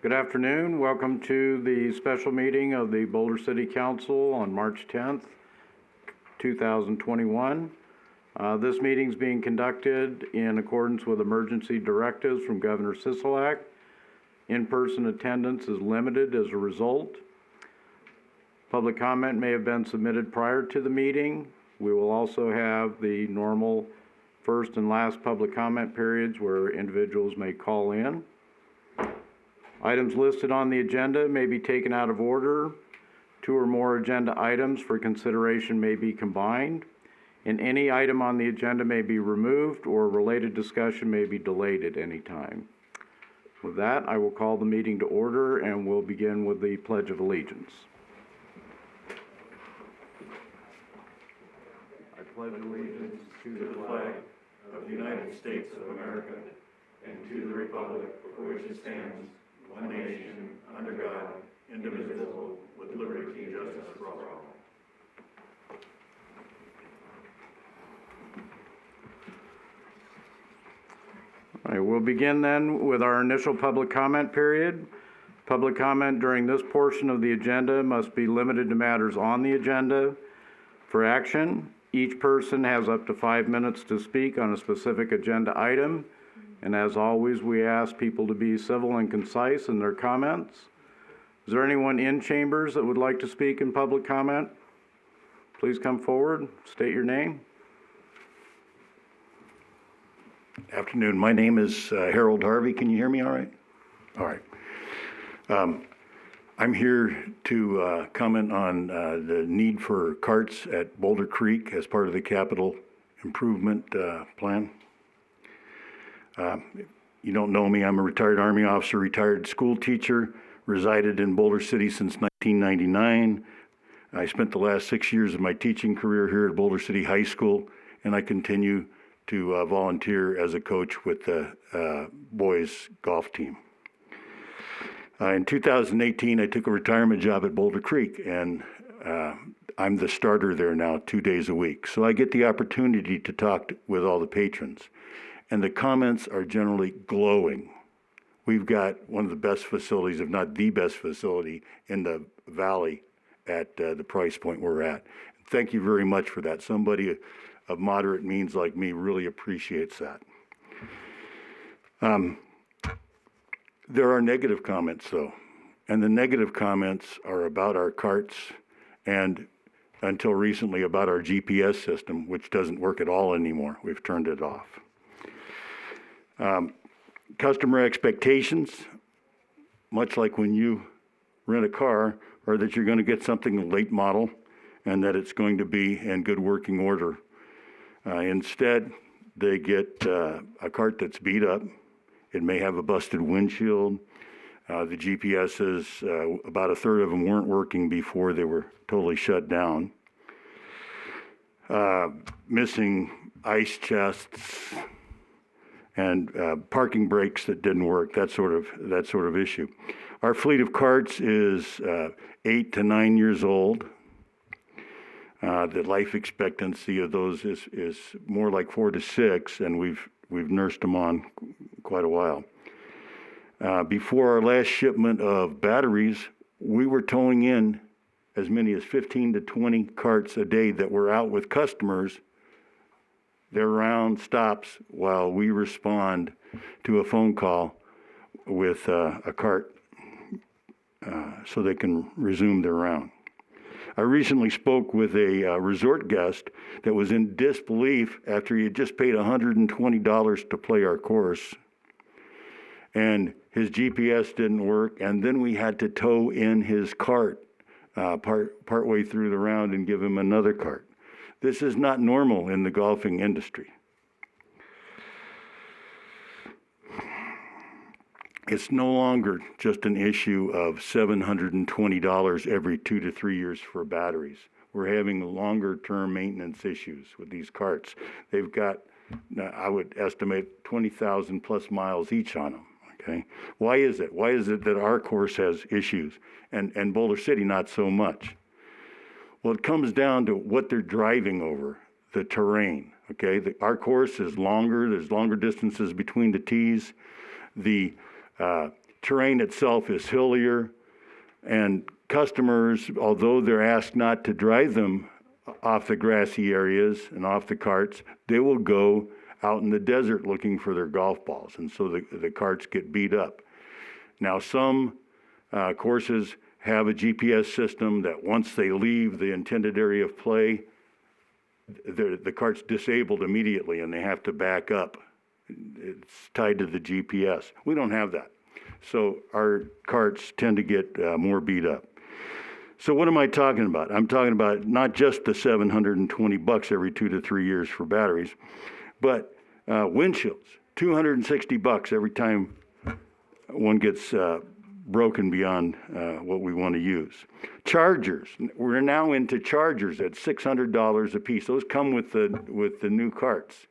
Good afternoon. Welcome to the special meeting of the Boulder City Council on March 10th, 2021. This meeting is being conducted in accordance with emergency directives from Governor Fiscal. In-person attendance is limited as a result. Public comment may have been submitted prior to the meeting. We will also have the normal first and last public comment periods where individuals may call in. Items listed on the agenda may be taken out of order. Two or more agenda items for consideration may be combined, and any item on the agenda may be removed or related discussion may be delayed at any time. With that, I will call the meeting to order and we'll begin with the Pledge of Allegiance. I pledge allegiance to the flag of the United States of America and to the republic for which it stands, one nation, under God, indivisible, with liberty and justice for all. All right, we'll begin then with our initial public comment period. Public comment during this portion of the agenda must be limited to matters on the agenda. For action, each person has up to 5 minutes to speak on a specific agenda item. And as always, we ask people to be civil and concise in their comments. Is there anyone in chambers that would like to speak in public comment? Please come forward, state your name. Afternoon, my name is Harold Harvey. Can you hear me all right? All right. I'm here to comment on the need for carts at Boulder Creek as part of the capital improvement plan. You don't know me, I'm a retired Army officer, retired school teacher, resided in Boulder City since 1999. I spent the last 6 years of my teaching career here at Boulder City High School, and I continue to volunteer as a coach with the boys golf team. In 2018, I took a retirement job at Boulder Creek, and I'm the starter there now 2 days a week. So I get the opportunity to talk with all the patrons. And the comments are generally glowing. We've got one of the best facilities, if not the best facility in the valley at the price point we're at. Thank you very much for that. Somebody of moderate means like me really appreciates that. There are negative comments though, and the negative comments are about our carts and until recently about our GPS system, which doesn't work at all anymore. We've turned it off. Customer expectations, much like when you rent a car, are that you're going to get something late model and that it's going to be in good working order. Instead, they get a cart that's beat up. It may have a busted windshield. The GPSs, about a third of them weren't working before they were totally shut down. Missing ice chests, and parking brakes that didn't work, that sort of issue. Our fleet of carts is 8 to 9 years old. The life expectancy of those is more like 4 to 6, and we've nursed them on quite a while. Before our last shipment of batteries, we were towing in as many as 15 to 20 carts a day that were out with customers. Their round stops while we respond to a phone call with a cart so they can resume their round. I recently spoke with a resort guest that was in disbelief after he had just paid $120 to play our course, and his GPS didn't work, and then we had to tow in his cart partway through the round and give him another cart. This is not normal in the golfing industry. It's no longer just an issue of $720 every 2 to 3 years for batteries. We're having longer term maintenance issues with these carts. They've got, I would estimate, 20,000 plus miles each on them. Okay, why is it? Why is it that our course has issues and Boulder City not so much? Well, it comes down to what they're driving over, the terrain, okay? Our course is longer, there's longer distances between the tees. The terrain itself is hillier, and customers, although they're asked not to drive them off the grassy areas and off the carts, they will go out in the desert looking for their golf balls, and so the carts get beat up. Now, some courses have a GPS system that once they leave the intended area of play, the cart's disabled immediately and they have to back up. It's tied to the GPS. We don't have that. So our carts tend to get more beat up. So what am I talking about? I'm talking about not just the $720 every 2 to 3 years for batteries, but windshields, $260 every time one gets broken beyond what we want to use. Chargers, we're now into chargers at $600 a piece. Those come with the new carts,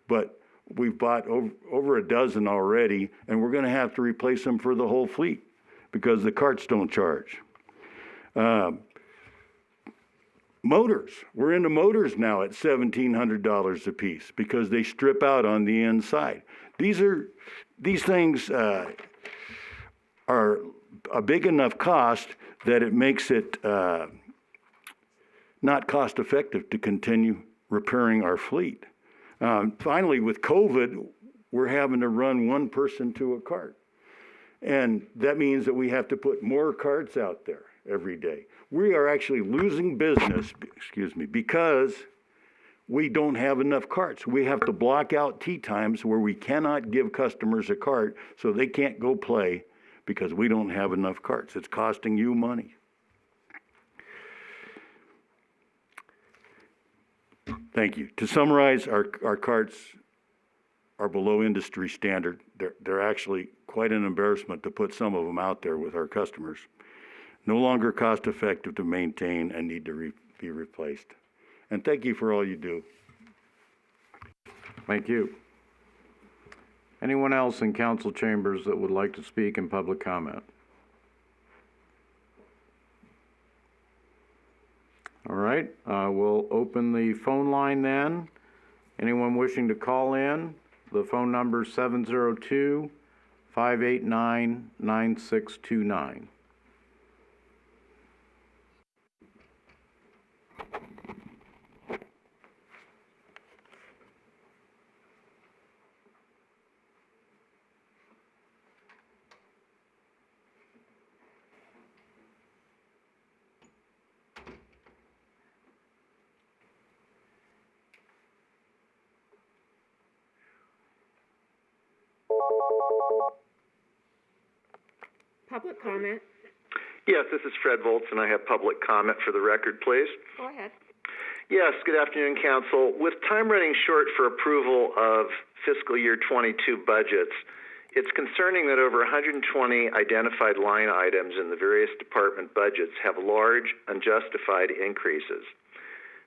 but we've bought over a dozen already, and we're going to have to replace them for the whole fleet because the carts don't charge. Motors, we're into motors now at $1,700 a piece because they strip out on the inside. These things are a big enough cost that it makes it not cost effective to continue repairing our fleet. Finally, with COVID, we're having to run one person to a cart. And that means that we have to put more carts out there every day. We are actually losing business, because we don't have enough carts. We have to block out tee times where we cannot give customers a cart so they can't go play because we don't have enough carts. It's costing you money. Thank you. To summarize, our carts are below industry standard. They're actually quite an embarrassment to put some of them out there with our customers. No longer cost effective to maintain and need to be replaced. And thank you for all you do. Thank you. Anyone else in council chambers that would like to speak in public comment? All right, we'll open the phone line then. Anyone wishing to call in, the phone number is 702-589-9629. Public comment. Yes, this is Fred Volz, and I have public comment for the record, please. Go ahead. Yes, good afternoon, Council. With time running short for approval of fiscal year 22 budgets, it's concerning that over 120 identified line items in the various department budgets have large, unjustified increases.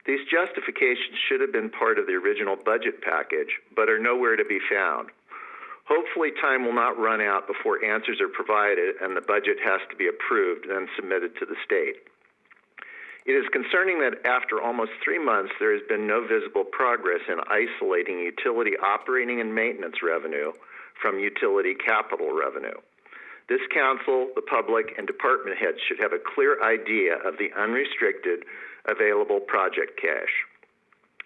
These justifications should have been part of the original budget package, but are nowhere to be found. Hopefully, time will not run out before answers are provided and the budget has to be approved and then submitted to the state. It is concerning that after almost 3 months, there has been no visible progress in isolating utility operating and maintenance revenue from utility capital revenue. This council, the public, and department heads should have a clear idea of the unrestricted available project cash.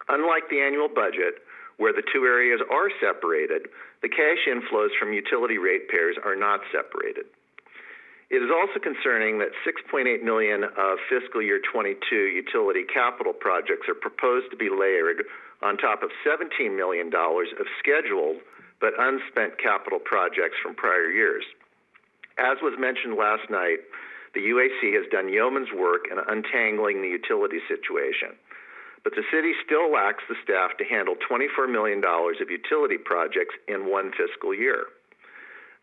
Unlike the annual budget, where the two areas are separated, the cash inflows from utility ratepayers are not separated. It is also concerning that $6.8 million of fiscal year 22 utility capital projects are proposed to be layered on top of $17 million of scheduled but unspent capital projects from prior years. As was mentioned last night, the UAC has done yeoman's work in untangling the utility situation. But the city still lacks the staff to handle $24 million of utility projects in one fiscal year.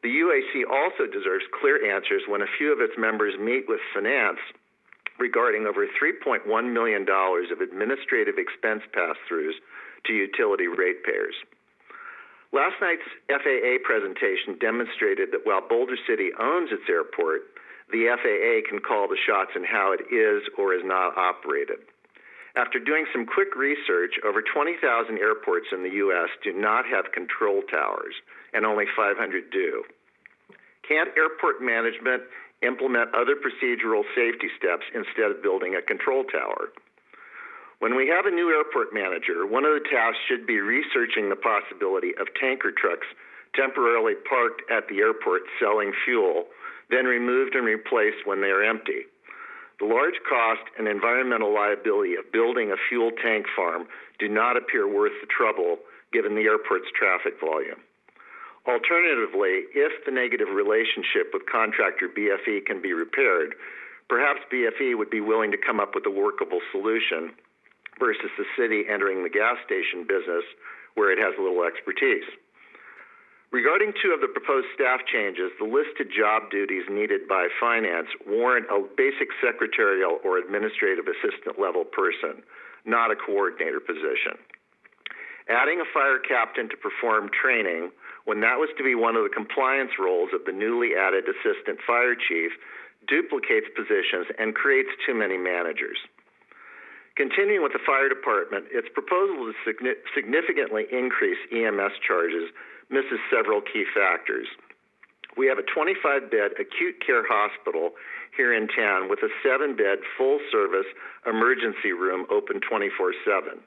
The UAC also deserves clear answers when a few of its members meet with finance regarding over $3.1 million of administrative expense pass-throughs to utility ratepayers. Last night's FAA presentation demonstrated that while Boulder City owns its airport, the FAA can call the shots in how it is or is not operated. After doing some quick research, over 20,000 airports in the U.S. do not have control towers, and only 500 do. Can't airport management implement other procedural safety steps instead of building a control tower? When we have a new airport manager, one of the tasks should be researching the possibility of tanker trucks temporarily parked at the airport selling fuel, then removed and replaced when they are empty. The large cost and environmental liability of building a fuel tank farm do not appear worth the trouble given the airport's traffic volume. Alternatively, if the negative relationship with contractor BFE can be repaired, perhaps BFE would be willing to come up with a workable solution versus the city entering the gas station business where it has little expertise. Regarding two of the proposed staff changes, the listed job duties needed by finance warrant a basic secretarial or administrative assistant level person, not a coordinator position. Adding a fire captain to perform training when that was to be one of the compliance roles of the newly added assistant fire chief duplicates positions and creates too many managers. Continuing with the fire department, its proposal to significantly increase EMS charges misses several key factors. We have a 25-bed acute care hospital here in town with a 7-bed full-service emergency room open 24/7.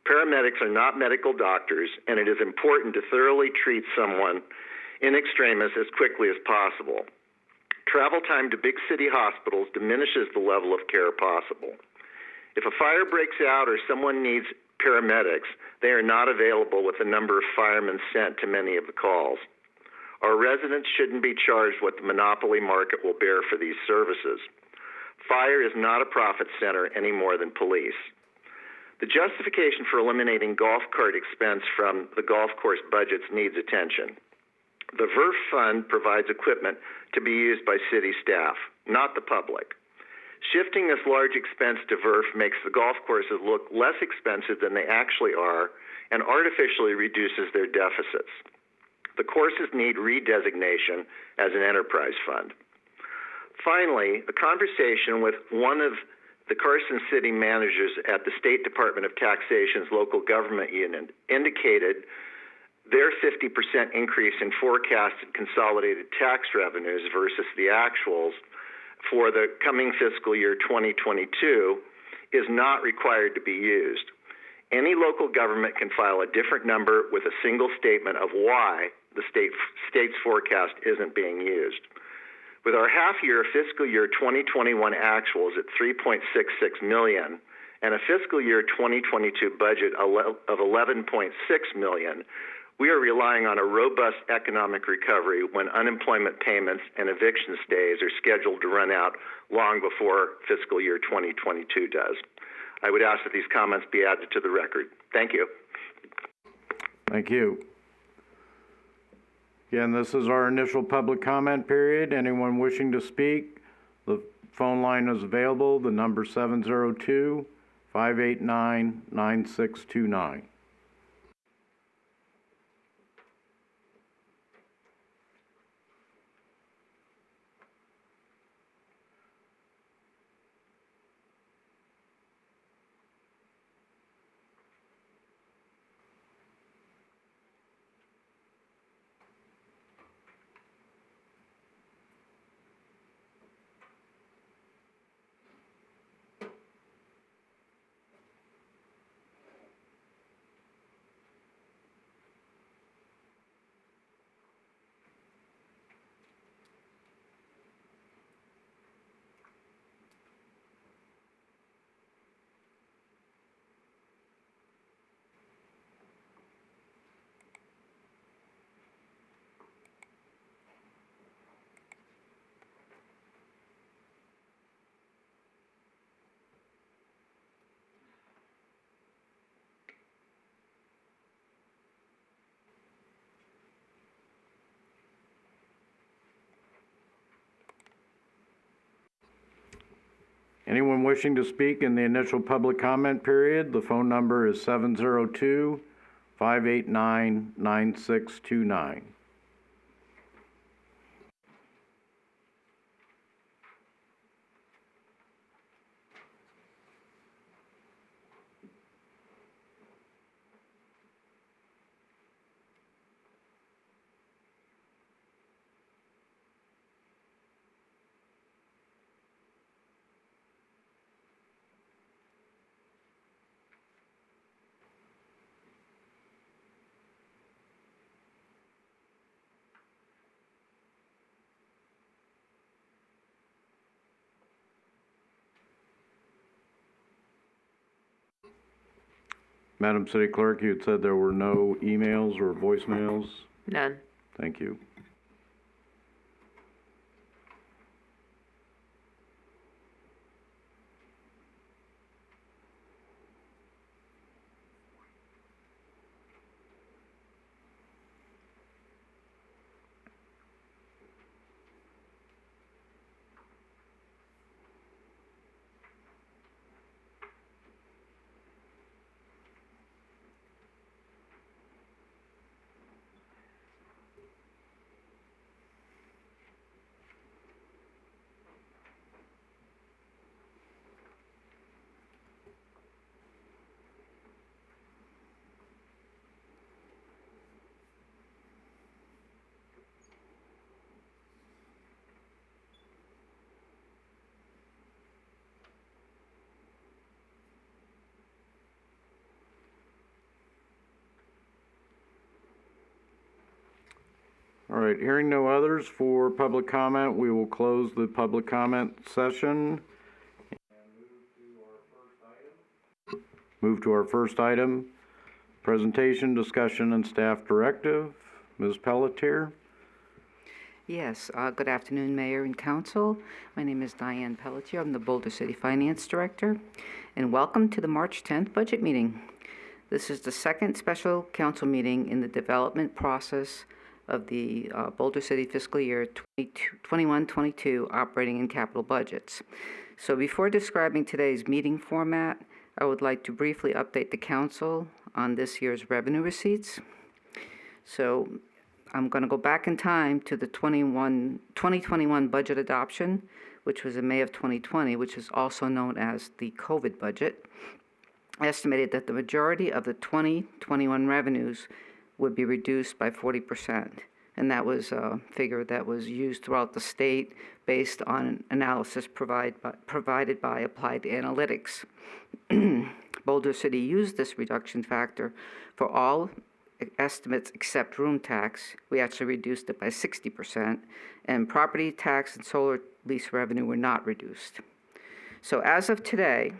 Paramedics are not medical doctors, and it is important to thoroughly treat someone in extremis as quickly as possible. Travel time to big city hospitals diminishes the level of care possible. If a fire breaks out or someone needs paramedics, they are not available with the number of firemen sent to many of the calls. Our residents shouldn't be charged what the monopoly market will bear for these services. Fire is not a profit center any more than police. The justification for eliminating golf cart expense from the golf course budgets needs attention. The VERF fund provides equipment to be used by city staff, not the public. Shifting this large expense to VERF makes the golf courses look less expensive than they actually are and artificially reduces their deficits. The courses need redesignation as an enterprise fund. Finally, a conversation with one of the Carson City managers at the State Department of Taxation's local government unit indicated their 50% increase in forecasted consolidated tax revenues versus the actuals for the coming fiscal year 2022 is not required to be used. Any local government can file a different number with a single statement of why the state's forecast isn't being used. With our half-year fiscal year 2021 actuals at $3.66 million and a fiscal year 2022 budget of $11.6 million, we are relying on a robust economic recovery when unemployment payments and eviction stays are scheduled to run out long before fiscal year 2022 does. I would ask that these comments be added to the record. Thank you. Thank you. Again, this is our initial public comment period. Anyone wishing to speak, the phone line is available. The number 702-589-9629. Anyone wishing to speak in the initial public comment period, the phone number is 702-589-9629. Madam City Clerk, you had said there were no emails or voicemails. None. Thank you. All right, hearing no others for public comment, we will close the public comment session. Move to our first item, presentation, discussion, and staff directive. Ms. Pelletier. Yes, good afternoon, Mayor and Council. My name is Diane Pelletier. I'm the Boulder City Finance Director, and welcome to the March 10th budget meeting. This is the second special council meeting in the development process of the Boulder City fiscal year 21-22 operating and capital budgets. So before describing today's meeting format, I would like to briefly update the council on this year's revenue receipts. So I'm going to go back in time to the 2021 budget adoption, which was in May of 2020, which is also known as the COVID budget. I estimated that the majority of the 2021 revenues would be reduced by 40%. And that was a figure that was used throughout the state based on analysis provided by Applied Analytics. Boulder City used this reduction factor for all estimates except room tax. We actually reduced it by 60%, and property tax and solar lease revenue were not reduced. So as of today,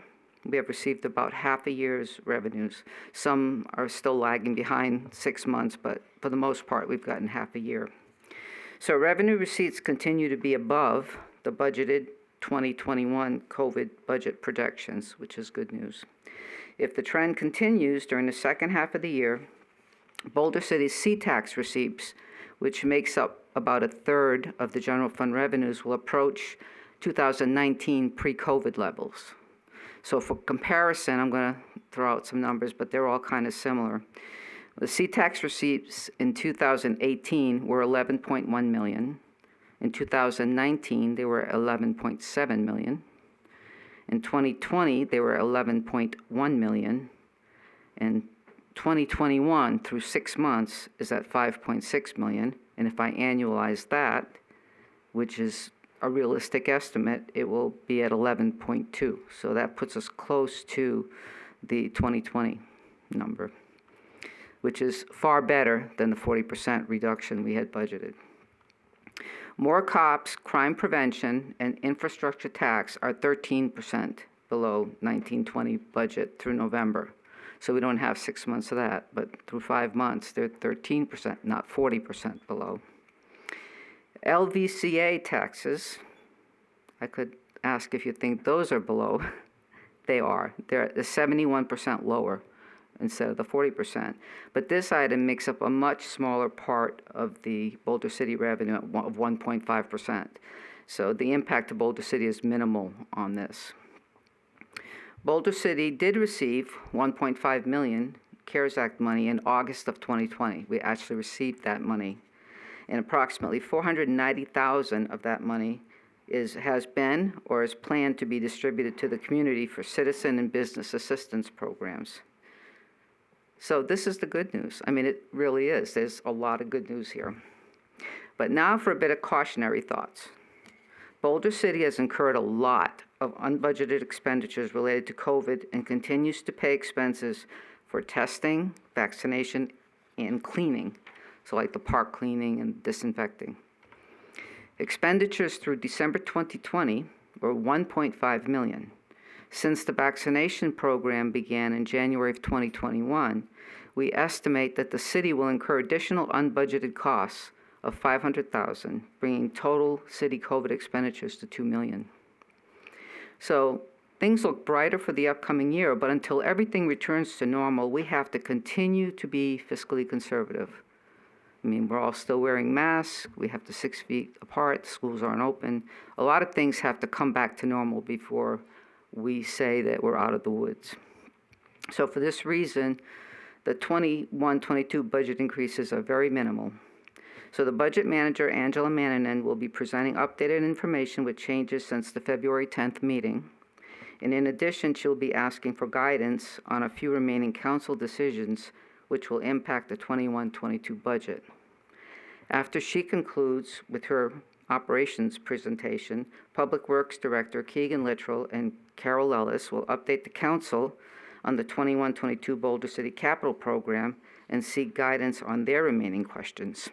we have received about half a year's revenues. Some are still lagging behind 6 months, but for the most part, we've gotten half a year. So revenue receipts continue to be above the budgeted 2021 COVID budget projections, which is good news. If the trend continues during the second half of the year, Boulder City's C-tax receipts, which makes up about a third of the general fund revenues, will approach 2019 pre-COVID levels. So for comparison, I'm going to throw out some numbers, but they're all kind of similar. The C-tax receipts in 2018 were 11.1 million. In 2019, they were 11.7 million. In 2020, they were 11.1 million. And 2021 through 6 months is at 5.6 million. And if I annualize that, which is a realistic estimate, it will be at 11.2. So that puts us close to the 2020 number, which is far better than the 40% reduction we had budgeted. More cops, crime prevention, and infrastructure tax are 13% below 1920 budget through November. So we don't have 6 months of that, but through 5 months, they're 13%, not 40% below. LVCA taxes, I could ask if you think those are below. They are. They're 71% lower instead of the 40%. But this item makes up a much smaller part of the Boulder City revenue of 1.5%. So the impact to Boulder City is minimal on this. Boulder City did receive 1.5 million CARES Act money in August of 2020. We actually received that money. And approximately 490,000 of that money has been or is planned to be distributed to the community for citizen and business assistance programs. So this is the good news. I mean, it really is. There's a lot of good news here. But now for a bit of cautionary thoughts. Boulder City has incurred a lot of unbudgeted expenditures related to COVID and continues to pay expenses for testing, vaccination, and cleaning. So like the park cleaning and disinfecting. Expenditures through December 2020 were $1.5 million. Since the vaccination program began in January of 2021, we estimate that the city will incur additional unbudgeted costs of $500,000, bringing total city COVID expenditures to $2 million. So things look brighter for the upcoming year, but until everything returns to normal, we have to continue to be fiscally conservative. I mean, we're all still wearing masks, we have to 6 feet apart, schools aren't open. A lot of things have to come back to normal before we say that we're out of the woods. So for this reason, the 21-22 budget increases are very minimal. So the budget manager, Angela Mannanen, will be presenting updated information with changes since the February 10th meeting. And in addition, she'll be asking for guidance on a few remaining council decisions which will impact the 21-22 budget. After she concludes with her operations presentation, Public Works Director Keegan Littrell and Carol Ellis will update the council on the 21-22 Boulder City Capital Program and seek guidance on their remaining questions.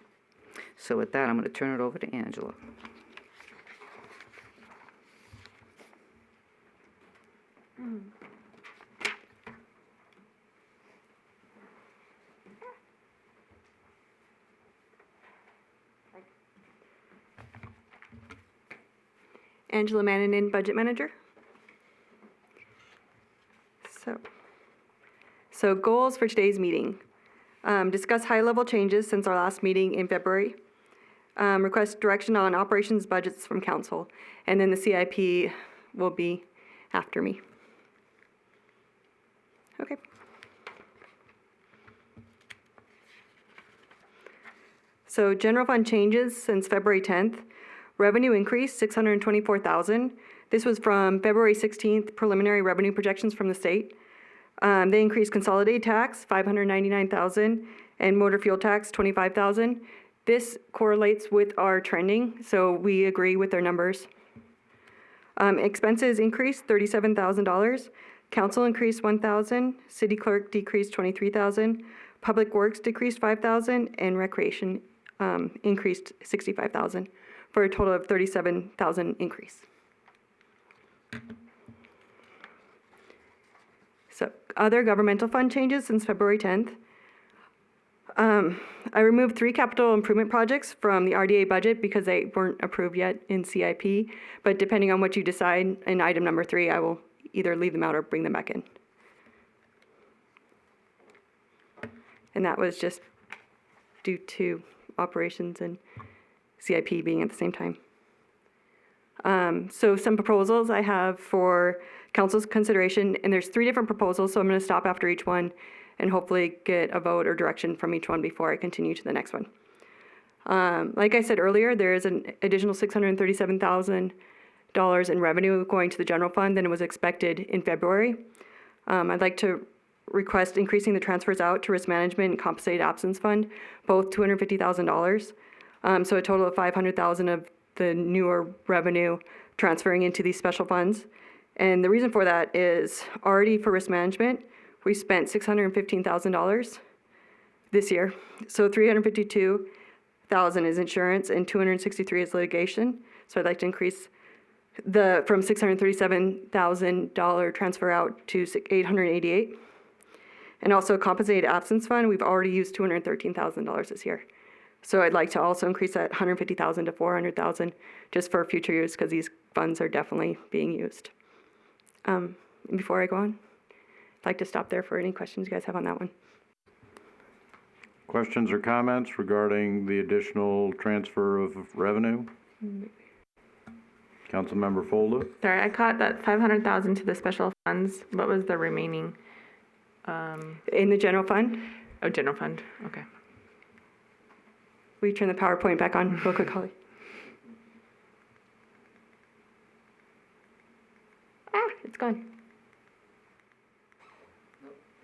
So with that, I'm going to turn it over to Angela. Angela Mannanen, Budget Manager. So goals for today's meeting. Discuss high-level changes since our last meeting in February. Request direction on operations budgets from council. And then the CIP will be after me. Okay. So general fund changes since February 10th. Revenue increased $624,000. This was from February 16th preliminary revenue projections from the state. They increased consolidated tax $599,000 and motor fuel tax $25,000. This correlates with our trending, so we agree with their numbers. Expenses increased $37,000. Council increased $1,000. City clerk decreased $23,000. Public Works decreased $5,000, and recreation increased $65,000 for a total of $37,000 increase. So other governmental fund changes since February 10th. I removed 3 capital improvement projects from the RDA budget because they weren't approved yet in CIP, but depending on what you decide in item number 3, I will either leave them out or bring them back in. And that was just due to operations and CIP being at the same time. So some proposals I have for council's consideration, and there's 3 different proposals, so I'm going to stop after each one and hopefully get a vote or direction from each one before I continue to the next one. Like I said earlier, there is an additional $637,000 in revenue going to the general fund than it was expected in February. I'd like to request increasing the transfers out to risk management and compensated absence fund, both $250,000. So a total of $500,000 of the newer revenue transferring into these special funds. And the reason for that is already for risk management, we spent $615,000 this year. So $352,000 is insurance and $263,000 is litigation. So I'd like to increase from $637,000 transfer out to $888,000. And also compensated absence fund, we've already used $213,000 this year. So I'd like to also increase that $150,000 to $400,000 just for future use because these funds are definitely being used. Before I go on, I'd like to stop there for any questions you guys have on that one. Questions or comments regarding the additional transfer of revenue? Councilmember Folda? Sorry, I caught that $500,000 to the special funds. What was the remaining? In the general fund, Oh, general fund. Okay. will you turn the PowerPoint back on real quick, Holly? It's gone.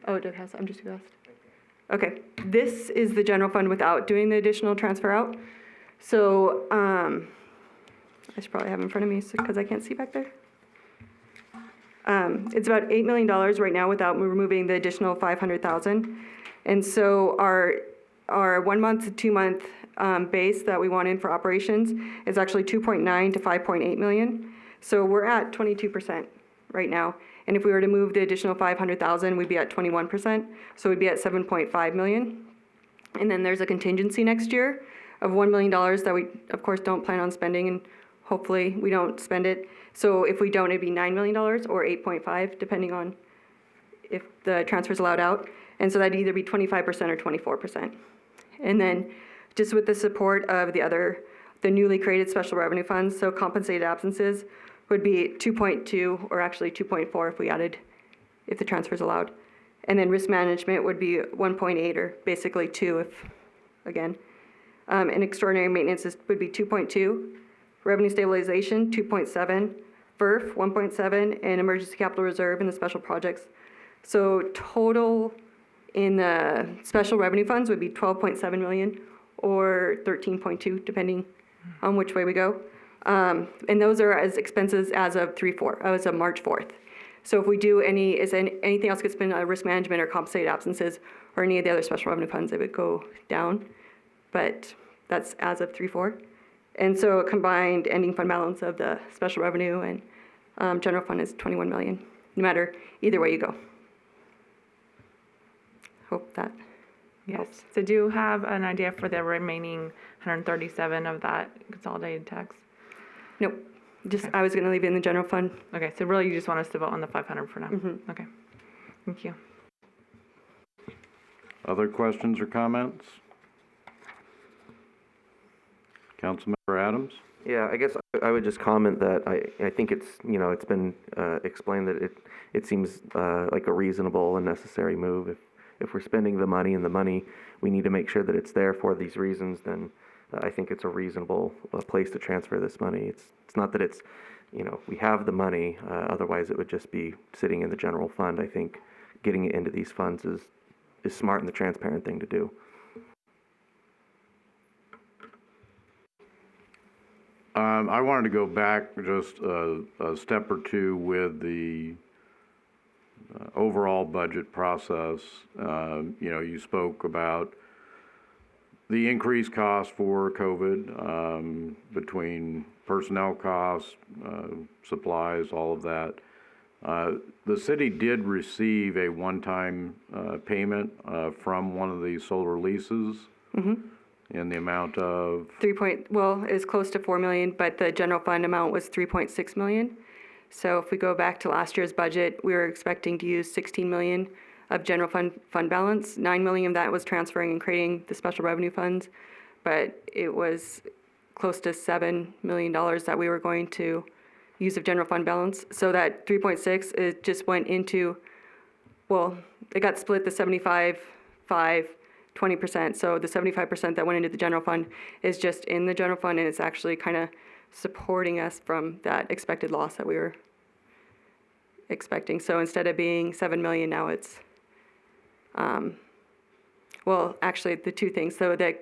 Oh, it has, I'm just too fast. Okay, this is the general fund without doing the additional transfer out. So, I should probably have it in front of me because I can't see back there. It's about $8 million right now without removing the additional $500,000. And so our 1 month to 2 month base that we want in for operations is actually 2.9 to 5.8 million. So we're at 22% right now. And if we were to move the additional 500,000, we'd be at 21%, so we'd be at 7.5 million. And then there's a contingency next year of $1 million that we, of course, don't plan on spending, and hopefully we don't spend it. So if we don't, it'd be $9 million or 8.5, depending on if the transfer's allowed out. And so that'd either be 25% or 24%. And then just with the support of the newly created special revenue funds, so compensated absences would be 2.2, or actually 2.4 if the transfer's allowed. And then risk management would be 1.8, or basically 2 and extraordinary maintenance would be 2.2, revenue stabilization 2.7, FERF 1.7, and emergency capital reserve in the special projects. So total in the special revenue funds would be 12.7 million or 13.2, depending on which way we go. And those are as expenses as of March 4th. So if we do anything else gets spent on risk management or compensated absences or any of the other special revenue funds, it would go down. But that's as of 3/4. And so a combined ending fund balance of the special revenue and general fund is 21 million, no matter either way you go. Hope that helps. So do you have an idea for the remaining 137 of that consolidated tax? Nope. I was going to leave it in the general fund. Okay, so really you just want us to vote on the 500 for now? Mm-hmm. Okay, thank you. Other questions or comments? Councilmember Adams? Yeah, I guess I would just comment that I think it's, it's been explained that it seems like a reasonable and necessary move. If we're spending the money and we need to make sure that it's there for these reasons, then I think it's a reasonable place to transfer this money. It's not that it's, we have the money, otherwise it would just be sitting in the general fund. I think getting it into these funds is smart and the transparent thing to do. I wanted to go back just a step or two with the overall budget process. You spoke about the increased cost for COVID, between personnel costs, supplies, all of that. The city did receive a one-time payment from one of these solar leases. Mm-hmm. In the amount of? It's close to 4 million, but the general fund amount was 3.6 million. So if we go back to last year's budget, we were expecting to use 16 million of general fund balance. 9 million of that was transferring and creating the special revenue funds, but it was close to $7 million that we were going to use of general fund balance. So that 3.6, it just went into, it got split the 75, 5, 20%. So the 75% that went into the general fund is just in the general fund, and it's actually kind of supporting us from that expected loss that we were expecting. So instead of being 7 million, now it's, actually the two things. So the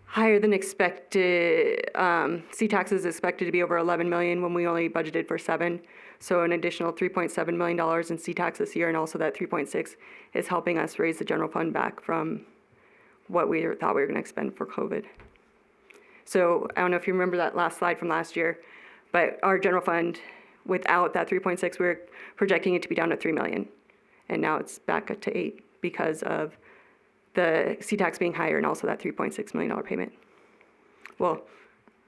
higher than expected, C-tax is expected to be over 11 million when we only budgeted for 7. So an additional $3.7 million in C-tax this year, and also that 3.6 is helping us raise the general fund back from what we thought we were going to expend for COVID. So I don't know if you remember that last slide from last year, but our general fund, without that 3.6, we were projecting it to be down to 3 million, and now it's back up to 8 because of the C-tax being higher and also that $3.6 million payment.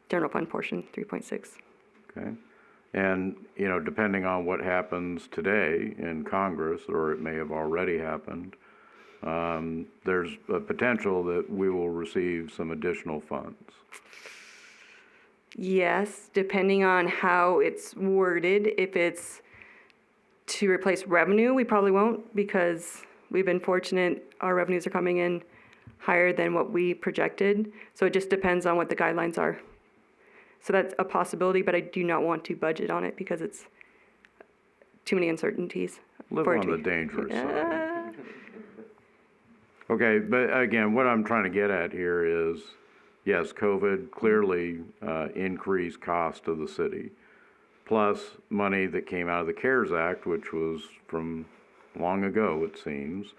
General fund portion, 3.6. Okay. And, depending on what happens today in Congress, or it may have already happened, there's a potential that we will receive some additional funds. Yes, depending on how it's worded. If it's to replace revenue, we probably won't, because we've been fortunate. Our revenues are coming in higher than what we projected. So it just depends on what the guidelines are. So that's a possibility, but I do not want to budget on it because it's too many uncertainties. Live on the dangerous side. Okay, but again, what I'm trying to get at here is, yes, COVID clearly increased cost of the city, plus money that came out of the CARES Act, which was from long ago, it seems.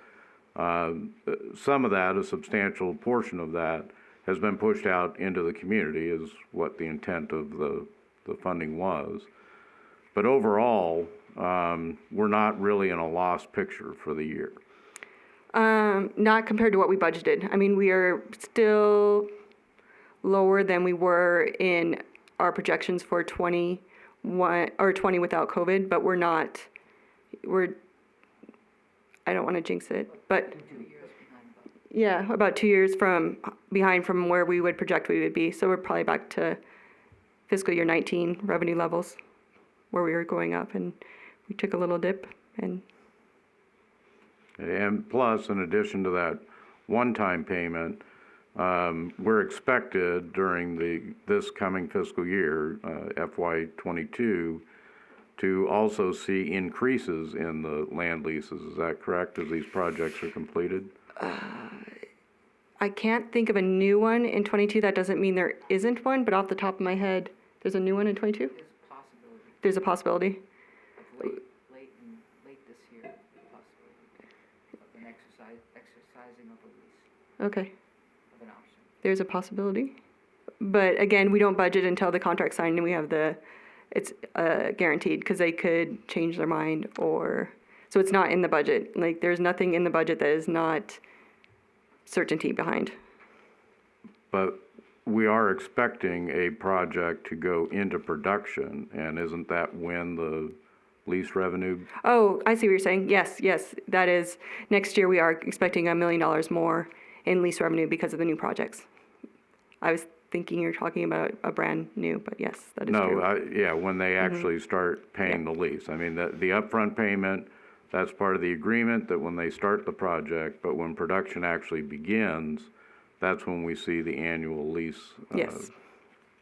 Some of that, a substantial portion of that, has been pushed out into the community, is what the intent of the funding was. But overall, we're not really in a loss picture for the year. Not compared to what we budgeted. I mean, we are still lower than we were in our projections for 21 or 20 without COVID, but I don't want to jinx it, but yeah, about 2 years behind from where we would project we would be. So we're probably back to fiscal year 19 revenue levels where we were going up, and we took a little dip. And plus, in addition to that one-time payment, we're expected during this coming fiscal year, FY '22, to also see increases in the land leases. Is that correct, as these projects are completed? I can't think of a new one in 22. That doesn't mean there isn't one, but off the top of my head, there's a new one in 22? There's a possibility. Late this year, possibility of an exercising of a lease, Okay. of an option. There's a possibility. But again, we don't budget until the contract's signed and we have it's guaranteed, because they could change their mind, so it's not in the budget. Like, there's nothing in the budget that is not certainty behind. But we are expecting a project to go into production, and isn't that when the lease revenue? Oh, I see what you're saying. Yes, that is, next year we are expecting $1 million more in lease revenue because of the new projects. I was thinking you're talking about a brand new, but yes, that is true. No, yeah, when they actually start paying the lease. I mean, the upfront payment, that's part of the agreement, that when they start the project, but when production actually begins, that's when we see the annual lease Yes.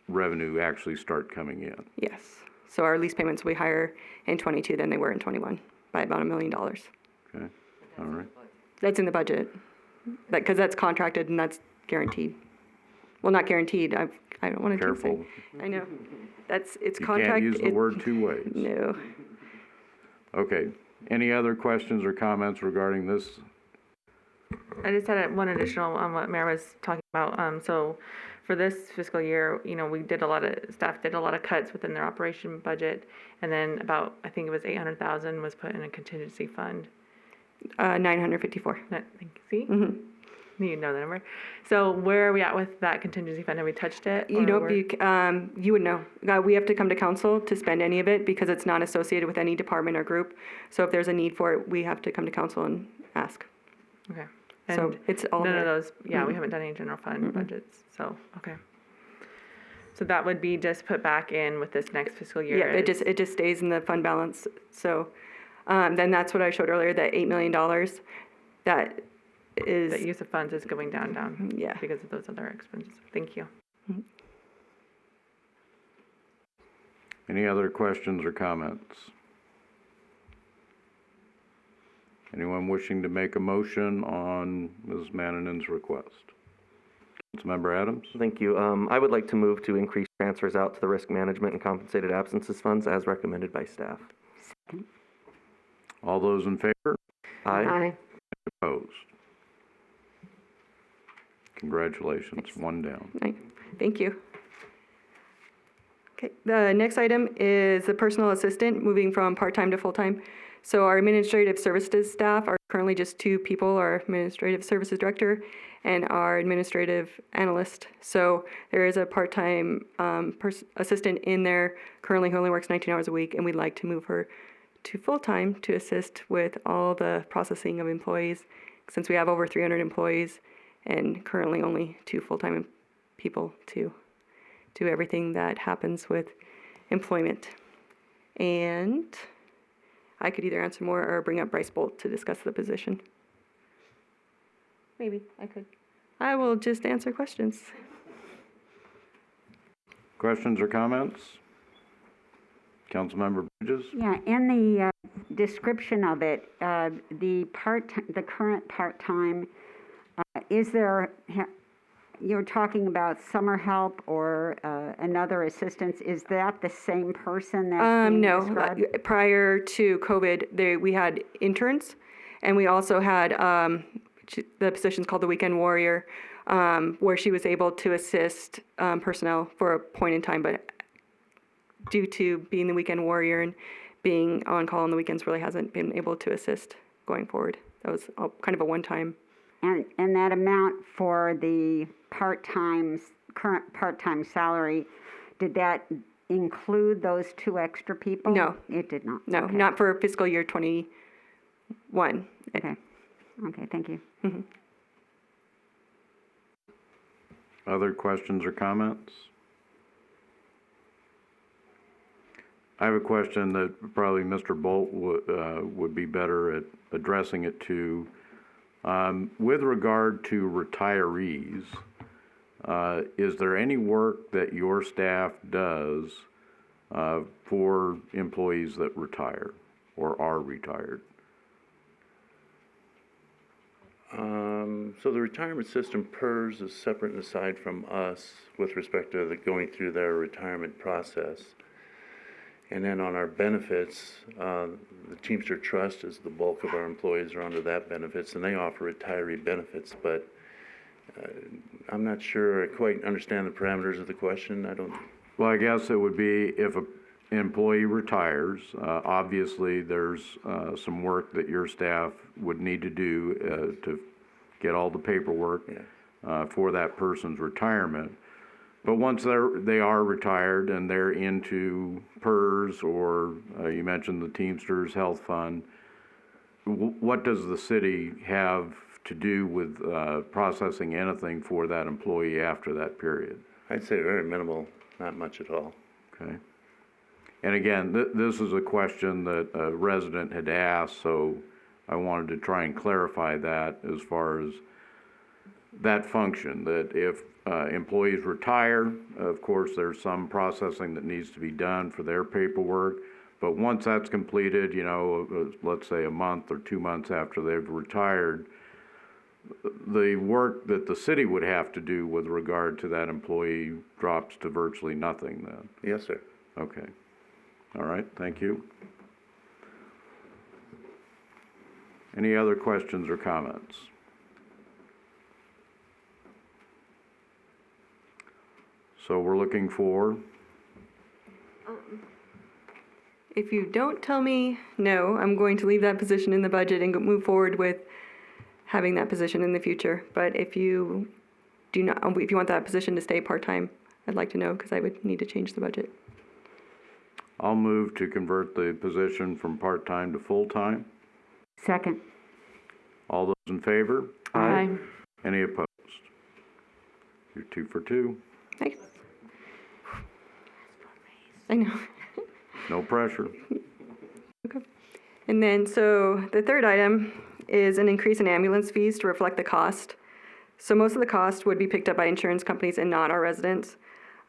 revenue actually start coming in. Yes. So our lease payments will be higher in 22 than they were in 21 by about $1 million. Okay, all right. That's in the budget, because that's contracted and that's guaranteed. Well, not guaranteed. I don't want to jinx it. Careful. I know. It's You contract. can't use the word two ways. No. Okay, any other questions or comments regarding this? I just had one additional on what Mayor was talking about. So for this fiscal year, staff did a lot of cuts within their operation budget. And then about, I think it was 800,000 was put in a contingency fund. 954. Thank you. See? You know the number. So where are we at with that contingency fund? Have we touched it? You would know. We have to come to council to spend any of it because it's not associated with any department or group. So if there's a need for it, we have to come to council and ask. Okay. So And it's all none of there. those, we haven't done any general fund budgets, so, okay. So that would be just put back in with this next fiscal year? Yeah, it just stays in the fund balance. So then that's what I showed earlier, that $8 million, that is. The use of funds is going down. Yeah. Because of those other expenses. Thank you. Any other questions or comments? Anyone wishing to make a motion on Ms. Mannen's request? Councilmember Adams? Thank you. I would like to move to increase transfers out to the risk management and compensated absences funds as recommended by staff. All those in favor? Aye. Opposed? Congratulations, one down. Thank you. Okay, the next item is the personal assistant moving from part-time to full-time. So our administrative services staff are currently just 2 people, our administrative services director and our administrative analyst. So there is a part-time assistant in there currently who only works 19 hours a week, and we'd like to move her to full-time to assist with all the processing of employees, since we have over 300 employees and currently only 2 full-time people to do everything that happens with employment. And I could either answer more or bring up Bryce Bolt to discuss the position. Maybe I could. I will just answer questions. Questions or comments? Councilmember Bridges? Yeah, in the description of it, the current part-time, you're talking about summer help or another assistance. Is that the same person that's being No. described? Prior to COVID, we had interns, and we also had the position's called the Weekend Warrior, where she was able to assist personnel for a point in time, but due to being the Weekend Warrior and being on call on the weekends really hasn't been able to assist going forward. That was kind of a one-time. And that amount for the current part-time salary, did that include those 2 extra people? No. It did not? No, Okay. not for fiscal year 21. Okay. Okay, thank you. Other questions or comments? I have a question that probably Mr. Bolt would be better at addressing it to. With regard to retirees, is there any work that your staff does for employees that retire or are retired? So the retirement system, PERS, is separate and aside from us with respect to going through their retirement process. And then on our benefits, the Teamster Trust is the bulk of our employees are under that benefits, and they offer retiree benefits. But I'm not sure I quite understand the parameters of the question. I don't. Well, I guess it would be if an employee retires, obviously there's some work that your staff would need to do to get all the paperwork for that person's retirement. But once they are retired and they're into PERS or you mentioned the Teamsters Health Fund, what does the city have to do with processing anything for that employee after that period? I'd say very minimal, not much at all. Okay. And again, this is a question that a resident had asked, so I wanted to try and clarify that as far as that function, that if employees retire, of course, there's some processing that needs to be done for their paperwork. But once that's completed, you know, let's say a month or 2 months after they've retired, the work that the city would have to do with regard to that employee drops to virtually nothing then. Yes, sir. Okay. All right, thank you. Any other questions or comments? So we're looking for, If you don't tell me no, I'm going to leave that position in the budget and move forward with having that position in the future. But if you do not, if you want that position to stay part-time, I'd like to know because I would need to change the budget. I'll move to convert the position from part-time to full-time. Second. All those in favor? Aye. Any opposed? You're 2 for 2. Thanks. I know. No pressure. Okay. And then, so the third item is an increase in ambulance fees to reflect the cost. So most of the cost would be picked up by insurance companies and not our residents.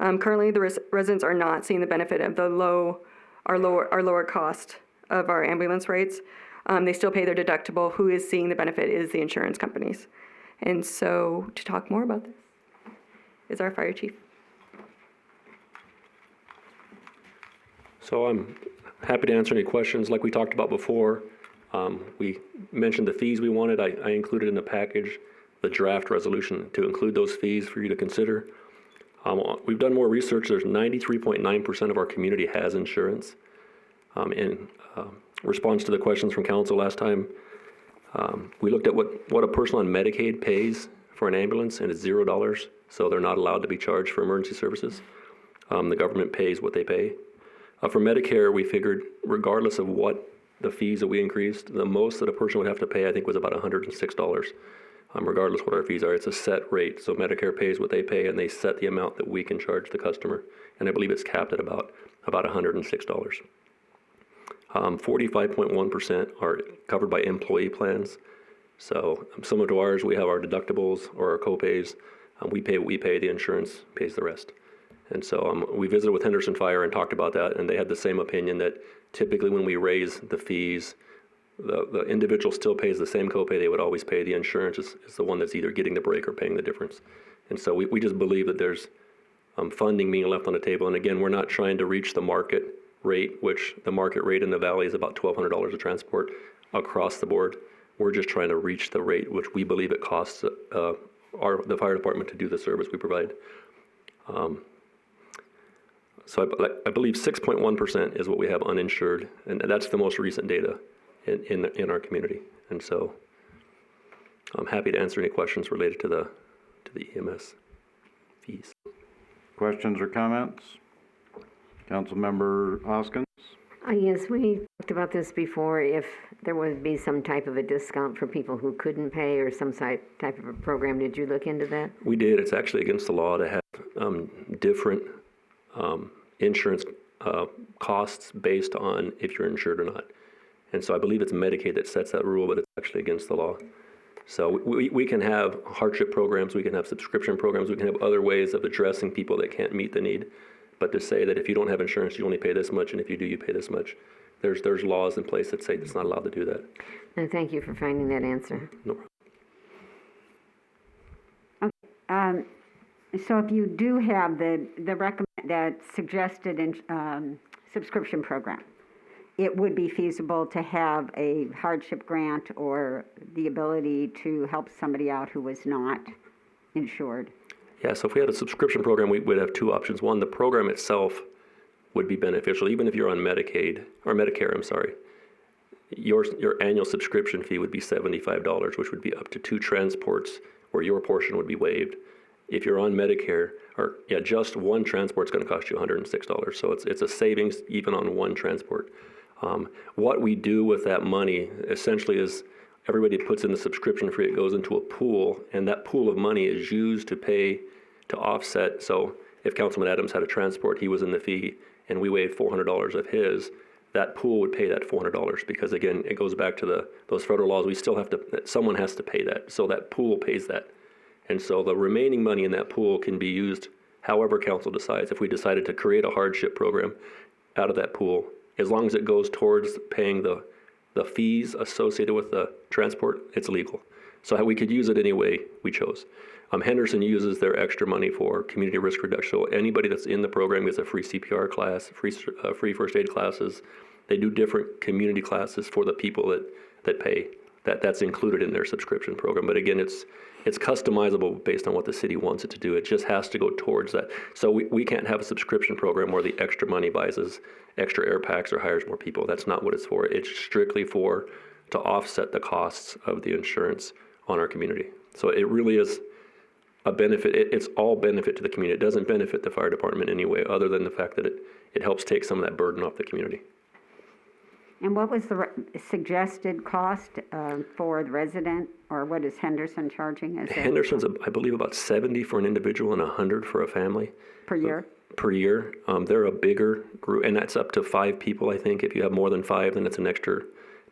Currently, the residents are not seeing the benefit of our lower cost of our ambulance rates. They still pay their deductible. Who is seeing the benefit is the insurance companies. And so, to talk more about this is our fire chief. So I'm happy to answer any questions. Like we talked about before, we mentioned the fees we wanted. I included in the package the draft resolution to include those fees for you to consider. We've done more research. There's 93.9% of our community has insurance. In response to the questions from council last time, we looked at what a person on Medicaid pays for an ambulance, and it's $0, so they're not allowed to be charged for emergency services. The government pays what they pay. For Medicare, we figured regardless of what the fees that we increased, the most that a person would have to pay, I think, was about $106. Regardless what our fees are, it's a set rate. So Medicare pays what they pay, and they set the amount that we can charge the customer. And I believe it's capped at about $106. 45.1% are covered by employee plans. So similar to ours, we have our deductibles or our co-pays. We pay what we pay, the insurance pays the rest. And so we visited with Henderson Fire and talked about that, and they had the same opinion that typically when we raise the fees, the individual still pays the same copay they would always pay. The insurance is the one that's either getting the break or paying the difference. And so we just believe that there's funding being left on the table. And again, we're not trying to reach the market rate, which the market rate in the valley is about $1,200 a transport across the board. We're just trying to reach the rate which we believe it costs the fire department to do the service we provide. So I believe 6.1% is what we have uninsured, and that's the most recent data in our community. And so I'm happy to answer any questions related to the EMS fees. Questions or comments? Councilmember Hoskins? Yes, we talked about this before, if there would be some type of a discount for people who couldn't pay or some type of a program. Did you look into that? We did. It's actually against the law to have different insurance costs based on if you're insured or not. And so I believe it's Medicaid that sets that rule, but it's actually against the law. So we can have hardship programs, we can have subscription programs, we can have other ways of addressing people that can't meet the need. But to say that if you don't have insurance, you only pay this much, and if you do, you pay this much, there's laws in place that say it's not allowed to do that. And thank you for finding that answer. No problem. So if you do have that suggested subscription program, it would be feasible to have a hardship grant or the ability to help somebody out who was not insured. Yeah, so if we had a subscription program, we would have two options. One, the program itself would be beneficial, even if you're on Medicaid, or Medicare, I'm sorry. Your annual subscription fee would be $75, which would be up to 2 transports where your portion would be waived. If you're on Medicare, just one transport is going to cost you $106. So it's a savings even on one transport. What we do with that money essentially is everybody puts in the subscription fee, it goes into a pool, and that pool of money is used to offset. So if Councilman Adams had a transport, he was in the fee, and we waived $400 of his, that pool would pay that $400 because, again, it goes back to those federal laws. We still have to, someone has to pay that. So that pool pays that. And so the remaining money in that pool can be used however council decides. If we decided to create a hardship program out of that pool, as long as it goes towards paying the fees associated with the transport, it's legal. So we could use it any way we chose. Henderson uses their extra money for community risk reduction. So anybody that's in the program gets a free CPR class, free first aid classes. They do different community classes for the people that pay. That's included in their subscription program. But again, it's customizable based on what the city wants it to do. It just has to go towards that. So we can't have a subscription program where the extra money buys us extra air packs or hires more people. That's not what it's for. It's strictly to offset the costs of the insurance on our community. So it really is a benefit. It's all benefit to the community. It doesn't benefit the fire department in any way other than the fact that it helps take some of that burden off the community. And what was the suggested cost for the resident, or what is Henderson charging? Henderson's, I believe, about 70 for an individual and 100 for a family. Per year? Per year. They're a bigger group, and that's up to 5 people, I think. If you have more than 5, then it's an extra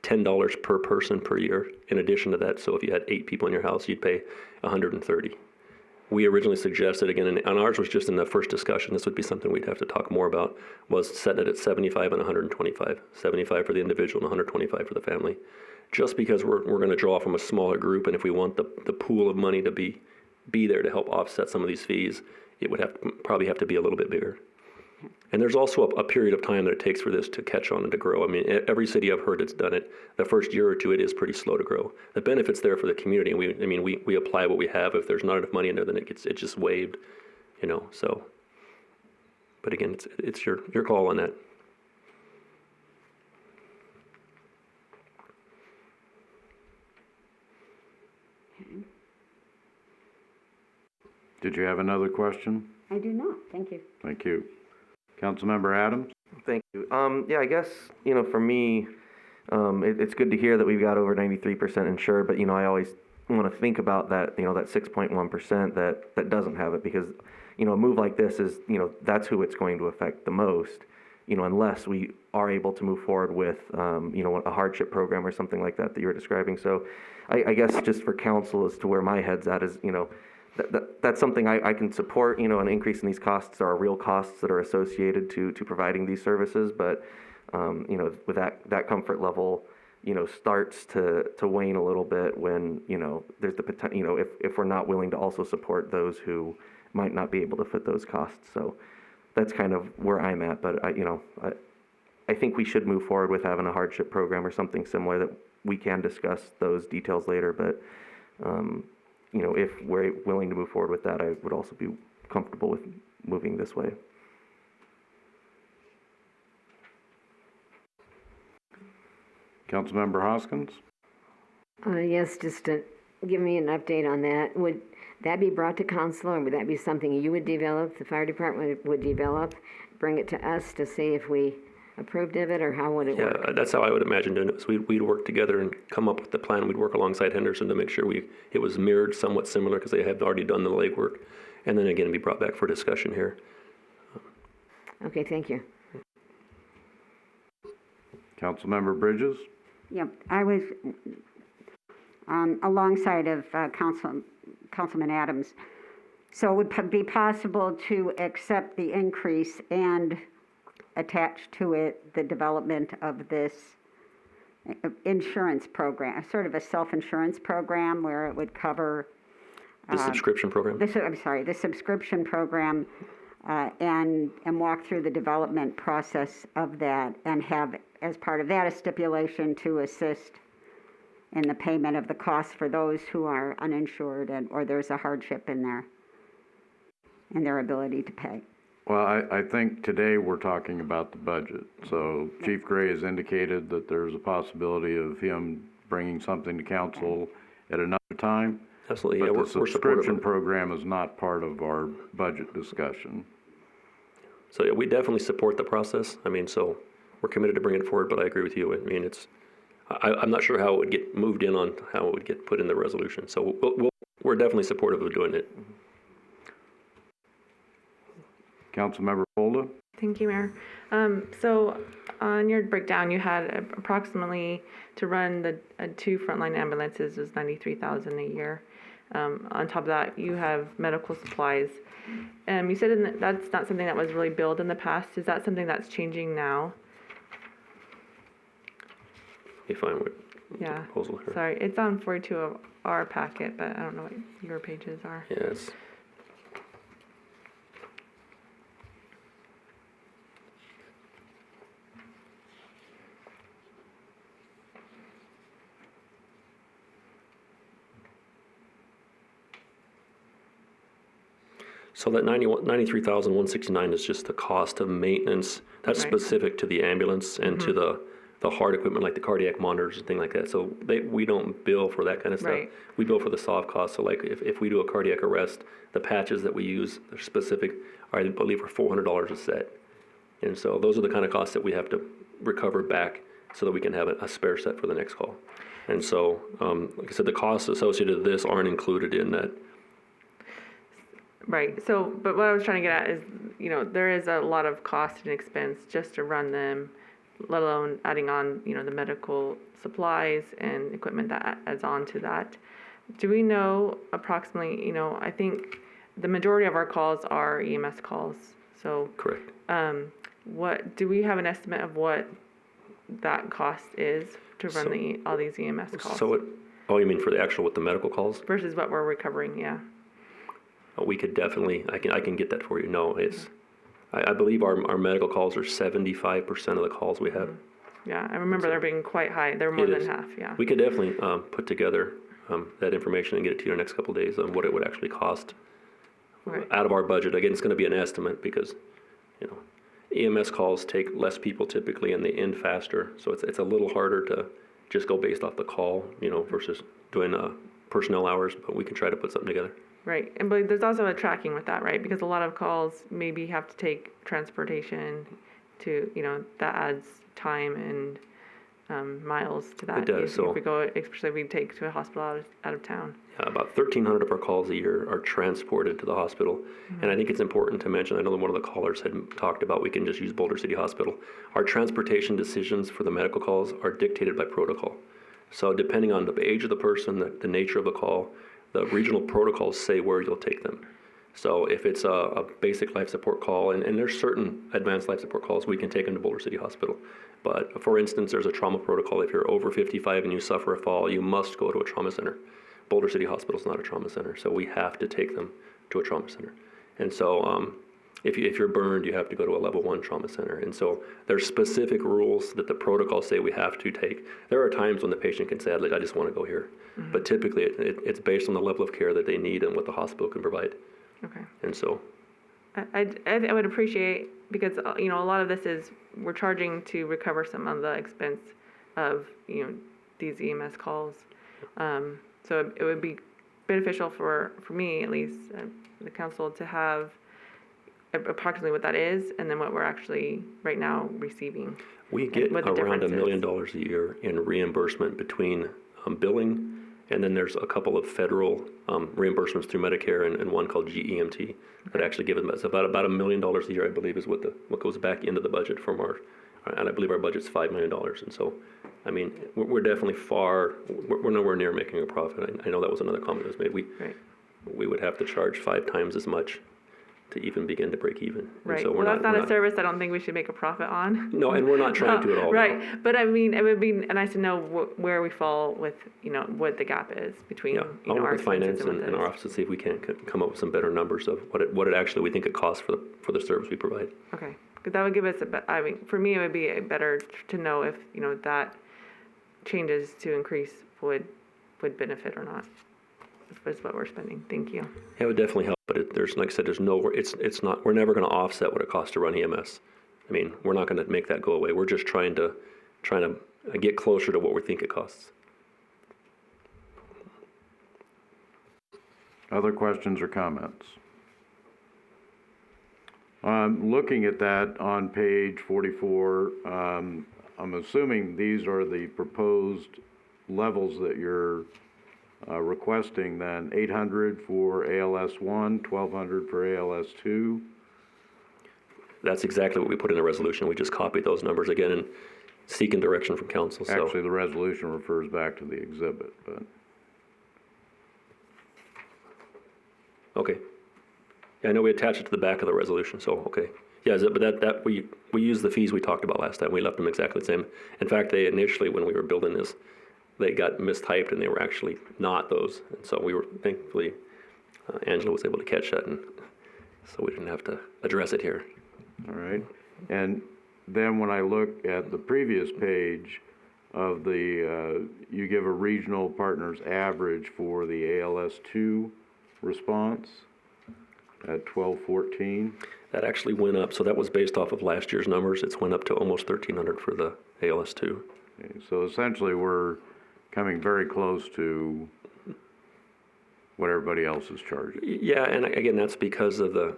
$10 per person per year in addition to that. So if you had 8 people in your house, you'd pay $130. We originally suggested, again, and ours was just in the first discussion, this would be something we'd have to talk more about, was setting it at 75 and 125. 75 for the individual and 125 for the family. Just because we're going to draw from a smaller group, and if we want the pool of money to be there to help offset some of these fees, it would probably have to be a little bit bigger. And there's also a period of time that it takes for this to catch on and to grow. I mean, every city I've heard that's done it, the first year or two, it is pretty slow to grow. The benefit's there for the community, and we apply what we have. If there's not enough money in there, then it's just waived, so. But again, it's your call on that. Did you have another question? I do not. Thank you. Thank you. Councilmember Adams? Thank you. Yeah, I guess, for me, it's good to hear that we've got over 93% insured, but, I always want to think about that, that 6.1% that doesn't have it, because, a move like this is, that's who it's going to affect the most, unless we are able to move forward with, a hardship program or something like that you were describing. So I guess just for council as to where my head's at is, that's something I can support. An increase in these costs are real costs that are associated to providing these services. But with that comfort level, starts to wane a little bit when there's the potential. If we're not willing to also support those who might not be able to fit those costs. So that's kind of where I'm at. But I think we should move forward with having a hardship program or something similar that we can discuss those details later. But if we're willing to move forward with that, I would also be comfortable with moving this way. Councilmember Hoskins? Yes, just to give me an update on that. Would that be brought to council, or would that be something you would develop, the fire department would develop, bring it to us to see if we approved of it, or how would it work? Yeah, that's how I would imagine doing it. So we'd work together and come up with the plan. We'd work alongside Henderson to make sure it was mirrored somewhat similar, because they have already done the legwork. And then again, be brought back for discussion here. Okay, thank you. Councilmember Bridges? Yep, I was alongside of Councilman Adams. So it would be possible to accept the increase and attach to it the development of this insurance program, sort of a self-insurance program where it would cover The subscription program? the subscription program, and walk through the development process of that, and have, as part of that, a stipulation to assist in the payment of the costs for those who are uninsured or there's a hardship in their ability to pay. Well, I think today we're talking about the budget. So Chief Gray has indicated that there's a possibility of him bringing something to council at another time. Absolutely, yeah, But we're the supportive subscription of it. program is not part of our budget discussion. So yeah, we definitely support the process. I mean, so we're committed to bring it forward, but I agree with you. I mean, I'm not sure how it would get moved in on how it would get put in the resolution. So we're definitely supportive of doing it. Councilmember Folda? Thank you, Mayor. So on your breakdown, you had approximately, to run the 2 frontline ambulances was $93,000 a year. On top of that, you have medical supplies. You said that's not something that was really billed in the past. Is that something that's changing now? If I'm with Yeah. the proposal here. Sorry, it's on 42 of our packet, but I don't know what your pages are. Yes. So that 93,169 is just the cost of maintenance. That's Right. specific to the ambulance and to the hard equipment like the cardiac monitors and things like that. So we don't bill for that kind of stuff. Right. We bill for the soft costs. So like if we do a cardiac arrest, the patches that we use, they're specific, I believe are $400 a set. And so those are the kind of costs that we have to recover back so that we can have a spare set for the next call. And so, like I said, the costs associated with this aren't included in that. Right. So, but what I was trying to get at is, there is a lot of cost and expense just to run them, let alone adding on, the medical supplies and equipment that adds on to that. Do we know approximately, I think the majority of our calls are EMS calls. So, Correct. what do we have an estimate of what that cost is to run all these EMS calls So you mean for the actual with the medical calls? versus what we're recovering? Yeah. We could definitely, I can get that for you. No, I believe our medical calls are 75% of the calls we have. Yeah, I remember they're being quite high. They're more It than is. half. Yeah. We could definitely put together that information and get it to you in the next couple of days on what it would actually cost Okay. out of our budget. Again, it's going to be an estimate because, EMS calls take less people typically and they end faster. So it's a little harder to just go based off the call, versus doing personnel hours, but we can try to put something together. Right, but there's also a tracking with that, right? Because a lot of calls maybe have to take transportation to, that adds time and miles to that. It does, so- If we go, especially if we take to a hospital out of town. About 1,300 of our calls a year are transported to the hospital. And I think it's important to mention, I know one of the callers had talked about we can just use Boulder City Hospital. Our transportation decisions for the medical calls are dictated by protocol. So depending on the age of the person, the nature of the call, the regional protocols say where you'll take them. So if it's a basic life support call, and there's certain advanced life support calls, we can take them to Boulder City Hospital. But for instance, there's a trauma protocol. If you're over 55 and you suffer a fall, you must go to a trauma center. Boulder City Hospital is not a trauma center, so we have to take them to a trauma center. And so if you're burned, you have to go to a level 1 trauma center. And so there's specific rules that the protocols say we have to take. There are times when the patient can say, I just want to go here. But typically it's based on the level of care that they need and what the hospital can provide. Okay. And so, I would appreciate, because, a lot of this is, we're charging to recover some of the expense of, these EMS calls. So it would be beneficial for me, at least, the council, to have approximately what that is and then what we're actually right now receiving. We get what the around $1 difference million is. a year in reimbursement between billing, and then there's a couple of federal reimbursements through Medicare and one called GEMT that actually give us about $1 million a year, I believe, is what goes back into the budget from and I believe our budget's $5 million. And so, I mean, we're definitely we're nowhere near making a profit. I know that was another comment that was made. We would have to charge 5 times as much to even begin to break even. And Right. so Well, that's not a service I don't think we should make a profit on. No, and we're not trying to at all. Right. But I mean, it would be nice to know where we fall with, what the gap is between, Yeah, I'll our work with finance expenses and and our what office to see if we can come up with some better numbers of what it actually we think it costs for the service we provide. Okay. 'Cause that would give us I mean, for me, it would be better to know if, that changes to increase would benefit or not. Is what we're spending. Thank you. It would definitely help, but there's, like I said, it's not, we're never going to offset what it costs to run EMS. I mean, we're not going to make that go away. We're just trying to get closer to what we think it costs. Other questions or comments? Looking at that on page 44, I'm assuming these are the proposed levels that you're requesting then, 800 for ALS 1, 1200 for ALS 2. That's exactly what we put in the resolution. We just copied those numbers again and seeking direction from council. So Actually, the resolution refers back to the exhibit, but. okay. Yeah, I know we attached it to the back of the resolution, so okay. Yeah, but we used the fees we talked about last time. We left them exactly the same. In fact, they initially, when we were building this, they got mistyped and they were actually not those. And so we were, thankfully, Angela was able to catch that, and so we didn't have to address it here. All right. And then when I look at the previous page of the, you give a regional partners average for the ALS 2 response at 1214. That actually went up, so that was based off of last year's numbers. It's went up to almost 1,300 for the ALS 2. Okay, so essentially we're coming very close to what everybody else is charging. Yeah, and again, that's because of that's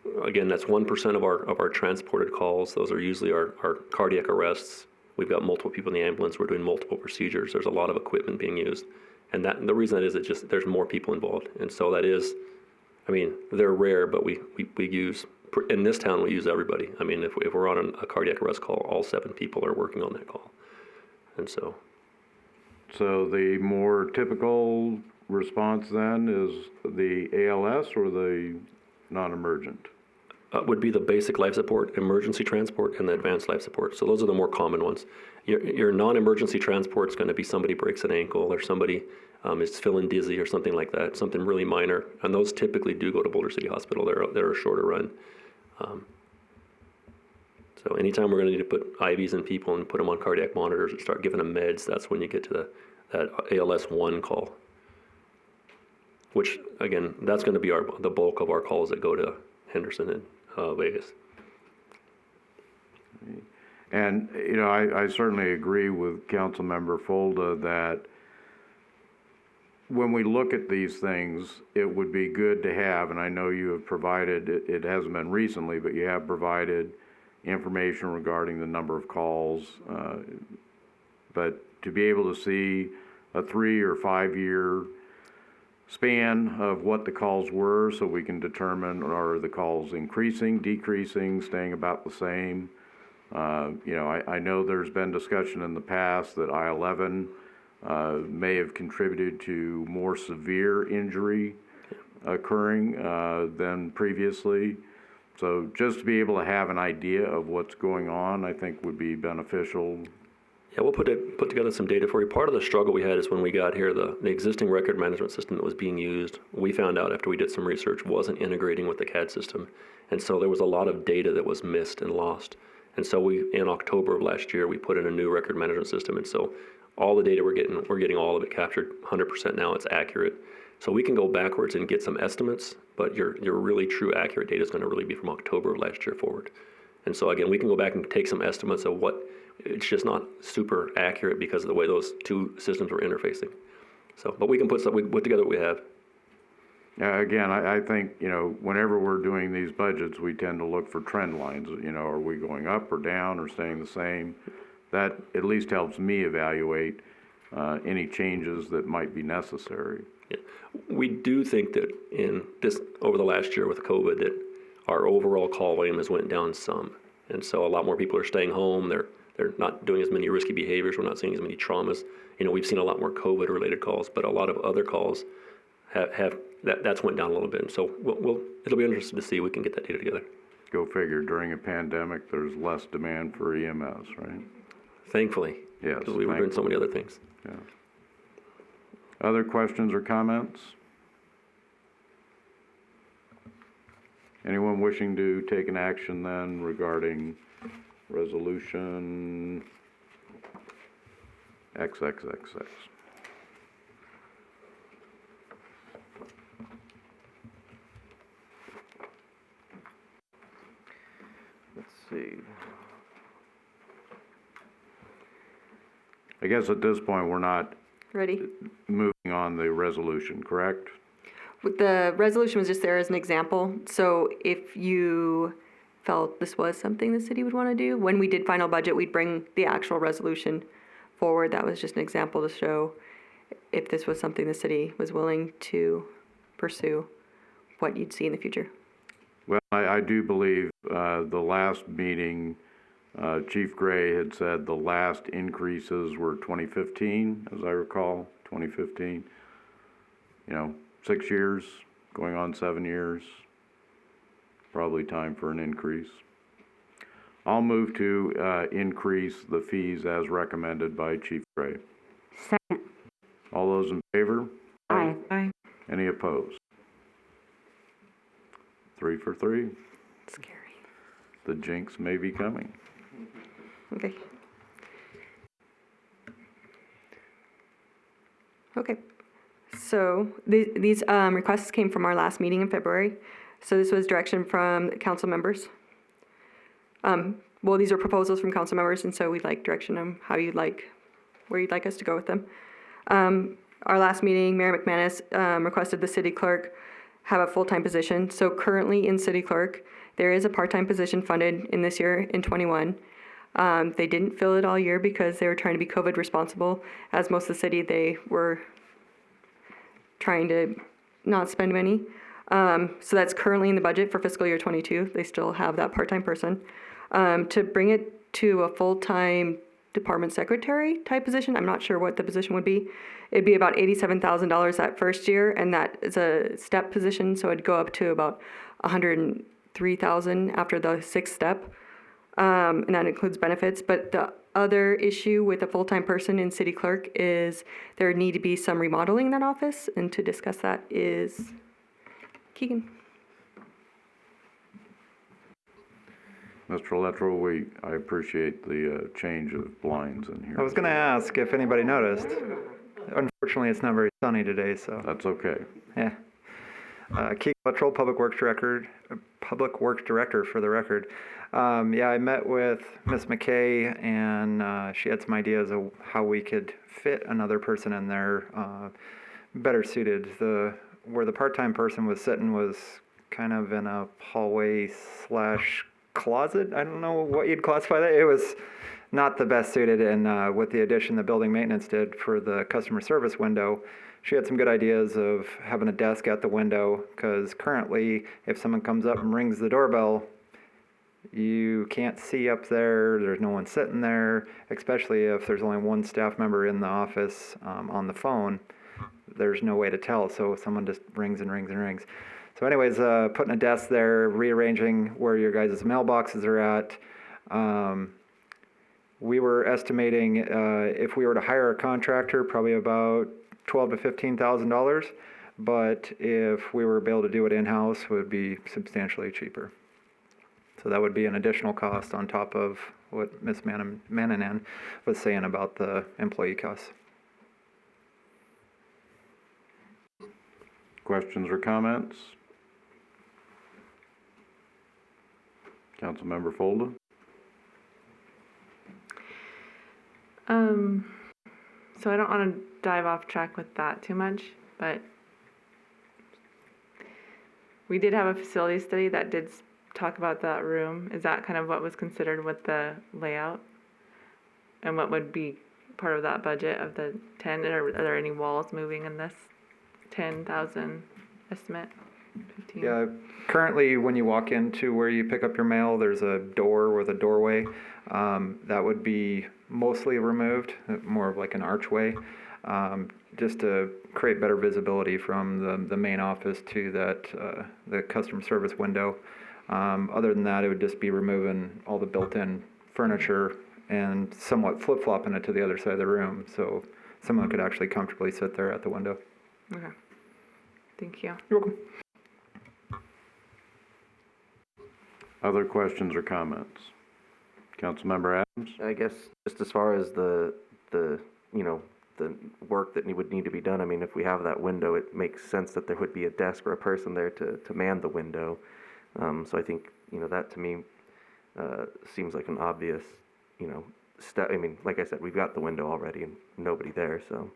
1% of our transported calls. Those are usually our cardiac arrests. We've got multiple people in the ambulance. We're doing multiple procedures. There's a lot of equipment being used. And the reason that is, there's more people involved. And so that is, I mean, they're rare, but we use, in this town, we use everybody. I mean, if we're on a cardiac arrest call, all 7 people are working on that call. And so the more typical response then is the ALS or the non-emergent? would be the basic life support, emergency transport, and the advanced life support. So those are the more common ones. Your non-emergency transport is going to be somebody breaks an ankle or somebody is feeling dizzy or something like that, something really minor. And those typically do go to Boulder City Hospital. They're a shorter run. So anytime we're going to need to put IVs in people and put them on cardiac monitors and start giving them meds, that's when you get to that ALS 1 call. Which, again, that's going to be the bulk of our calls that go to Henderson and Vegas. And, you know, I certainly agree with Councilmember Folda that when we look at these things, it would be good to have, and I know you have provided, it hasn't been recently, but you have provided information regarding the number of calls, but to be able to see a 3 or 5 year span of what the calls were so we can determine, are the calls increasing, decreasing, staying about the same. You know, I know there's been discussion in the past that I-11 may have contributed to more severe injury occurring than previously. So just to be able to have an idea of what's going on, I think would be beneficial. Yeah, we'll put together some data for you. Part of the struggle we had is when we got here, the existing record management system that was being used, we found out after we did some research, wasn't integrating with the CAD system. And so there was a lot of data that was missed and lost. And so in October of last year, we put in a new record management system. And so all the data we're getting all of it captured 100% now. It's accurate. So we can go backwards and get some estimates, but your really true accurate data is going to really be from October of last year forward. And so again, we can go back and take some estimates of what it's just not super accurate because of the way those two systems were interfacing. So, but we can put together what we have. Again, I think, you know, whenever we're doing these budgets, we tend to look for trend lines. You know, are we going up or down or staying the same? That at least helps me evaluate any changes that might be necessary. Yeah. We do think that over the last year with COVID, that our overall call volume has went down some. And so a lot more people are staying home. They're not doing as many risky behaviors. We're not seeing as many traumas. You know, we've seen a lot more COVID-related calls, but a lot of other calls that's went down a little bit. And so it'll be interesting to see if we can get that data together. Go figure, during a pandemic, there's less demand for EMS, right? Thankfully. Yes. Because we were doing so many other things. Yeah. Other questions or comments? Anyone wishing to take an action then regarding resolution XXXX? Let's see. I guess at this point, we're not Ready? moving on the resolution, correct? The resolution was just there as an example. So if you felt this was something the city would want to do, when we did final budget, we'd bring the actual resolution forward. That was just an example to show if this was something the city was willing to pursue, what you'd see in the future. Well, I do believe the last meeting, Chief Gray had said the last increases were 2015, as I recall, 2015. You know, 6 years, going on 7 years, probably time for an increase. I'll move to increase the fees as recommended by Chief Gray. Second. All those in favor? Aye. Aye. Any opposed? 3 for 3. Scary. The jinx may be coming. Okay. Okay. So these requests came from our last meeting in February. So this was direction from council members. Well, these are proposals from council members, and so we'd like direction on where you'd like us to go with them. Our last meeting, Mayor McManus requested the city clerk have a full-time position. So currently in city clerk, there is a part-time position funded in this year in 21. They didn't fill it all year because they were trying to be COVID responsible. As most of the city, they were trying to not spend money. So that's currently in the budget for fiscal year 22. They still have that part-time person. To bring it to a full-time department secretary type position, I'm not sure what the position would be. It'd be about $87,000 that first year, and that is a step position, so it'd go up to about $103,000 after the sixth step. And that includes benefits. But the other issue with a full-time person in city clerk is there need to be some remodeling in that office, and to discuss that is Keegan. Mr. Letro, I appreciate the change of blinds in here. I was going to ask if anybody noticed. Unfortunately, it's not very sunny today, so. That's okay. Yeah. Keegan Letro, Public Works Director for the record. Yeah, I met with Ms. McKay, and she had some ideas of how we could fit another person in there better suited. Where the part-time person was sitting was kind of in a hallway / closet. I don't know what you'd classify that. It was not the best suited, and with the addition the building maintenance did for the customer service window, she had some good ideas of having a desk at the window, because currently if someone comes up and rings the doorbell, you can't see up there. There's no one sitting there, especially if there's only one staff member in the office on the phone. There's no way to tell, so someone just rings and rings and rings. So anyways, putting a desk there, rearranging where your guys' mailboxes are at. We were estimating if we were to hire a contractor, probably about $12,000 to $15,000. But if we were able to do it in-house, it would be substantially cheaper. So that would be an additional cost on top of what Ms. Mananan was saying about the employee costs. Questions or comments? Councilmember Folda? So I don't want to dive off track with that too much, but we did have a facility study that did talk about that room. Is that kind of what was considered with the layout? And what would be part of that budget of the 10? Are there any walls moving in this 10,000 estimate? 15? Yeah, currently when you walk into where you pick up your mail, there's a door with a doorway. That would be mostly removed, more of like an archway, just to create better visibility from the main office to that the customer service window. Other than that, it would just be removing all the built-in furniture and somewhat flip-flopping it to the other side of the room, so someone could actually comfortably sit there at the window. Okay. Thank you. You're welcome. Other questions or comments? Councilmember Adams? I guess just as far as the work that would need to be done, I mean, if we have that window, it makes sense that there would be a desk or a person there to man the window. So I think, that to me seems like an obvious, step. I mean, like I said, we've got the window already and nobody there, so.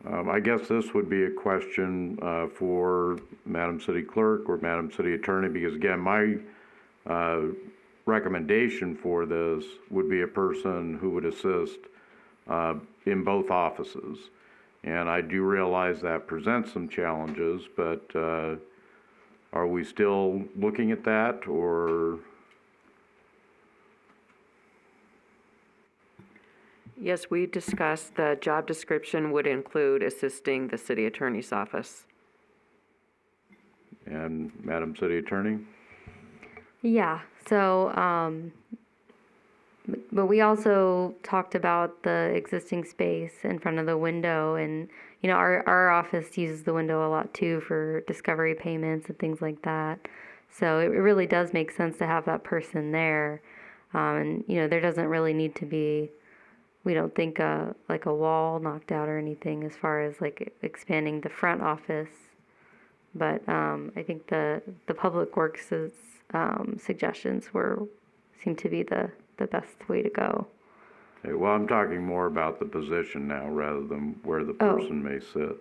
I guess this would be a question for Madam City Clerk or Madam City Attorney, because again, my recommendation for this would be a person who would assist in both offices. And I do realize that presents some challenges, but are we still looking at that, or? Yes, we discussed the job description would include assisting the city attorney's office. And Madam City Attorney? Yeah, so, but we also talked about the existing space in front of the window, and, our office uses the window a lot too for discovery payments and things like that. So it really does make sense to have that person there. And, there doesn't really need to be, we don't think like a wall knocked out or anything as far as like expanding the front office. But I think the Public Works' suggestions seem to be the best way to go. Okay, well, I'm talking more about the position now rather than where the person may sit.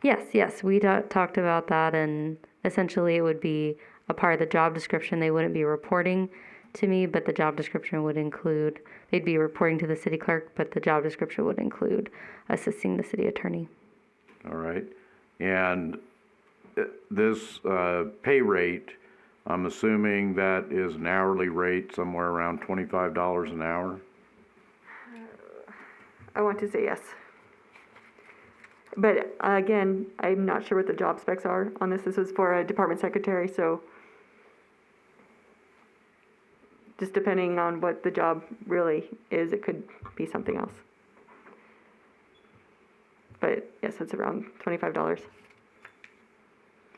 Yes, we talked about that, and essentially it would be a part of the job description. They wouldn't be reporting to me, but the job description would include, they'd be reporting to the city clerk, but the job description would include assisting the city attorney. All right. And this pay rate, I'm assuming that is an hourly rate somewhere around $25 an hour? I want to say yes. But again, I'm not sure what the job specs are on this. This is for a department secretary, so just depending on what the job really is, it could be something else. But yes, it's around $25.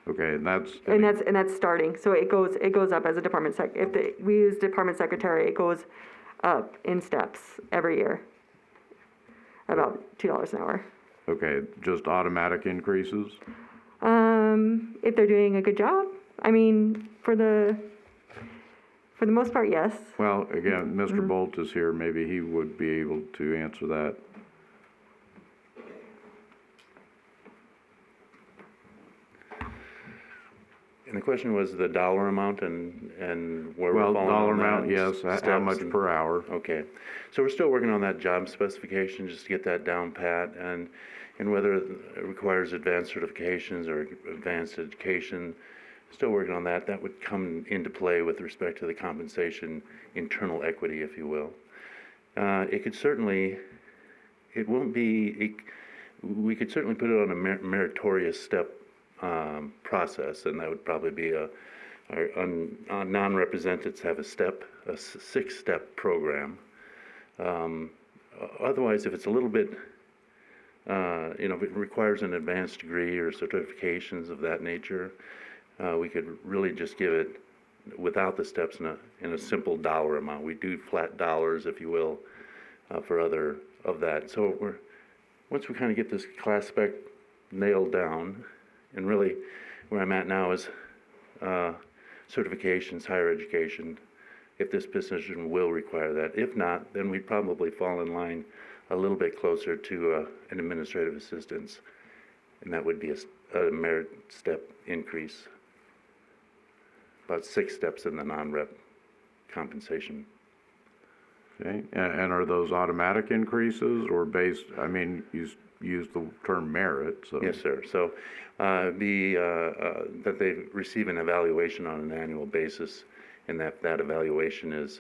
Okay, and that's starting. So it goes up as a department sec. We use department secretary, it goes up in steps every year, about $2 an hour. Okay, just automatic increases? If they're doing a good job, I mean, for the most part, yes. Well, again, Mr. Bolt is here. Maybe he would be able to answer that. And the question was the dollar amount and where we're falling on that? Well, dollar amount, yes. How much per hour? Okay. So we're still working on that job specification just to get that down pat, and whether it requires advanced certifications or advanced education. Still working on that. That would come into play with respect to the compensation internal equity, if you will. We could certainly put it on a meritorious step process, and that would probably be our non-representatives have a 6-step program. Otherwise, if it's a little bit, if it requires an advanced degree or certifications of that nature, we could really just give it without the steps in a simple dollar amount. We do flat dollars, if you will, for other of that. So once we kind of get this class spec nailed down, and really where I'm at now is certifications, higher education, if this position will require that. If not, then we'd probably fall in line a little bit closer to an administrative assistance, and that would be a merit step increase, about 6 steps in the non-rep compensation. Okay, and are those automatic increases or based, I mean, you use the term merit, so. Yes, sir. So that they receive an evaluation on an annual basis, and that evaluation is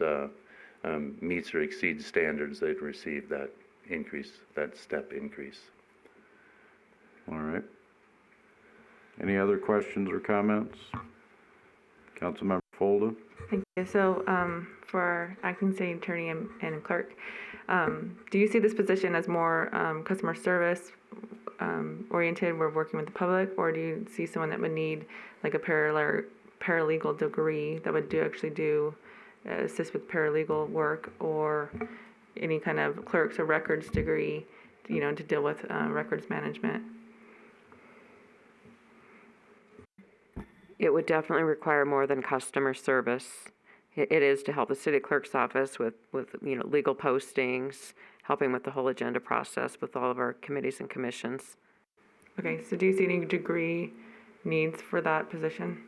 meets or exceeds standards, they'd receive that increase, that step increase. All right. Any other questions or comments? Councilmember Folda? Thank you. So, for our acting city attorney and clerk, do you see this position as more customer service oriented, we're working with the public, or do you see someone that would need like a paralegal degree that would assist with paralegal work, or any kind of clerks or records degree, to deal with records management? It would definitely require more than customer service. It is to help the city clerk's office with legal postings, helping with the whole agenda process with all of our committees and commissions. Okay, so do you see any degree needs for that position?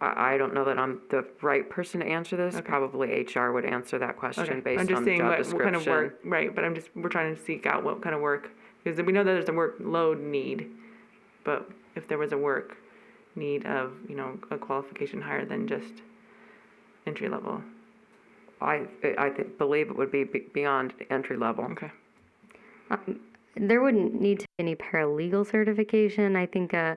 I don't know that I'm the right person to answer this. Okay. Probably HR would answer that question Okay. based I'm just on the saying job what description. kind of work, right, but we're trying to seek out what kind of work, because we know that there's a workload need, but if there was a work need of, a qualification higher than just entry level. I believe it would be beyond entry level. Okay. There wouldn't need to be any paralegal certification. I think a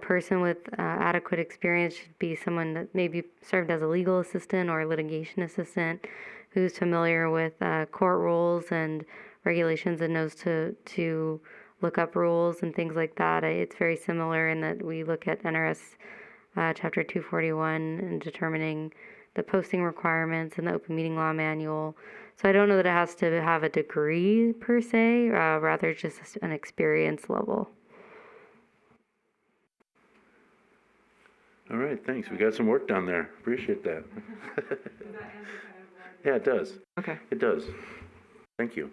person with adequate experience should be someone that maybe served as a legal assistant or a litigation assistant who's familiar with court rules and regulations and knows to look up rules and things like that. It's very similar in that we look at NRS Chapter 241 and determining the posting requirements and the open meeting law manual. So I don't know that it has to have a degree per se, rather just an experience level. All right, thanks. We got some work done there. Appreciate that. Yeah, it does. Okay. It does. Thank you.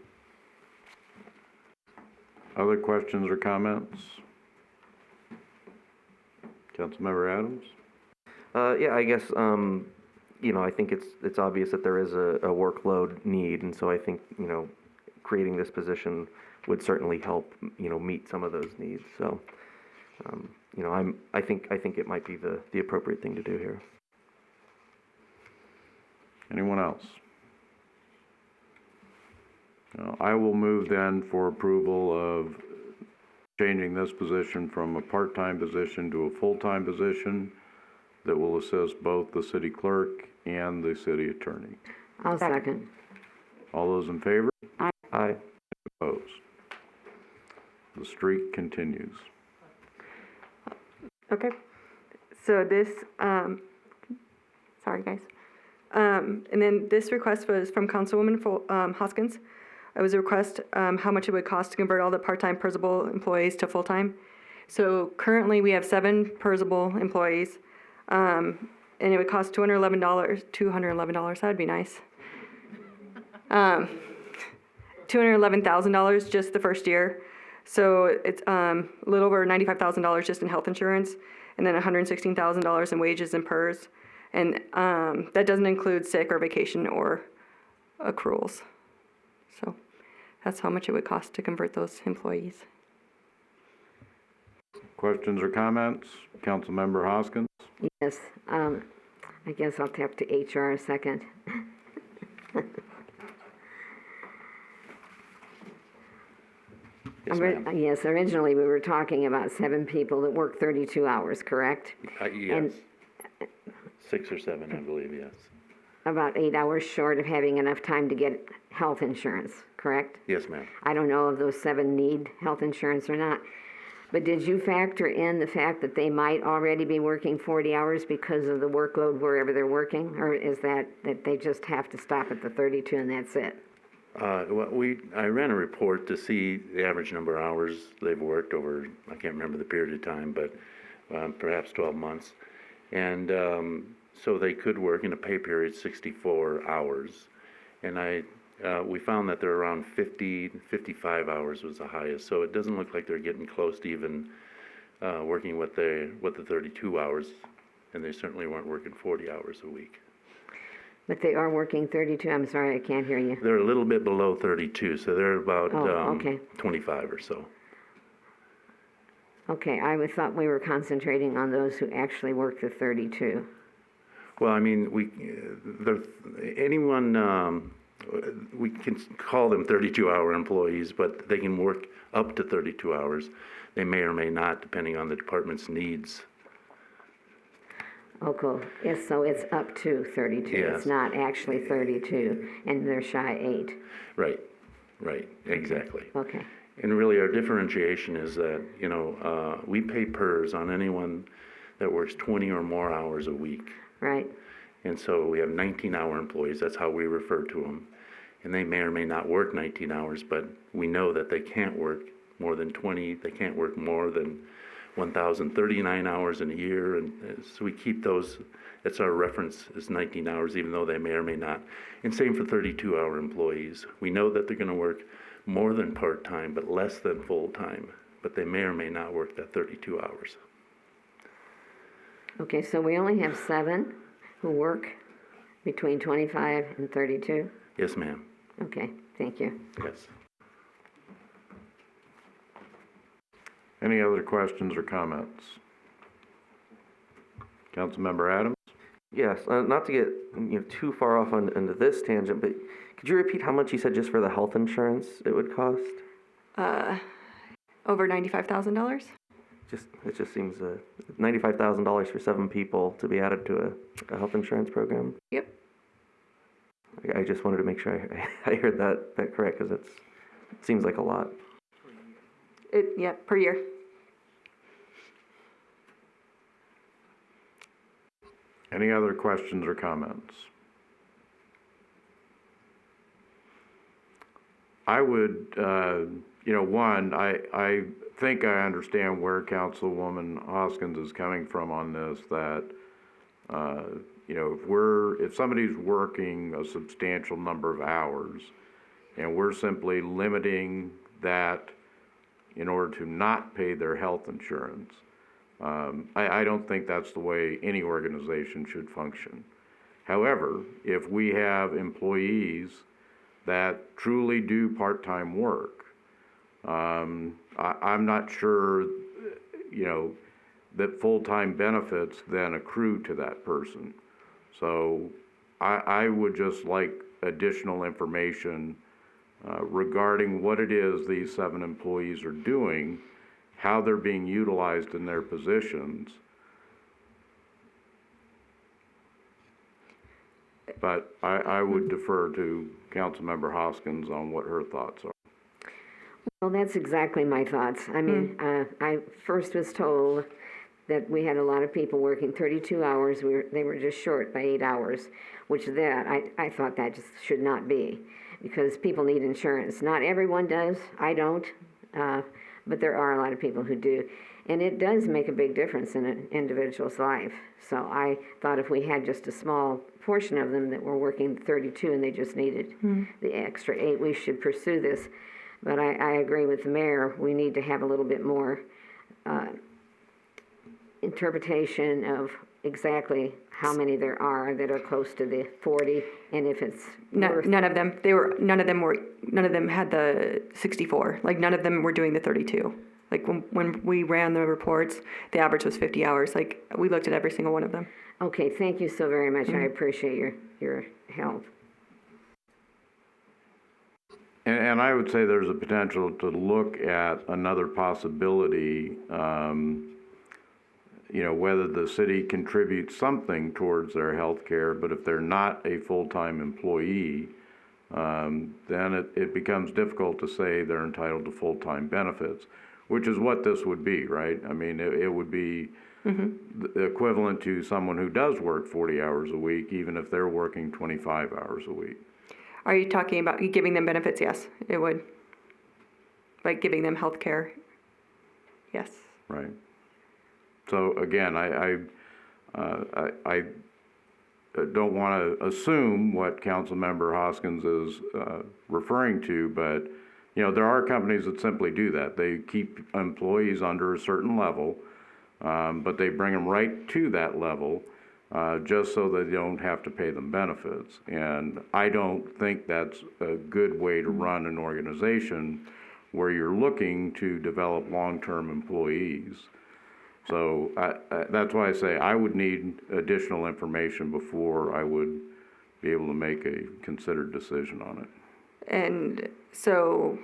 Other questions or comments? Councilmember Adams? Yeah, I guess, I think it's obvious that there is a workload need, and so I think, creating this position would certainly help, meet some of those needs. So, I think it might be the appropriate thing to do here. Anyone else? I will move then for approval of changing this position from a part-time position to a full-time position that will assist both the city clerk and the city attorney. I'll second. All those in favor? Aye. Opposed? The streak continues. Okay, so this, sorry guys. And then this request was from Councilwoman Hoskins. It was a request how much it would cost to convert all the part-time Percival employees to full-time. So currently we have 7 Percival employees, and it would cost $211, that'd be nice. $211,000 just the first year. So it's a little over $95,000 just in health insurance, and then $116,000 in wages and PERS. And that doesn't include sick or vacation or accruals. So that's how much it would cost to convert those employees. Questions or comments? Councilmember Hoskins? Yes, I guess I'll tap to HR a second. Yes, ma'am. Yes, originally we were talking about 7 people that work 32 hours, correct? Yes. 6 or 7, I believe, yes. About 8 hours short of having enough time to get health insurance, correct? Yes, ma'am. I don't know if those 7 need health insurance or not. But did you factor in the fact that they might already be working 40 hours because of the workload wherever they're working? Or is that they just have to stop at the 32 and that's it? I ran a report to see the average number of hours they've worked over, I can't remember the period of time, but perhaps 12 months. And so they could work in a pay period 64 hours. And we found that they're around 50, 55 hours was the highest. So it doesn't look like they're getting close to even working with the 32 hours. And they certainly weren't working 40 hours a week. But they are working 32, I'm sorry, I can't hear you. They're a little bit below 32, so they're about okay. 25 or so. Okay, I thought we were concentrating on those who actually work the 32. Well, I mean, we can call them 32-hour employees, but they can work up to 32 hours. They may or may not, depending on the department's needs. Oh, cool. Yes, so it's up to 32. Yes. It's not actually 32, and they're shy 8. Right, exactly. Okay. And really, our differentiation is that, we pay PERS on anyone that works 20 or more hours a week. Right. And so we have 19-hour employees, that's how we refer to them. And they may or may not work 19 hours, but we know that they can't work more than 20, they can't work more than 1,039 hours in a year, and so we keep those, that's our reference, is 19 hours, even though they may or may not. And same for 32-hour employees. We know that they're gonna work more than part-time, but less than full-time, but they may or may not work that 32 hours. Okay, so we only have 7 who work between 25 and 32? Yes, ma'am. Okay, thank you. Yes. Any other questions or comments? Councilmember Adams? Yes, not to get too far off into this tangent, but could you repeat how much you said just for the health insurance it would cost? Over $95,000? It just seems $95,000 for 7 people to be added to a health insurance program. Yep. I just wanted to make sure I heard that correct, because it seems like a lot. Per year. Any other questions or comments? I would, one, I think I understand where Councilwoman Hoskins is coming from on this, that, if somebody's working a substantial number of hours and we're simply limiting that in order to not pay their health insurance, I don't think that's the way any organization should function. However, if we have employees that truly do part-time work, I'm not sure, that full-time benefits then accrue to that person. So I would just like additional information regarding what it is these 7 employees are doing, how they're being utilized in their positions. But I would defer to Councilmember Hoskins on what her thoughts are. Well, that's exactly my thoughts. I mean, I first was told that we had a lot of people working 32 hours. They were just short by 8 hours, which I thought that just should not be, because people need insurance. Not everyone does. I don't. But there are a lot of people who do. And it does make a big difference in an individual's life. So I thought if we had just a small portion of them that were working 32 and they just needed the extra 8, we should pursue this. But I agree with the mayor. We need to have a little bit more interpretation of exactly how many there are that are close to the 40, and if it's worth... None of them had the 64. Like, none of them were doing the 32. Like, when we ran the reports, the average was 50 hours. Like, we looked at every single one of them. Okay, thank you so very much. I appreciate your help. And I would say there's a potential to look at another possibility, whether the city contributes something towards their health care, but if they're not a full-time employee, then it becomes difficult to say they're entitled to full-time benefits, which is what this would be, right? I mean, it would be the equivalent to someone who does work 40 hours a week, even if they're working 25 hours a week. Are you talking about giving them benefits? Yes, it would. Like giving them health care? Yes. Right. So again, I don't want to assume what Councilmember Hoskins is referring to, but, there are companies that simply do that. They keep employees under a certain level, but they bring them right to that level just so they don't have to pay them benefits. And I don't think that's a good way to run an organization where you're looking to develop long-term employees. So that's why I say I would need additional information before I would be able to make a considered decision on it. And so,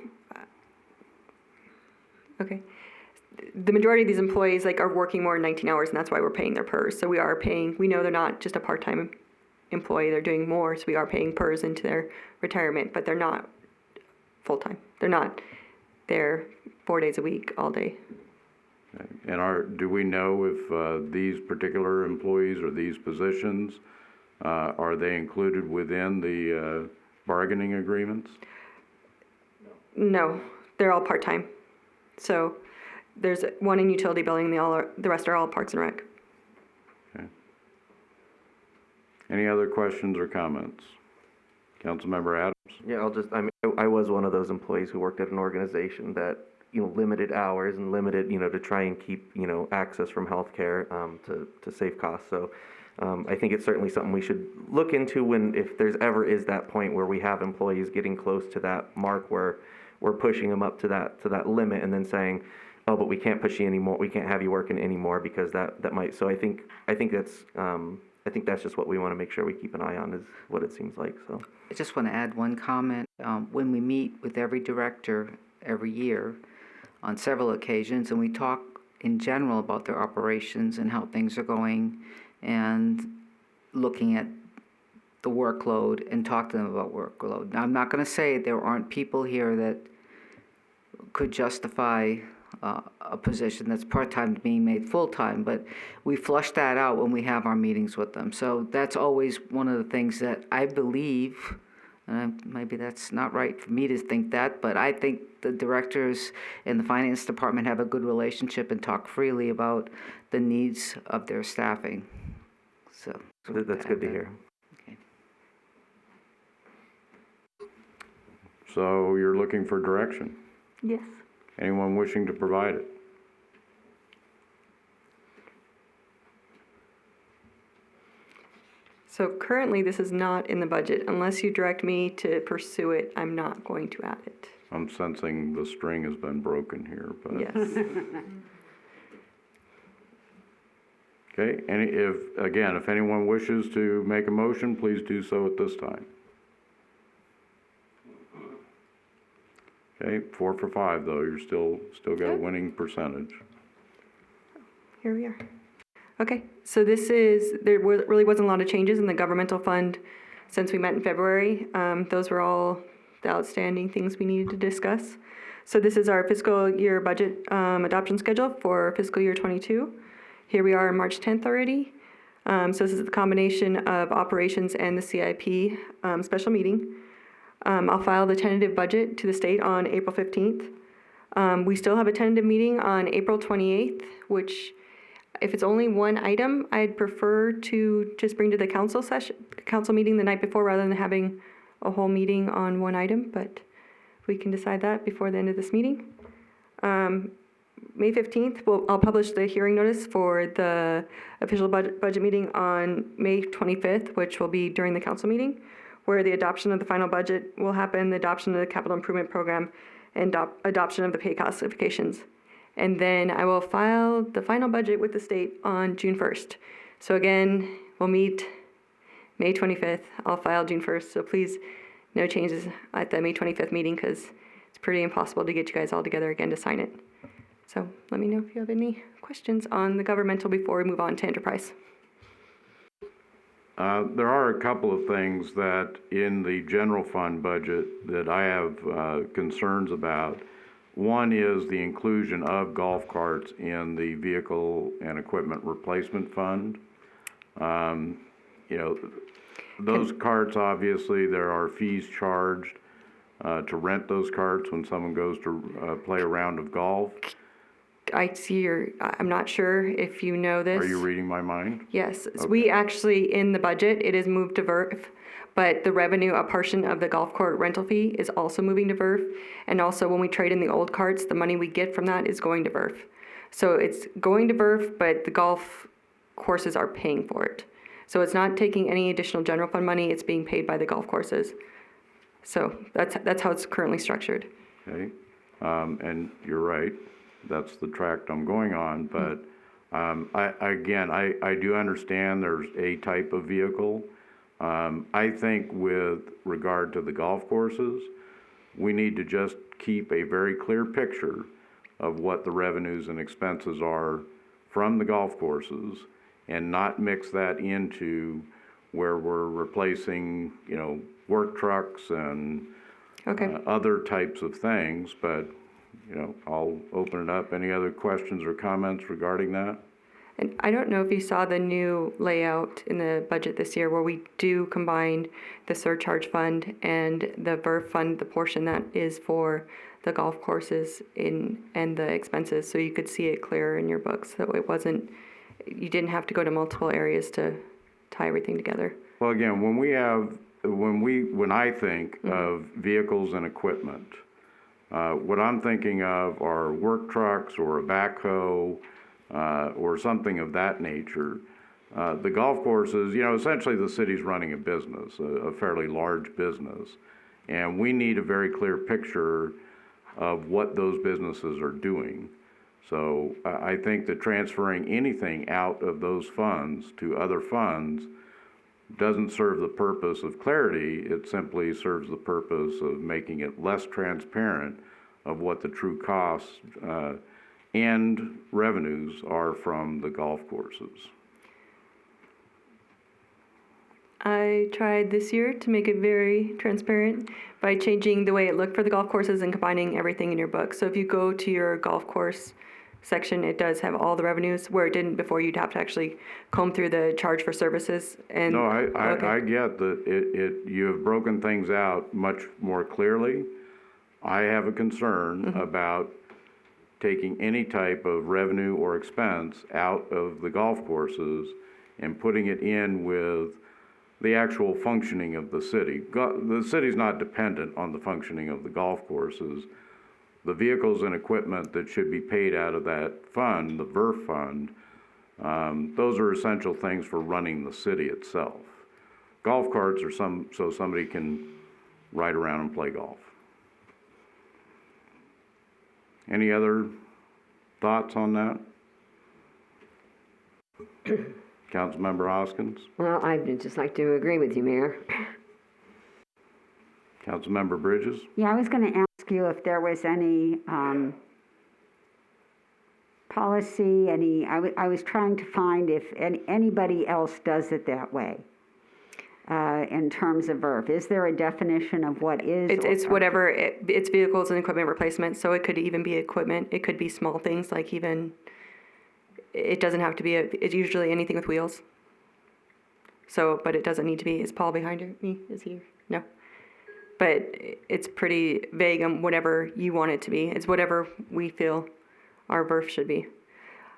okay. The majority of these employees are working more than 19 hours, and that's why we're paying their PERS. So we know they're not just a part-time employee, they're doing more, so we are paying PERS into their retirement, but they're not full-time. They're not there 4 days a week, all day. And do we know if these particular employees or these positions, are they included within the bargaining agreements? No, they're all part-time. So there's one in utility billing, the rest are all Parks and Rec. Okay. Any other questions or comments? Councilmember Adams? Yeah, I was one of those employees who worked at an organization that, limited hours and limited, to try and keep, access from healthcare to save costs. So I think it's certainly something we should look into if there's ever is that point where we have employees getting close to that mark where we're pushing them up to that limit and then saying, oh, but we can't push you anymore. We can't have you working anymore because that might. So I think that's just what we want to make sure we keep an eye on, is what it seems like. So I just want to add one comment. When we meet with every director every year on several occasions, and we talk in general about their operations and how things are going, and looking at the workload and talk to them about workload. Now, I'm not going to say there aren't people here that could justify a position that's part-time being made full-time, but we flush that out when we have our meetings with them. So that's always one of the things that I believe, maybe that's not right for me to think that, but I think the directors in the finance department have a good relationship and talk freely about the needs of their staffing. So that's good to hear. Okay. So you're looking for direction? Yes. Anyone wishing to provide it? So currently, this is not in the budget. Unless you direct me to pursue it, I'm not going to add it. I'm sensing the string has been broken here, but. Yes. Okay, if anyone wishes to make a motion, please do so at this time. Okay, 4 for 5 though, you're still got a winning percentage. Here we are. Okay, so there really wasn't a lot of changes in the governmental fund since we met in February. Those were all the outstanding things we needed to discuss. So this is our fiscal year budget adoption schedule for fiscal year 22. Here we are on March 10th already. So this is the combination of operations and the CIP special meeting. I'll file the tentative budget to the state on April 15th. We still have a tentative meeting on April 28th, which, if it's only one item, I'd prefer to just bring to the council meeting the night before rather than having a whole meeting on one item, but we can decide that before the end of this meeting. May 15th, I'll publish the hearing notice for the official budget meeting on May 25th, which will be during the council meeting, where the adoption of the final budget will happen, the adoption of the capital improvement program, and adoption of the pay classifications. And then I will file the final budget with the state on June 1st. So again, we'll meet May 25th. I'll file June 1st. So please, no changes at the May 25th meeting, because it's pretty impossible to get you guys all together again to sign it. So let me know if you have any questions on the governmental before we move on to enterprise. There are a couple of things that in the general fund budget that I have concerns about. One is the inclusion of golf carts in the vehicle and equipment replacement fund. Those carts, obviously, there are fees charged to rent those carts when someone goes to play a round of golf. I see I'm not sure if you know this. Are you reading my mind? Yes, Okay. we actually, in the budget, it is moved to VERF, but the revenue, a portion of the golf court rental fee is also moving to VERF. And also when we trade in the old carts, the money we get from that is going to VERF. So it's going to VERF, but the golf courses are paying for it. So it's not taking any additional general fund money, it's being paid by the golf courses. So that's how it's currently structured. Okay, and you're right, that's the tract I'm going on, but I do understand there's a type of vehicle. I think with regard to the golf courses, we need to just keep a very clear picture of what the revenues and expenses are from the golf courses and not mix that into where we're replacing, work trucks and other types of things, but, I'll open it up. Any other questions or comments regarding that? And I don't know if you saw the new layout in the budget this year where we do combine the surcharge fund and the VERF fund, the portion that is for the golf courses and the expenses, so you could see it clearer in your books, so you didn't have to go to multiple areas to tie everything together. Well, again, when I think of vehicles and equipment, what I'm thinking of are work trucks or a backhoe, or something of that nature. The golf courses, essentially the city's running a business, a fairly large business, and we need a very clear picture of what those businesses are doing. So I think that transferring anything out of those funds to other funds doesn't serve the purpose of clarity, it simply serves the purpose of making it less transparent of what the true costs and revenues are from the golf courses. I tried this year to make it very transparent by changing the way it looked for the golf courses and combining everything in your book. So if you go to your golf course section, it does have all the revenues, where it didn't before. You'd have to actually comb through the charge for services. And no, I get that you have broken things out much more clearly. I have a concern about taking any type of revenue or expense out of the golf courses and putting it in with the actual functioning of the city. The city's not dependent on the functioning of the golf courses. The vehicles and equipment that should be paid out of that fund, the VERF fund, those are essential things for running the city itself. Golf carts are so somebody can ride around and play golf. Any other thoughts on that? Councilmember Hoskins? Well, I'd just like to agree with you, Mayor. Councilmember Bridges? Yeah, I was going to ask you if there was any policy, I was trying to find if anybody else does it that way in terms of VERF. Is there a definition of what is? It's whatever, it's vehicles and equipment replacement, so it could even be equipment. It could be small things like even, it doesn't have to be, it's usually anything with wheels. So, but it doesn't need to be. Is Paul behind me? Is he? No. But it's pretty vague on whatever you want it to be. It's whatever we feel our VERF should be.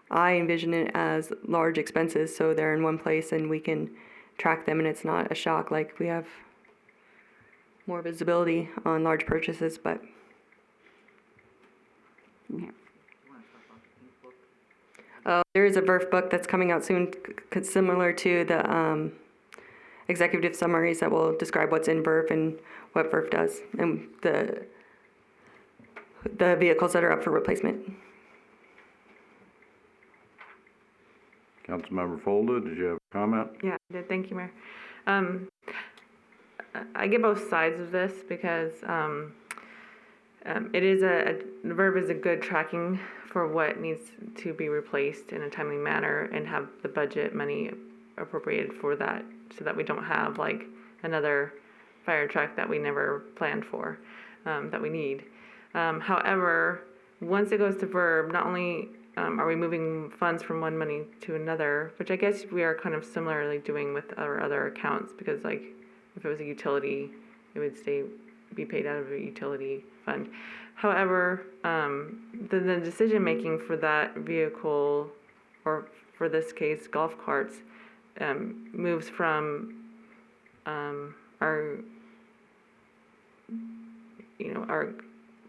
I envision it as large expenses, so they're in one place and we can track them and it's not a shock, like we have more visibility on large purchases, but. Yeah. There is a VERF book that's coming out soon, similar to the executive summaries that will describe what's in VERF and what VERF does, and the vehicles that are up for replacement. Councilmember Folda, did you have a comment? Yeah, I did. Thank you, Mayor. I get both sides of this because it is VERF is a good tracking for what needs to be replaced in a timely manner and have the budget money appropriated for that, so that we don't have like another fire truck that we never planned for, that we need. However, once it goes to VERB, not only are we moving funds from one money to another, which I guess we are kind of similarly doing with our other accounts, because like if it was a utility, it would stay be paid out of a utility fund. However, the decision-making for that vehicle, or for this case, golf carts, moves from our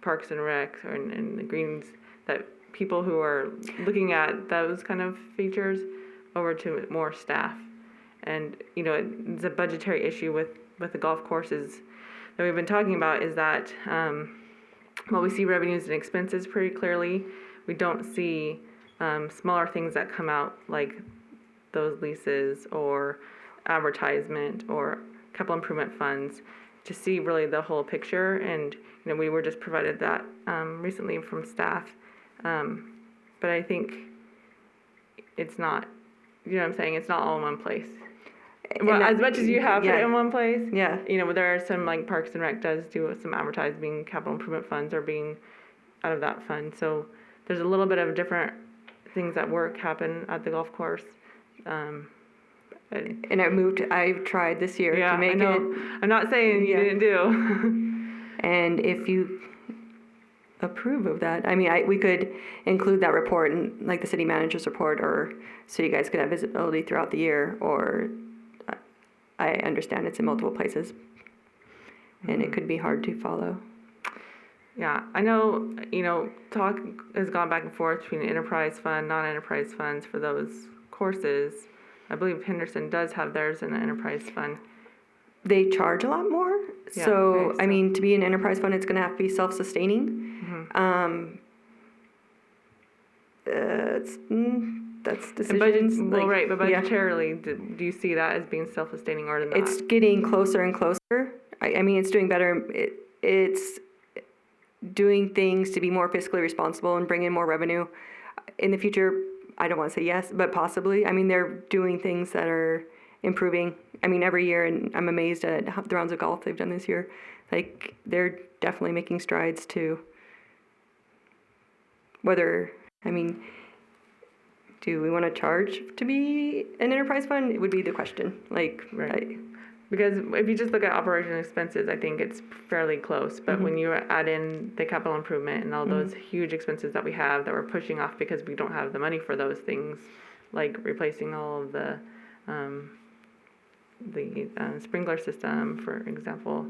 Parks and Recs and the Greens, that people who are looking at those kind of features over to more staff. And, it's a budgetary issue with the golf courses that we've been talking about, is that while we see revenues and expenses pretty clearly, we don't see smaller things that come out, like those leases or advertisement or capital improvement funds, to see really the whole picture. And we were just provided that recently from staff, but I think it's not, what I'm saying, it's not all in one place. Well, as much as you have it in one place, there are some, like Parks and Rec does do some advertising, capital improvement funds are being out of that fund. So there's a little bit of different things that happen at the golf course. And I've tried this year to make it. I'm not saying you didn't do. And if you approve of that, we could include that report in like the city manager's report, or so you guys could have visibility throughout the year, or I understand it's in multiple places and it could be hard to follow. Yeah, I know, talk has gone back and forth between enterprise fund, non-enterprise funds for those courses. I believe Henderson does have theirs in the enterprise fund. They charge a lot more. Yeah, so, to be an enterprise fund, it's going to have to be self-sustaining. That's decisions. Right, but budgetarily, do you see that as being self-sustaining or not? It's getting closer and closer. It's doing better. It's doing things to be more fiscally responsible and bring in more revenue. In the future, I don't want to say yes, but possibly. They're doing things that are improving. Every year, and I'm amazed at the rounds of golf they've done this year. Like, they're definitely making strides to whether, do we want to charge to be an enterprise fund? It would be the question. Right. Because if you just look at operational expenses, I think it's fairly close. But when you add in the capital improvement and all those huge expenses that we have that we're pushing off because we don't have the money for those things, like replacing all of the sprinkler system, for example,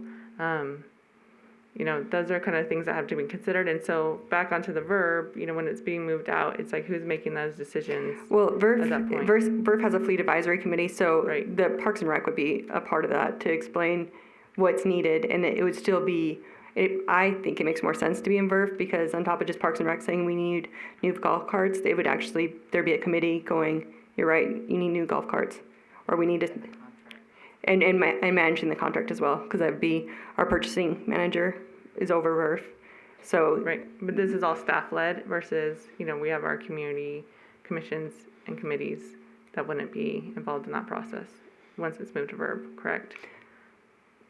those are kind of things that have to be considered. And so back onto the verb, when it's being moved out, it's like, who's making those decisions? Well, at that point? VERF has a fleet advisory committee, so the Parks and Rec would be a part of that to explain what's needed, and it would still be, I think it makes more sense to be in VERF, because on top of just Parks and Rec saying we need new golf carts, they would actually, there'd be a committee going, you're right, you need new golf carts, or we need to, and managing the contract as well, because that'd be, our purchasing manager is over VERF. So right, but this is all staff-led versus, we have our community commissions and committees that wouldn't be involved in that process once it's moved to verb, correct?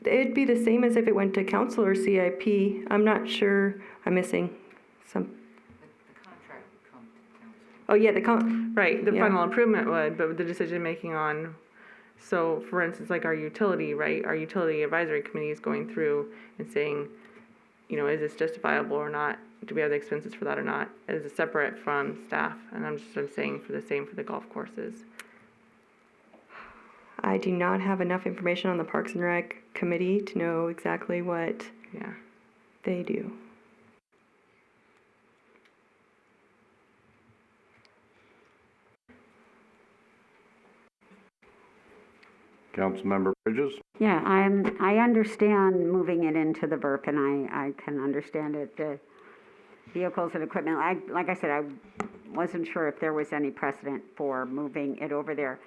It'd be the same as if it went to council or CIP. I'm not sure. I'm missing some. The contract would come to council. Oh, yeah, right, the final improvement would, but the decision-making on, so for instance, like our utility, right? Our utility advisory committee is going through and saying, is this justifiable or not? Do we have the expenses for that or not? Is it separate from staff? And I'm saying for the same for the golf courses. I do not have enough information on the Parks and Rec committee to know exactly what they do. Councilmember Bridges? Yeah, I understand moving it into the VERP, and I can understand it. The vehicles and equipment, like I said, I wasn't sure if there was any precedent for moving it over there.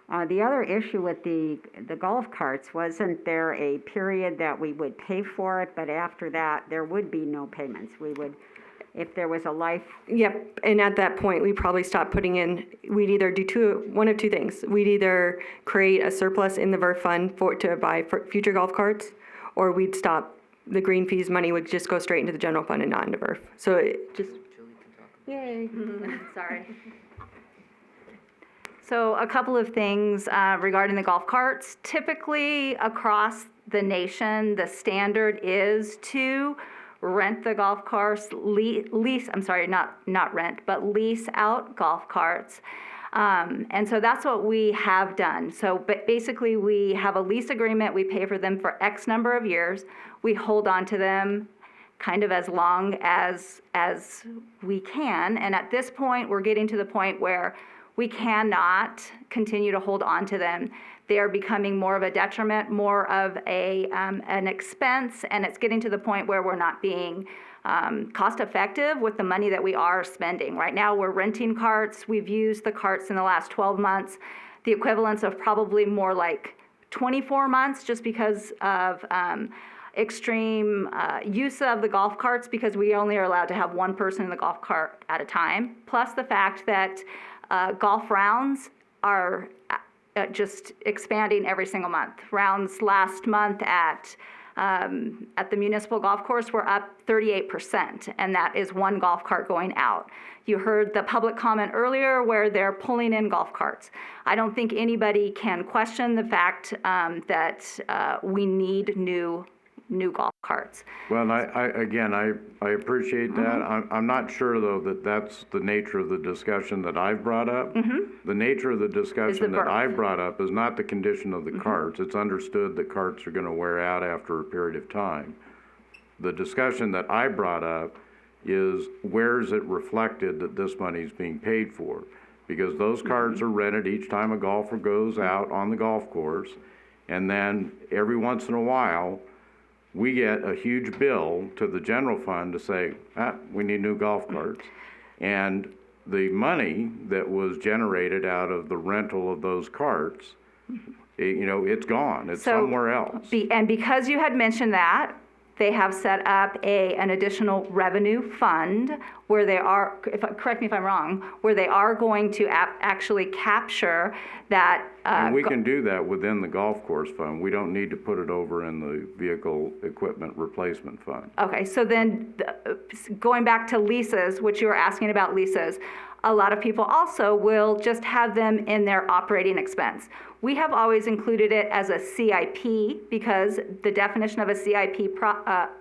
The other issue with the golf carts, wasn't there a period that we would pay for it, but after that, there would be no payments? We would, if there was a life... Yep, and at that point, we'd probably stop putting in, we'd either do one of two things. We'd either create a surplus in the VERF fund to buy future golf carts, or we'd stop, the green fees money would just go straight into the general fund and not into VERF. So it just... Yay. Sorry. So a couple of things regarding the golf carts. Typically across the nation, the standard is to rent the golf carts, lease out golf carts. And so that's what we have done. So but basically, we have a lease agreement. We pay for them for X number of years. We hold on to them kind of as long as we can. And at this point, we're getting to the point where we cannot continue to hold on to them. They are becoming more of a detriment, more of an expense, and it's getting to the point where we're not being cost effective with the money that we are spending. Right now, we're renting carts. We've used the carts in the last 12 months, the equivalence of probably more like 24 months just because of extreme use of the golf carts, because we only are allowed to have one person in the golf cart at a time, plus the fact that golf rounds are just expanding every single month. Rounds last month at the municipal golf course were up 38%, and that is one golf cart going out. You heard the public comment earlier where they're pulling in golf carts. I don't think anybody can question the fact that we need new golf carts. Well, I appreciate that. I'm not sure, though, that that's the nature of the discussion that I've brought up. The nature of the discussion that I've brought up is not the condition of the carts. It's understood that carts are going to wear out after a period of time. The discussion that I brought up is where is it reflected that this money is being paid for? Because those carts are rented each time a golfer goes out on the golf course, and then every once in a while, we get a huge bill to the general fund to say, we need new golf carts. And the money that was generated out of the rental of those carts, it's gone. It's somewhere else. And because you had mentioned that, they have set up an additional revenue fund where they are, correct me if I'm wrong, where they are going to actually capture that. And we can do that within the golf course fund. We don't need to put it over in the vehicle equipment replacement fund. Okay, so then going back to leases, which you were asking about leases, a lot of people also will just have them in their operating expense. We have always included it as a CIP because the definition of a CIP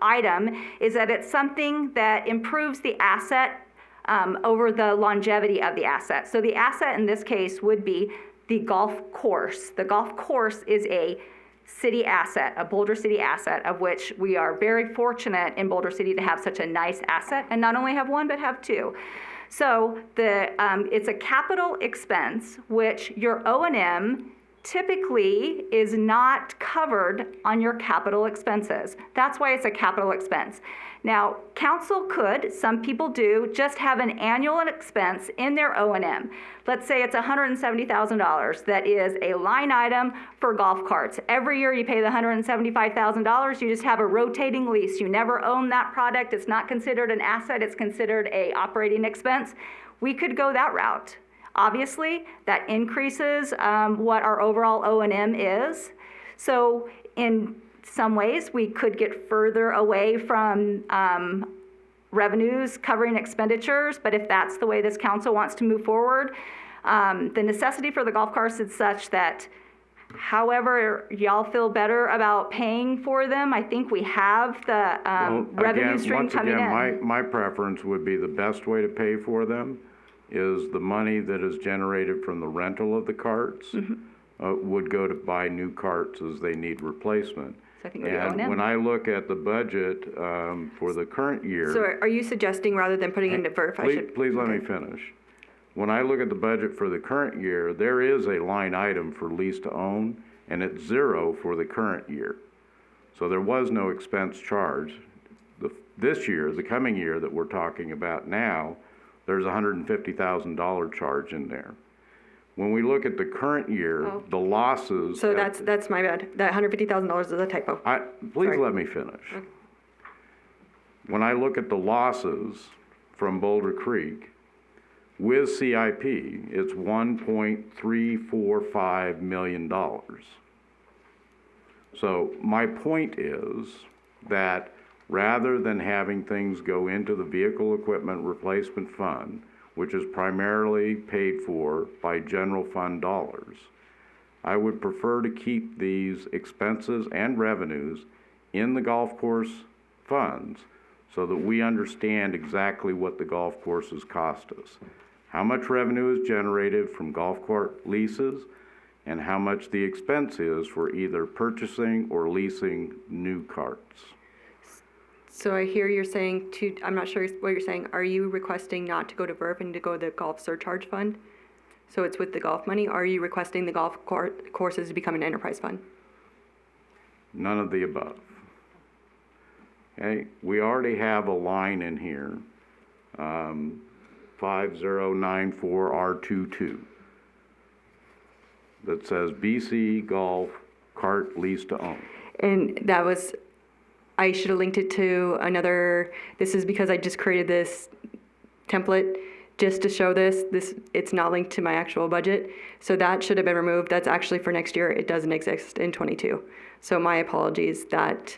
item is that it's something that improves the asset over the longevity of the asset. So the asset in this case would be the golf course. The golf course is a city asset, a Boulder City asset, of which we are very fortunate in Boulder City to have such a nice asset, and not only have one, but have two. So it's a capital expense, which your O&M typically is not covered on your capital expenses. That's why it's a capital expense. Now, council could, some people do, just have an annual expense in their O&M. Let's say it's $170,000 that is a line item for golf carts. Every year you pay the $175,000, you just have a rotating lease. You never own that product. It's not considered an asset. It's considered an operating expense. We could go that route. Obviously, that increases what our overall O&M is. So in some ways, we could get further away from revenues covering expenditures, but if that's the way this council wants to move forward, the necessity for the golf carts is such that however y'all feel better about paying for them, I think we have the revenue stream coming in. My preference would be the best way to pay for them is the money that is generated from the rental of the carts would go to buy new carts as they need replacement. So I think and when I look at the budget for the current year... So are you suggesting rather than putting into Please let me finish. When I look at the budget for the current year, there is a line item for lease to own, and it's zero for the current year. So there was no expense charge. This year, the coming year that we're talking about now, there's a $150,000 charge in there. When we look at the current year, the losses... So that's my bad. That $150,000 is a typo. Please let me finish. Okay. When I look at the losses from Boulder Creek, with CIP, it's $1.345 million. So my point is that rather than having things go into the vehicle equipment replacement fund, which is primarily paid for by general fund dollars, I would prefer to keep these expenses and revenues in the golf course funds so that we understand exactly what the golf courses cost us. How much revenue is generated from golf cart leases and how much the expense is for either purchasing or leasing new carts. So I hear you're saying I'm not sure what you're saying. Are you requesting not to go to VERF and to go to the golf surcharge fund? So it's with the golf money? Or are you requesting the golf courses to become an enterprise fund? None of the above. Okay, we already have a line in here, 5094R22, that says BC Golf Cart Lease to Own. And that was, I should have linked it to another, this is because I just created this template just to show this, it's not linked to my actual budget. So that should have been removed. That's actually for next year. It doesn't exist in 22. So my apologies that,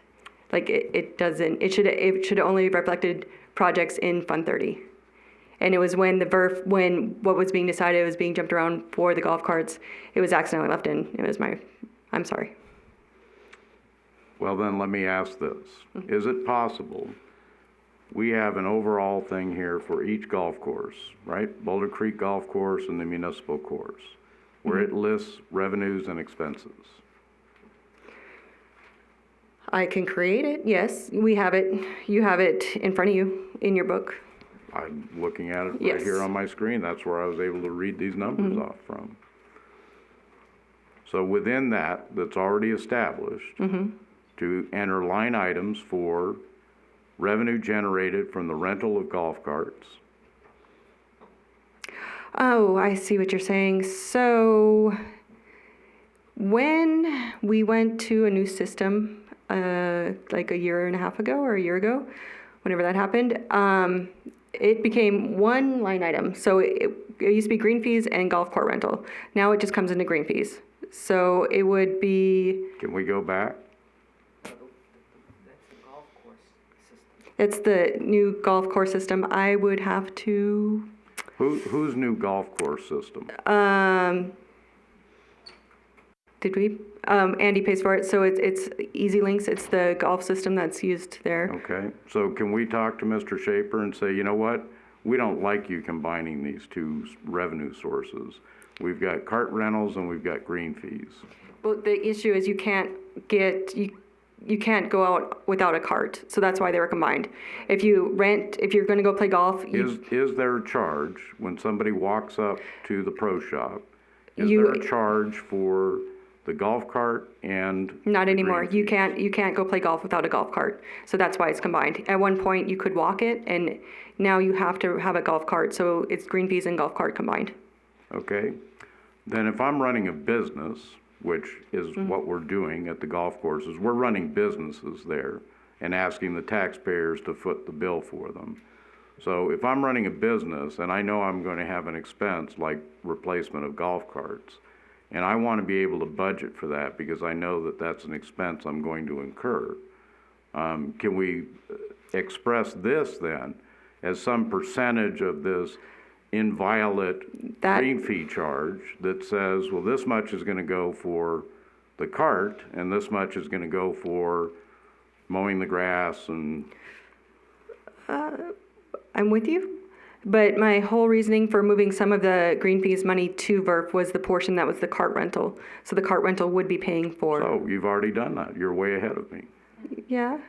like, it doesn't, it should only have reflected projects in Fund 30. And it was when the VERF, when what was being decided was being jumped around for the golf carts, it was accidentally left in. It was I'm sorry. Well, then let me ask this. Is it possible, we have an overall thing here for each golf course, right? Boulder Creek Golf Course and the municipal course, where it lists revenues and expenses. I can create it, yes. We have it. You have it in front of you in your book. I'm looking at it right Yes. here on my screen. That's where I was able to read these numbers off from. So within that, that's already established, to enter line items for revenue generated from the rental of golf carts. Oh, I see what you're saying. So when we went to a new system, like a year and a half ago or a year ago, whenever that happened, it became one line item. So it used to be green fees and golf cart rental. Now it just comes into green fees. So it would be, Can we go back? it's the new golf course system. I would have to, Whose new golf course system? did we? Andy pays for it, so it's Easy Links. It's the golf system that's used there. Okay, so can we talk to Mr. Shaper and say, you know what? We don't like you combining these two revenue sources. We've got cart rentals and we've got green fees. Well, the issue is you can't go out without a cart, so that's why they were combined. If you're gonna go play golf, Is there a charge when somebody walks up to the pro shop? Is there a charge for the golf cart and? not the anymore. green fees? You can't go play golf without a golf cart, so that's why it's combined. At one point, you could walk it, and now you have to have a golf cart, so it's green fees and golf cart combined. Okay, then if I'm running a business, which is what we're doing at the golf courses, we're running businesses there and asking the taxpayers to foot the bill for them. So if I'm running a business and I know I'm going to have an expense like replacement of golf carts, and I want to be able to budget for that because I know that that's an expense I'm going to incur, can we express this then as some percentage of this inviolate green fee charge that says, well, this much is going to go for the cart and this much is going to go for mowing the grass and... I'm with you, but my whole reasoning for moving some of the green fees money to VERF was the portion that was the cart rental. So the cart rental would be paying for... So you've already done that. You're way ahead of me. Yeah.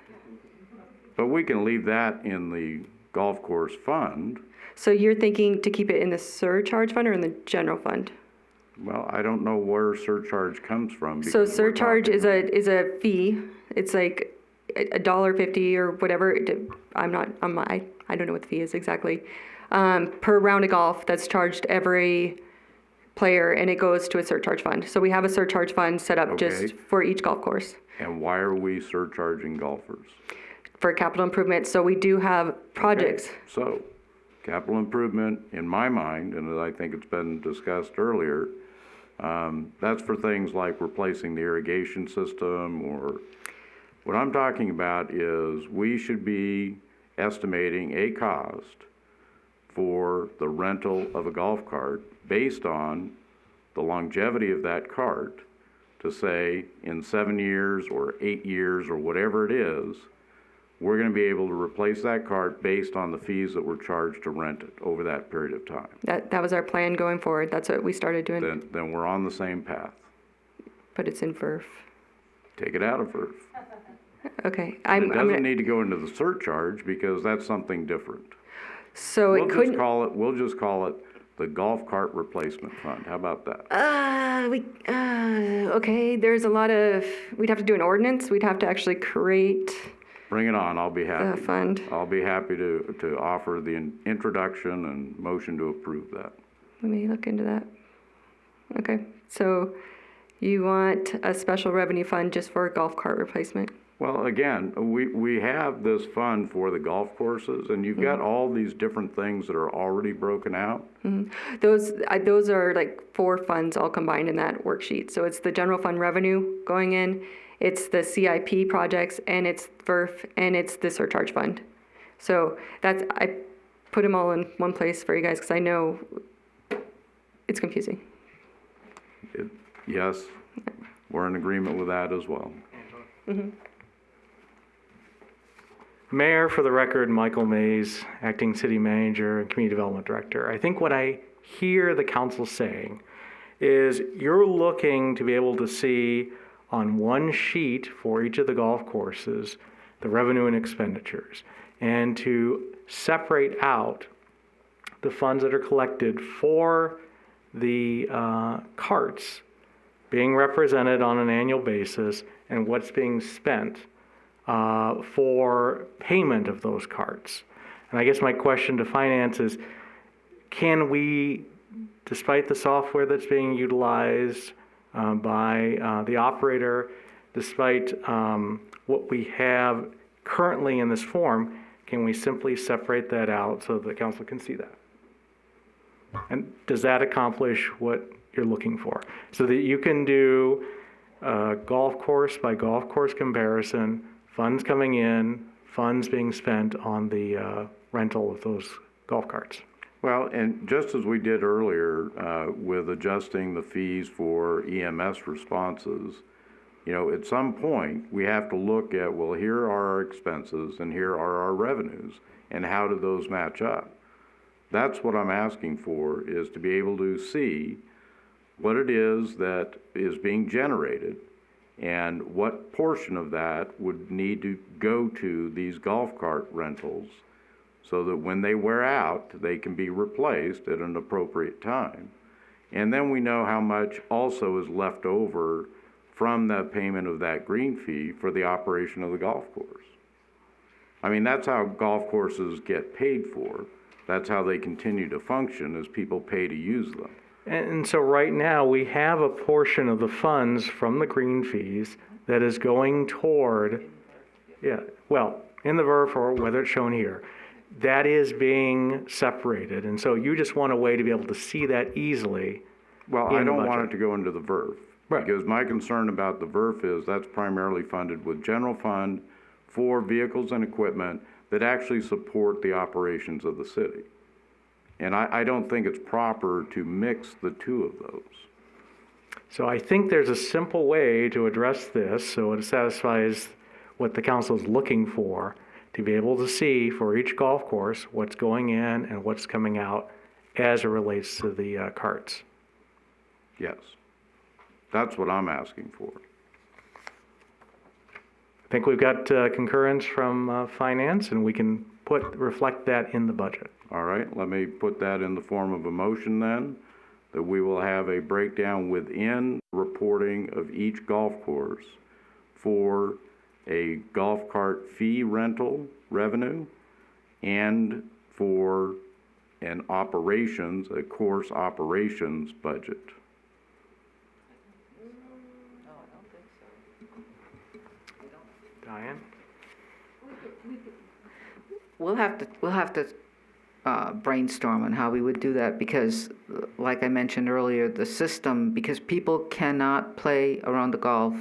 But we can leave that in the golf course fund. So you're thinking to keep it in the surcharge fund or in the general fund? Well, I don't know where surcharge comes from. So because we're surcharge talking- is a fee. It's like $1.50 or whatever. I don't know what the fee is exactly. Per round of golf that's charged every player, and it goes to a surcharge fund. So we have a surcharge fund set up just Okay. for each golf course And why are we surcharging golfers? for capital improvement. So we do have projects. Okay, so, capital improvement, in my mind, and I think it's been discussed earlier, that's for things like replacing the irrigation system, or what I'm talking about is we should be estimating a cost for the rental of a golf cart based on the longevity of that cart to say in 7 years or 8 years or whatever it is, we're going to be able to replace that cart based on the fees that we're charged to rent it over that period of time. That was our plan going forward. That's what we started doing, Then we're on the same path. but it's in VERF. Take it out of VERF. Okay. It doesn't need to go into the surcharge because that's something different. So it couldn't. We'll just call it the golf cart replacement fund. How about that? Okay, there's a lot of, we'd have to do an ordinance. We'd have to actually create Bring it on. I'll be happy. the fund. I'll be happy to offer the introduction and motion to approve that. Let me look into that. Okay, so you want a special revenue fund just for golf cart replacement? Well, again, we have this fund for the golf courses, and you've got all these different things that are already broken out. Those are like 4 funds all combined in that worksheet. So it's the general fund revenue going in, it's the CIP projects, and it's VERF, and it's the surcharge fund. So I put them all in one place for you guys because I know it's confusing. Yes, we're in agreement with that as well. Mayor, for the record, Michael Mays, Acting City Manager and Community Development Director. I think what I hear the council saying is you're looking to be able to see on one sheet for each of the golf courses the revenue and expenditures, and to separate out the funds that are collected for the carts being represented on an annual basis and what's being spent for payment of those carts. And I guess my question to finance is, can we, despite the software that's being utilized by the operator, despite what we have currently in this form, can we simply separate that out so the council can see that? And does that accomplish what you're looking for? So that you can do golf course by golf course comparison, funds coming in, funds being spent on the rental of those golf carts. Well, and just as we did earlier with adjusting the fees for EMS responses, you know, at some point we have to look at, well, here are our expenses and here are our revenues, and how do those match up? That's what I'm asking for, is to be able to see what it is that is being generated and what portion of that would need to go to these golf cart rentals so that when they wear out, they can be replaced at an appropriate time. And then we know how much also is left over from the payment of that green fee for the operation of the golf course. I mean, that's how golf courses get paid for. That's how they continue to function, as people pay to use them. And so right now, we have a portion of the funds from the green fees that is going toward, well, in the VERF or whether it's shown here, that is being separated. And so you just want a way to be able to see that easily. Well, I don't want it to go into the VERF. Right. Because my concern about the VERF is that's primarily funded with general fund for vehicles and equipment that actually support the operations of the city. And I don't think it's proper to mix the two of those. So I think there's a simple way to address this so it satisfies what the council is looking for, to be able to see for each golf course what's going in and what's coming out as it relates to the carts. Yes. That's what I'm asking for. I think we've got concurrence from finance, and we can reflect that in the budget. All right, let me put that in the form of a motion then, that we will have a breakdown within reporting of each golf course for a golf cart fee rental revenue and for a course operations budget. Diane? We'll have to brainstorm on how we would do that because, like I mentioned earlier, the system, because people cannot play around the golf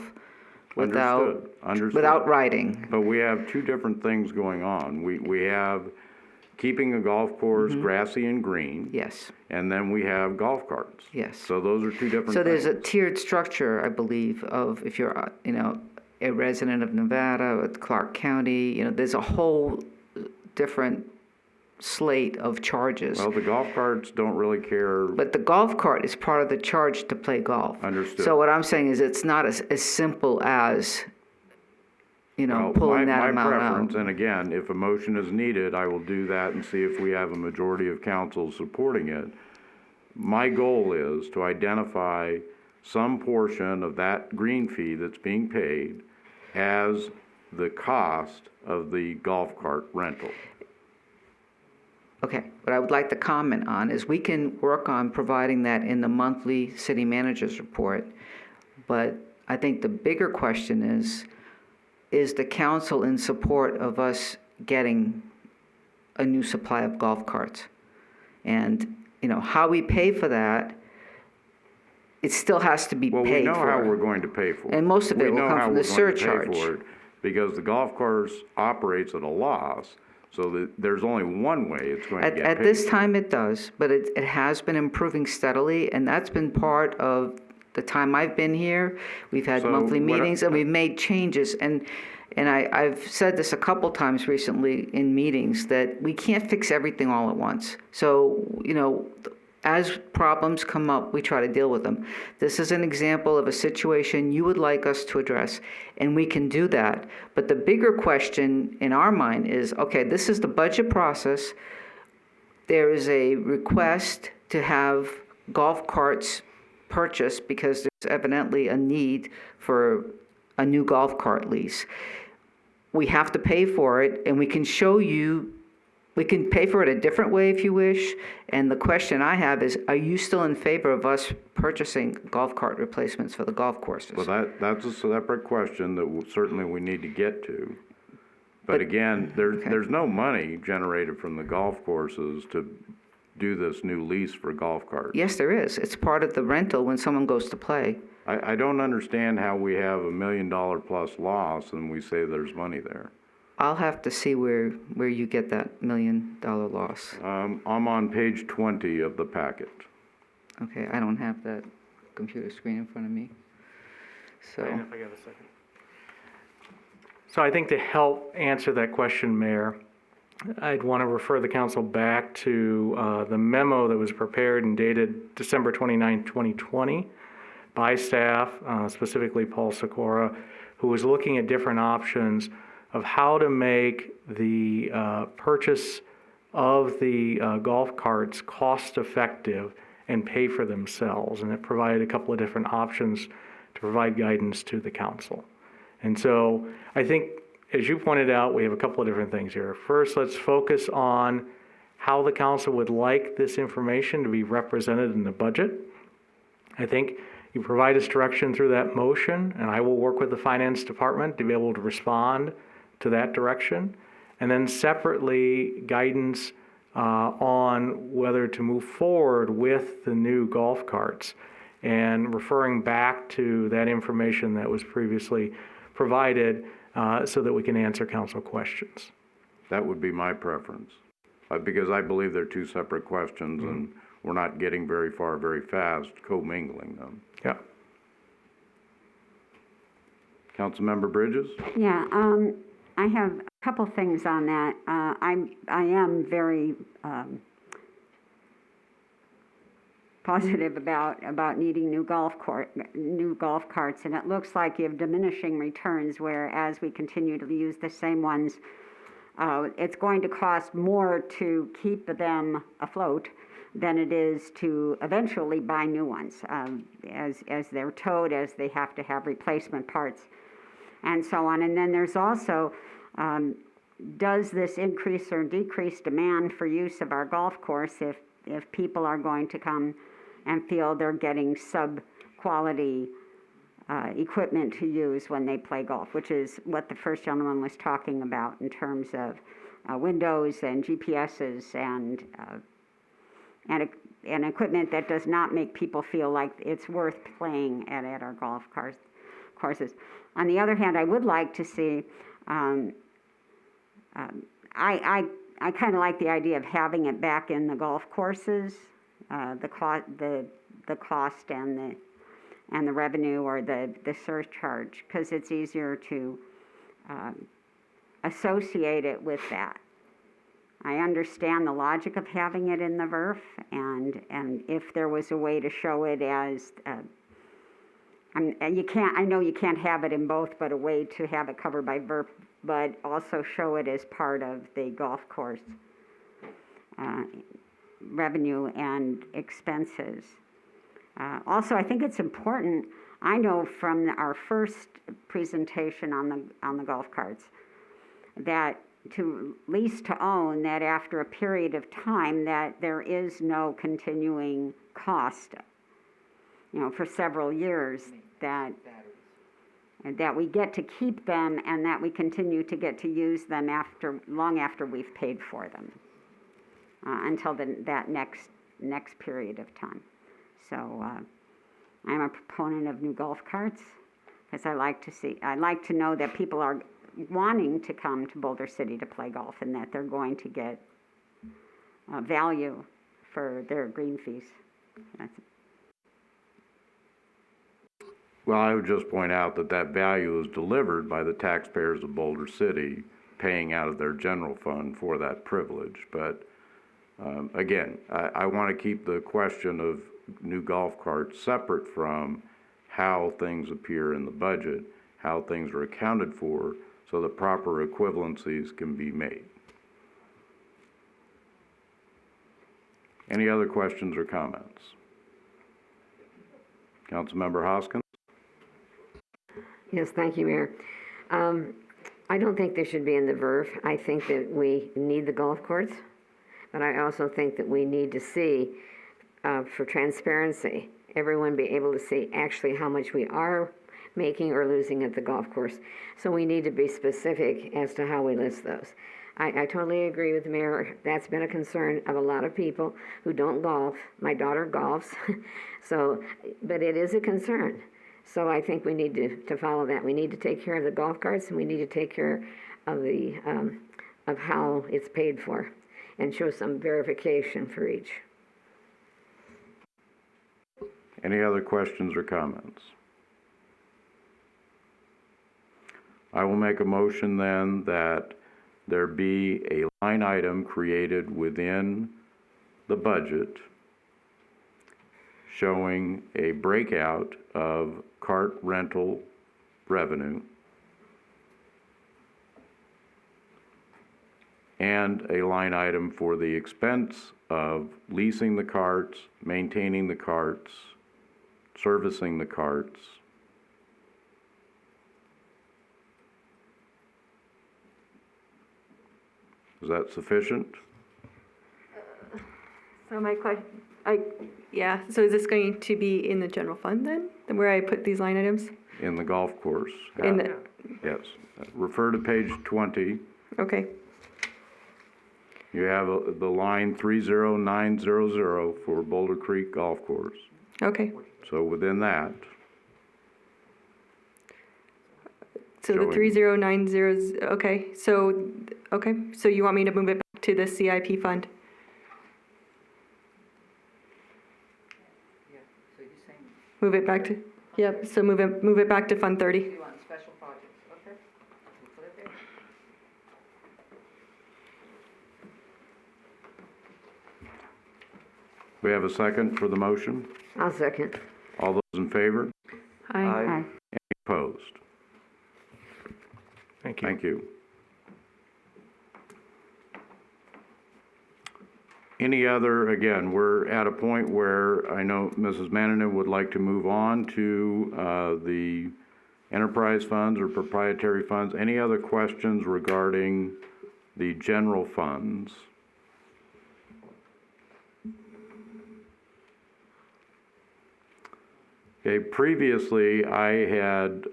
Understood. without riding. But we have two different things going on. We have keeping a golf course grassy and green. Yes, And then we have golf carts. yes. So those are two different things. So there's a tiered structure, I believe, of if you're, a resident of Nevada, with Clark County, there's a whole different slate of charges. Well, the golf carts don't really care. But the golf cart is part of the charge to play golf. Understood. So what I'm saying is it's not as simple as, pulling that amount My preference, out. and again, if a motion is needed, I will do that and see if we have a majority of council supporting it. My goal is to identify some portion of that green fee that's being paid as the cost of the golf cart rental. Okay, what I would like to comment on is we can work on providing that in the monthly city manager's report, but I think the bigger question is the council in support of us getting a new supply of golf carts? And, how we pay for that, it still has to be paid for. Well, we know how we're going to pay for it. And most of it will come from the surcharge. We know how we're going to pay for it because the golf course operates at a loss, so that there's only one way it's going to get paid. At this time it does, but it has been improving steadily, and that's been part of the time I've been here. We've had So monthly what meetings and we've made changes, and I've said this a couple times recently in meetings, that we can't fix everything all at once. So, as problems come up, we try to deal with them. This is an example of a situation you would like us to address, and we can do that. But the bigger question in our mind is, okay, this is the budget process. There is a request to have golf carts purchased because there's evidently a need for a new golf cart lease. We have to pay for it, and we can show you, we can pay for it a different way if you wish. And the question I have is, are you still in favor of us purchasing golf cart replacements for the golf courses? Well, that's a separate question that certainly we need to get to. But again, there's no money generated from the golf courses to do this new lease for golf carts. Yes, there is. It's part of the rental when someone goes to play. I don't understand how we have $1 million plus loss and we say there's money there. I'll have to see where you get that $1 million loss. I'm on page 20 of the packet. Okay, I don't have that computer screen in front of me. So. If I got a second. So I think to help answer that question, Mayor, I'd want to refer the council back to the memo that was prepared and dated December 29, 2020 by staff, specifically Paul Sikora, who was looking at different options of how to make the purchase of the golf carts cost effective and pay for themselves. And it provided a couple of different options to provide guidance to the council. And so I think, as you pointed out, we have a couple of different things here. First, let's focus on how the council would like this information to be represented in the budget. I think you provide us direction through that motion, and I will work with the finance department to be able to respond to that direction. And then separately, guidance on whether to move forward with the new golf carts, and referring back to that information that was previously provided so that we can answer council questions. That would be my preference, because I believe they're two separate questions and we're not getting very far very fast commingling them. Yeah. Councilmember Bridges? Yeah, I have a couple things on that. I am very positive about needing new golf carts, and it looks like you have diminishing returns, where as we continue to use the same ones, it's going to cost more to keep them afloat than it is to eventually buy new ones, as they're towed, as they have to have replacement parts, and so on. And then there's also, does this increase or decrease demand for use of our golf course if people are going to come and feel they're getting sub-quality equipment to use when they play golf, which is what the first gentleman was talking about in terms of windows and GPSs and equipment that does not make people feel like it's worth playing at our golf courses. On the other hand, I would like to see, I I kind of like the idea of having it back in the golf courses, the cost and the revenue or the surcharge, because it's easier to associate it with that. I understand the logic of having it in the VERF, and if there was a way to show it as, I know you can't have it in both, but a way to have it covered by VERF, but also show it as part of the golf course revenue and expenses. Also, I think it's important, I know from our first presentation on the golf carts, that to lease to own, that after a period of time that there is no continuing cost, for several years, that we get to keep them and that we continue to get to use them long after we've paid for them, until that next period of time. So I'm a proponent of new golf carts, because I like to know that people are wanting to come to Boulder City to play golf, and that they're going to get value for their green fees. Well, I would just point out that value is delivered by the taxpayers of Boulder City paying out of their general fund for that privilege. But again, I want to keep the question of new golf carts separate from how things appear in the budget, how things are accounted for, so the proper equivalencies can be made. Any other questions or comments? Councilmember Hoskins? Yes, thank you, Mayor. I don't think they should be in the VERF. I think that we need the golf courts, but I also think that we need to see, for transparency, everyone be able to see actually how much we are making or losing at the golf course. So we need to be specific as to how we list those. I totally agree with the mayor. That's been a concern of a lot of people who don't golf. My daughter golfs, but it is a concern. So I think we need to follow that. We need to take care of the golf carts, and we need to take care of of how it's paid for, and show some verification for each. Any other questions or comments? I will make a motion then that there be a line item created within the budget showing a breakout of cart rental revenue and a line item for the expense of leasing the carts, maintaining the carts, servicing the carts. Is that sufficient? So my question, so is this going to be in the general fund then, where I put these line items? In the golf course. Yes. Refer to page 20. Okay. You have the line 30900 for Boulder Creek Golf Course. Okay. So within that. So the 3090, okay. So you want me to move it back to the CIP fund? Move it back to, yep, so move it back to Fund 30. You want special projects, okay. We'll put it there. We have a second for the motion. I'll second. All those in favor? Aye. Any opposed? Thank you. Thank you. Any other, again, we're at a point where I know Mrs. Mannanen would like to move on to the enterprise funds or proprietary funds. Any other questions regarding the general funds? Okay, previously I had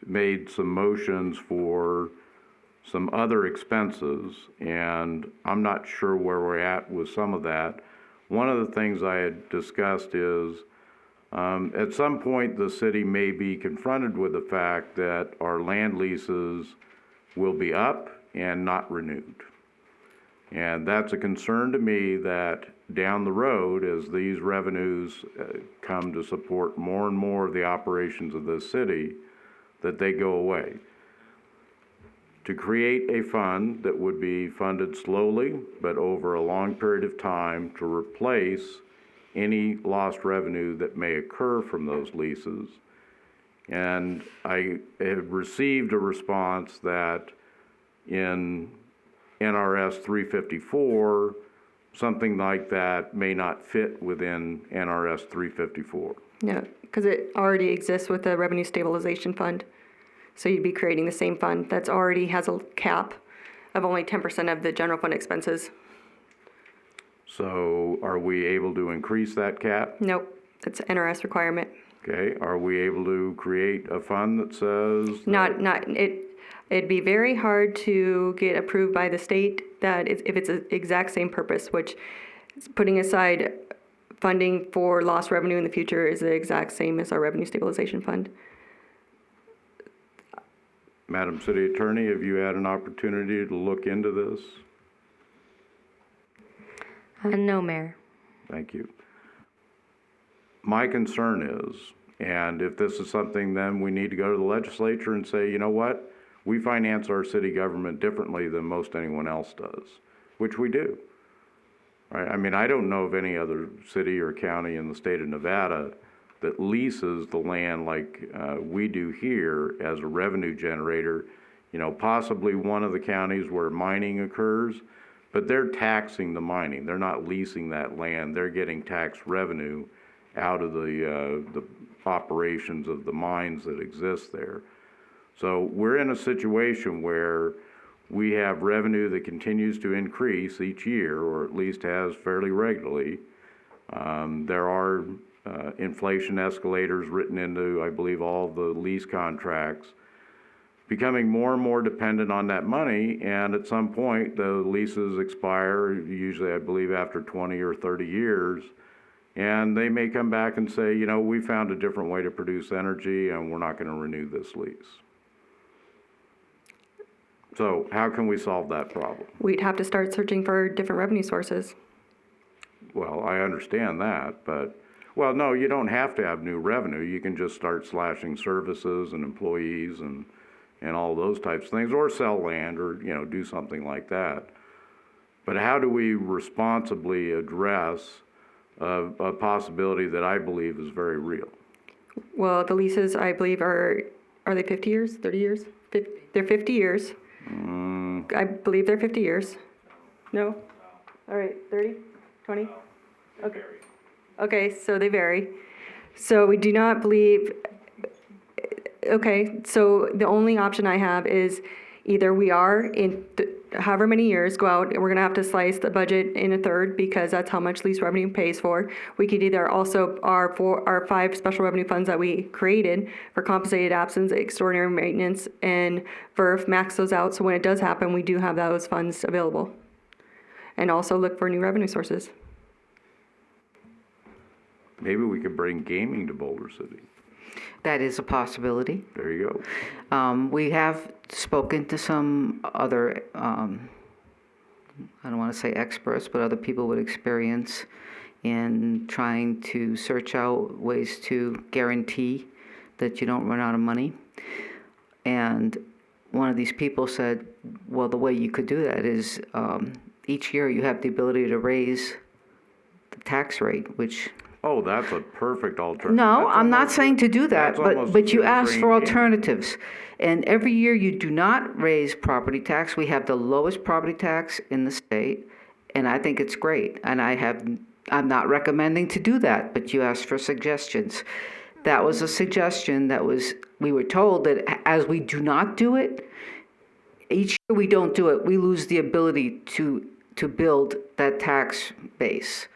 made some motions for some other expenses, and I'm not sure where we're at with some of that. One of the things I had discussed is at some point the city may be confronted with the fact that our land leases will be up and not renewed. And that's a concern to me that down the road, as these revenues come to support more and more of the operations of the city, that they go away. To create a fund that would be funded slowly, but over a long period of time to replace any lost revenue that may occur from those leases. And I have received a response that in NRS 354, something like that may not fit within NRS 354. Yeah, because it already exists with the Revenue Stabilization Fund. So you'd be creating the same fund that's already has a cap of only 10% of the general fund expenses. So are we able to increase that cap? Nope, that's an NRS requirement. Okay, are we able to create a fund that says? It'd be very hard to get approved by the state that if it's the exact same purpose, which is putting aside funding for lost revenue in the future is the exact same as our Revenue Stabilization Fund. Madam City Attorney, have you had an opportunity to look into this? No, Mayor. Thank you. My concern is, and if this is something, then we need to go to the legislature and say, you know what? We finance our city government differently than most anyone else does, which we do. Right? I mean, I don't know of any other city or county in the state of Nevada that leases the land like we do here as a revenue generator. You know, possibly one of the counties where mining occurs, but they're taxing the mining. They're not leasing that land. They're getting tax revenue out of the operations of the mines that exist there. So we're in a situation where we have revenue that continues to increase each year, or at least has fairly regularly. There are inflation escalators written into, I believe, all the lease contracts, becoming more and more dependent on that money, and at some point the leases expire, usually I believe after 20 or 30 years, and they may come back and say, you know, we found a different way to produce energy and we're not going to renew this lease. So how can we solve that problem? We'd have to start searching for different revenue sources. Well, I understand that, but, well, no, you don't have to have new revenue. You can just start slashing services and employees and all those types of things, or sell land, or, you know, do something like that. But how do we responsibly address a possibility that I believe is very real? Well, the leases, I believe, are they 50 years, 30 years? They're 50 years. I believe they're 50 years. No? All right, 30, 20? Okay. Okay, so they vary. So we do not believe, okay, so the only option I have is either we are in however many years go out and we're gonna have to slice the budget in a third because that's how much lease revenue pays for. We could either also, our 5 special revenue funds that we created for compensated absence, extraordinary maintenance, and VERF, max those out so when it does happen, we do have those funds available. And also look for new revenue sources. Maybe we could bring gaming to Boulder City. That is a possibility. There you go. We have spoken to some other, I don't want to say experts, but other people with experience in trying to search out ways to guarantee that you don't run out of money. And one of these people said, well, the way you could do that is each year you have the ability to raise the tax rate, which... Oh, that's a perfect alternative. No, I'm not saying to do that, but you asked for alternatives. And every year you do not raise property tax. We have the lowest property tax in the state, and I think it's great. And I'm not recommending to do that, but you asked for suggestions. That was a suggestion we were told that as we do not do it, each year we don't do it, we lose the ability to build that tax base.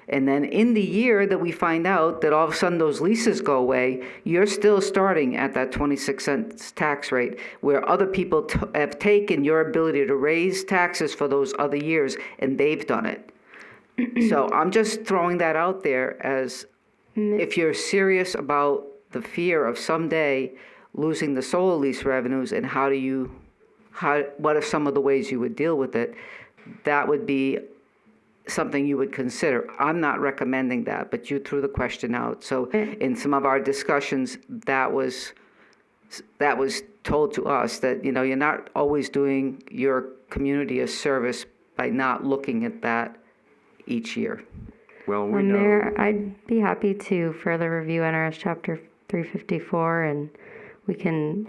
And then in the year that we find out that all of a sudden those leases go away, you're still starting at that 26 cents tax rate, where other people have taken your ability to raise taxes for those other years, and they've done it. So I'm just throwing that out there as if you're serious about the fear of someday losing the solar lease revenues, and what are some of the ways you would deal with it, that would be something you would consider. I'm not recommending that, but you threw the question out. So in some of our discussions, that was told to us that, you know, you're not always doing your community a service by not looking at that each year. Well, we know. Mayor, I'd be happy to further review NRS Chapter 354, and we can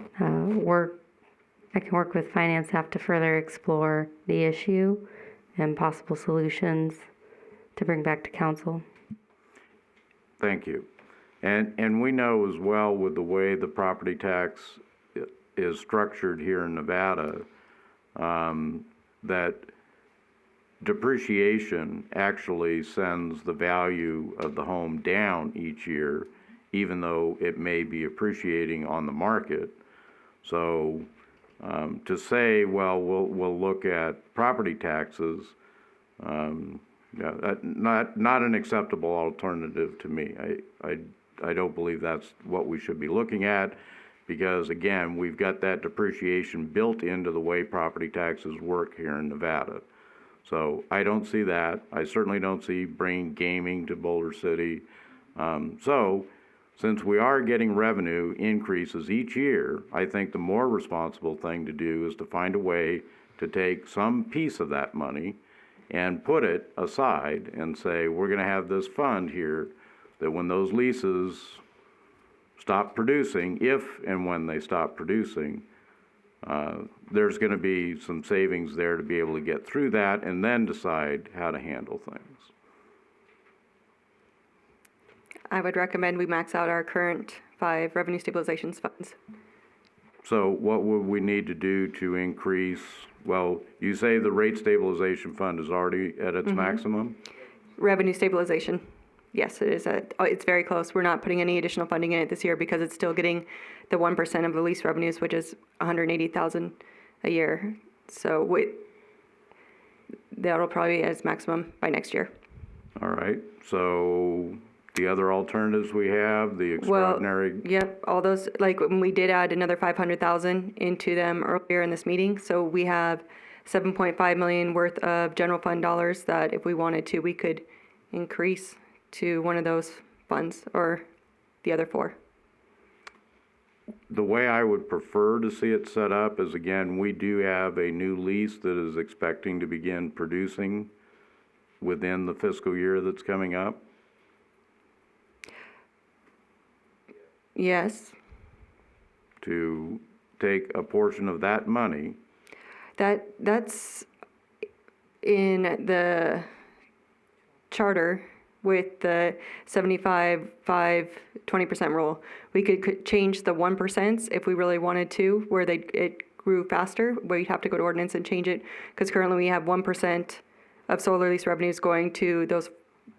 I can work with finance staff to further explore the issue and possible solutions to bring back to council. Thank you. And we know as well with the way the property tax is structured here in Nevada, that depreciation actually sends the value of the home down each year, even though it may be appreciating on the market. So to say, well, we'll look at property taxes, not an acceptable alternative to me. I don't believe that's what we should be looking at, because again, we've got that depreciation built into the way property taxes work here in Nevada. So I don't see that. I certainly don't see bringing gaming to Boulder City. So since we are getting revenue increases each year, I think the more responsible thing to do is to find a way to take some piece of that money and put it aside and say, we're going to have this fund here that when those leases stop producing, if and when they stop producing, there's going to be some savings there to be able to get through that and then decide how to handle things. I would recommend we max out our current 5 revenue stabilization funds. So what would we need to do to increase, well, you say the rate stabilization fund is already at its maximum? Revenue stabilization, yes, it is. It's very close. We're not putting any additional funding in it this year because it's still getting the 1% of the lease revenues, which is $180,000 a year. So that'll probably be at its maximum by next year. All right, so the other alternatives we have, the extraordinary. Well, yep, all those, like when we did add another 500,000 into them earlier in this meeting. So we have 7.5 million worth of general fund dollars that if we wanted to, we could increase to one of those funds or the other 4. The way I would prefer to see it set up is, again, we do have a new lease that is expecting to begin producing within the fiscal year that's coming up. Yes. To take a portion of that money. That's in the charter with the 75, 5, 20% rule. We could change the 1% if we really wanted to, where it grew faster, where you'd have to go to ordinance and change it, because currently we have 1% of solar lease revenues going to those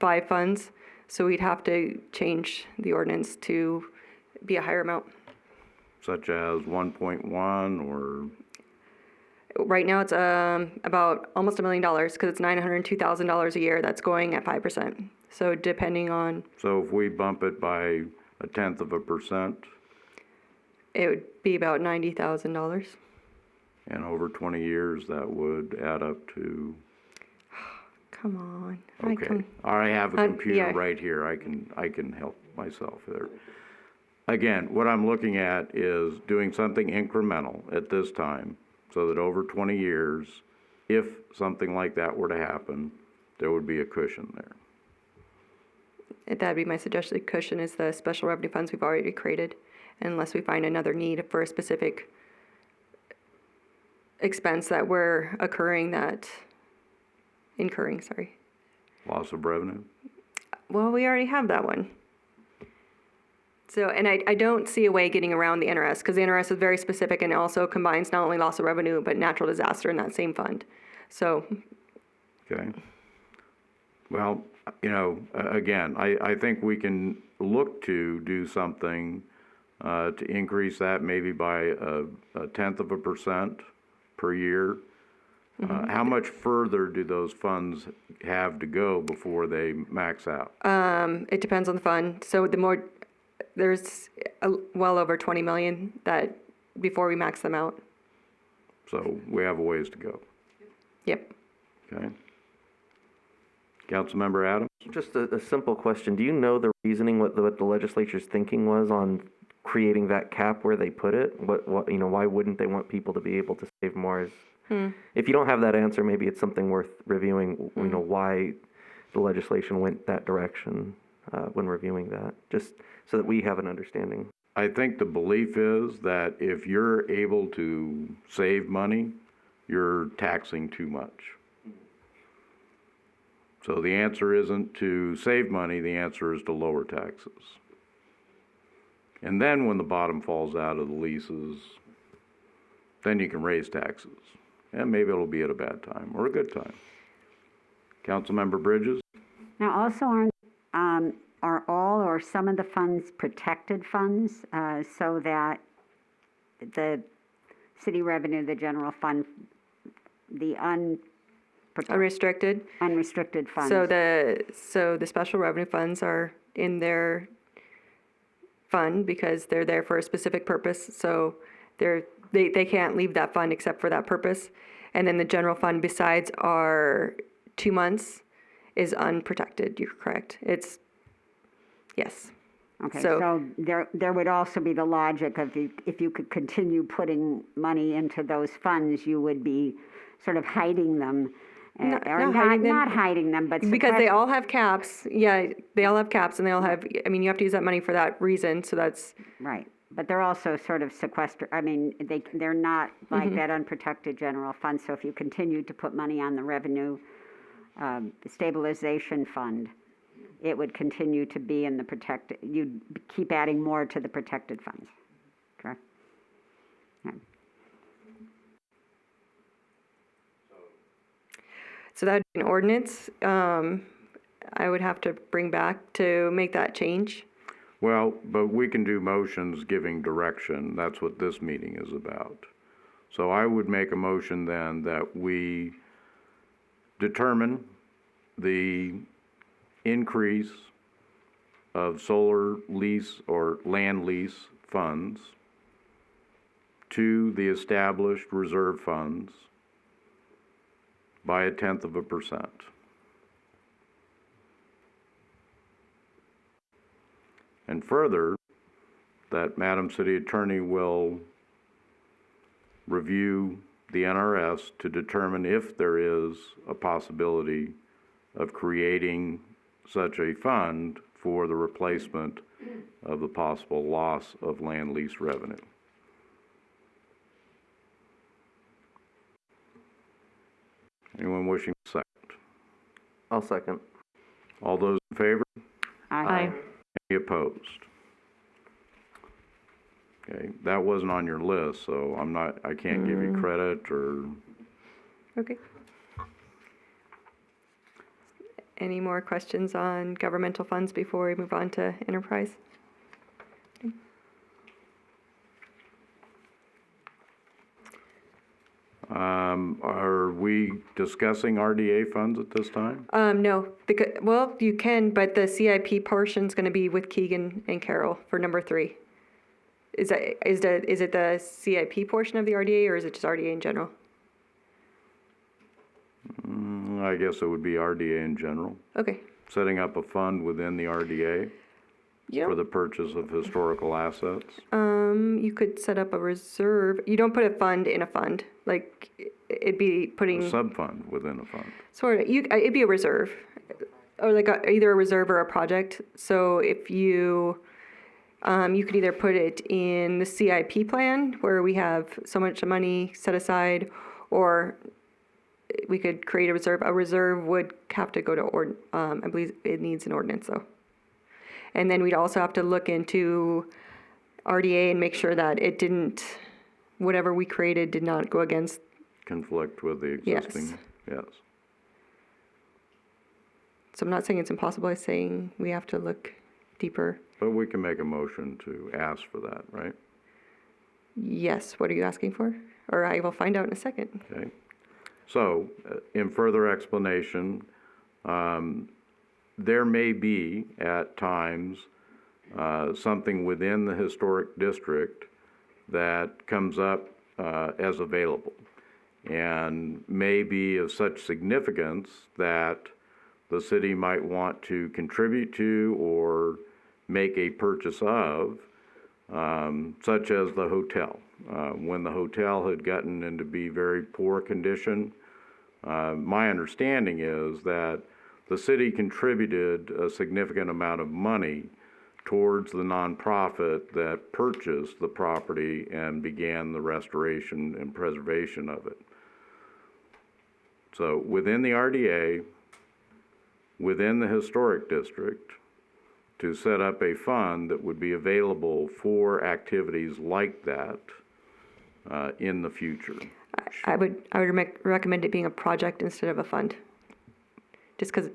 5 funds. So we'd have to change the ordinance to be a higher amount. Such as 1.1 or? Right now it's about almost $1 million because it's $902,000 a year that's going at 5%. So depending on. So if we bump it by 0.1%? It would be about $90,000. And over 20 years that would add up to. Come on. Okay. I have a computer right here. I can help myself there. Again, what I'm looking at is doing something incremental at this time so that over 20 years, if something like that were to happen, there would be a cushion there. That'd be my suggested cushion is the special revenue funds we've already created, unless we find another need for a specific expense that we're incurring. Loss of revenue? Well, we already have that one. So, and I don't see a way getting around the NRS, because the NRS is very specific and also combines not only loss of revenue, but natural disaster in that same fund. So. Okay. Well, again, I think we can look to do something to increase that maybe by a 0.1% per year. How much further do those funds have to go before they max out? It depends on the fund. So there's well over 20 million that before we max them out. So we have a ways to go. Yep. Okay. Councilmember Adams? Just a simple question. Do you know the reasoning, what the legislature's thinking was on creating that cap where they put it? What why wouldn't they want people to be able to save more? If you don't have that answer, maybe it's something worth reviewing, why the legislation went that direction when reviewing that, just so that we have an understanding. I think the belief is that if you're able to save money, you're taxing too much. So the answer isn't to save money, the answer is to lower taxes. And then when the bottom falls out of the leases, then you can raise taxes. And maybe it'll be at a bad time or a good time. Councilmember Bridges? Now, also are all or some of the funds protected funds so that the city revenue, the general fund, the unrestricted funds? So the special revenue funds are in their fund because they're there for a specific purpose. So they can't leave that fund except for that purpose. And then the general fund, besides our 2 months, is unprotected. You're correct. Yes. Okay, so there would also be the logic of if you could continue putting money into those funds, you would be sort of hiding them. Not hiding them, but because they all have caps. Yeah, they all have caps, and they all have. I mean, you have to use that money for that reason. So that's right. But they're also sort of sequestered. I mean, they're not like that unprotected general fund. So if you continue to put money on the revenue stabilization fund, it would continue to be in the protected. You'd keep adding more to the protected funds. Correct. Yeah. So that would be an ordinance I would have to bring back to make that change. Well, but we can do motions giving direction. That's what this meeting is about. So I would make a motion then that we determine the increase of solar lease or land lease funds to the established reserve funds by 0.1%. And further, that Madam City Attorney will review the NRS to determine if there is a possibility of creating such a fund for the replacement of the possible loss of land lease revenue. Anyone wishing to second? I'll second. All those in favor? Aye. Any opposed? Okay, that wasn't on your list, so I can't give you credit or. Okay. Any more questions on governmental funds before we move on to enterprise? Are we discussing RDA funds at this time? No, well, you can, but the CIP portion's going to be with Keegan and Carol for number 3. Is it the CIP portion of the RDA, or is it just RDA in general? I guess it would be RDA in general. Okay. Setting up a fund within the RDA for the purchase of historical assets. You could set up a reserve. You don't put a fund in a fund. Like, it'd be putting A sub-fund within a fund. sort of. It'd be a reserve, or like either a reserve or a project. So if you could either put it in the CIP plan where we have so much money set aside, or we could create a reserve. A reserve would have to go to I believe it needs an ordinance though. And then we'd also have to look into RDA and make sure that it didn't, whatever we created did not go against. Conflict with the existing. Yes. So I'm not saying it's impossible. I'm saying we have to look deeper. But we can make a motion to ask for that, right? Yes. What are you asking for? Or I will find out in a second. Okay. So, in further explanation, there may be at times something within the historic district that comes up as available. and may be of such significance that the city might want to contribute to or make a purchase of, such as the hotel. When the hotel had gotten into be very poor condition, my understanding is that the city contributed a significant amount of money towards the nonprofit that purchased the property and began the restoration and preservation of it. So within the RDA, within the historic district, to set up a fund that would be available for activities like that in the future. I would recommend it being a project instead of a fund. Just because.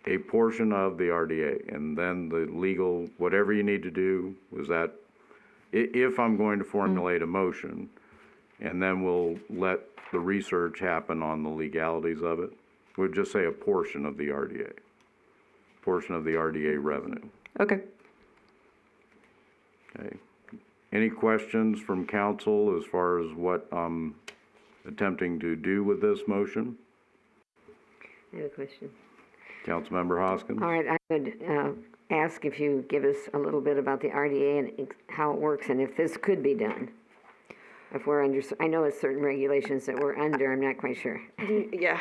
A portion of the RDA, and then the legal, whatever you need to do, was that, if I'm going to formulate a motion, and then we'll let the research happen on the legalities of it, we'll just say a portion of the RDA, portion of the RDA revenue. Okay. Okay. Any questions from council as far as what I'm attempting to do with this motion? I have a question. Councilmember Hoskins? All right, I would ask if you give us a little bit about the RDA and how it works and if this could be done. If we're under, I know it's certain regulations that we're under, I'm not quite sure. Yeah.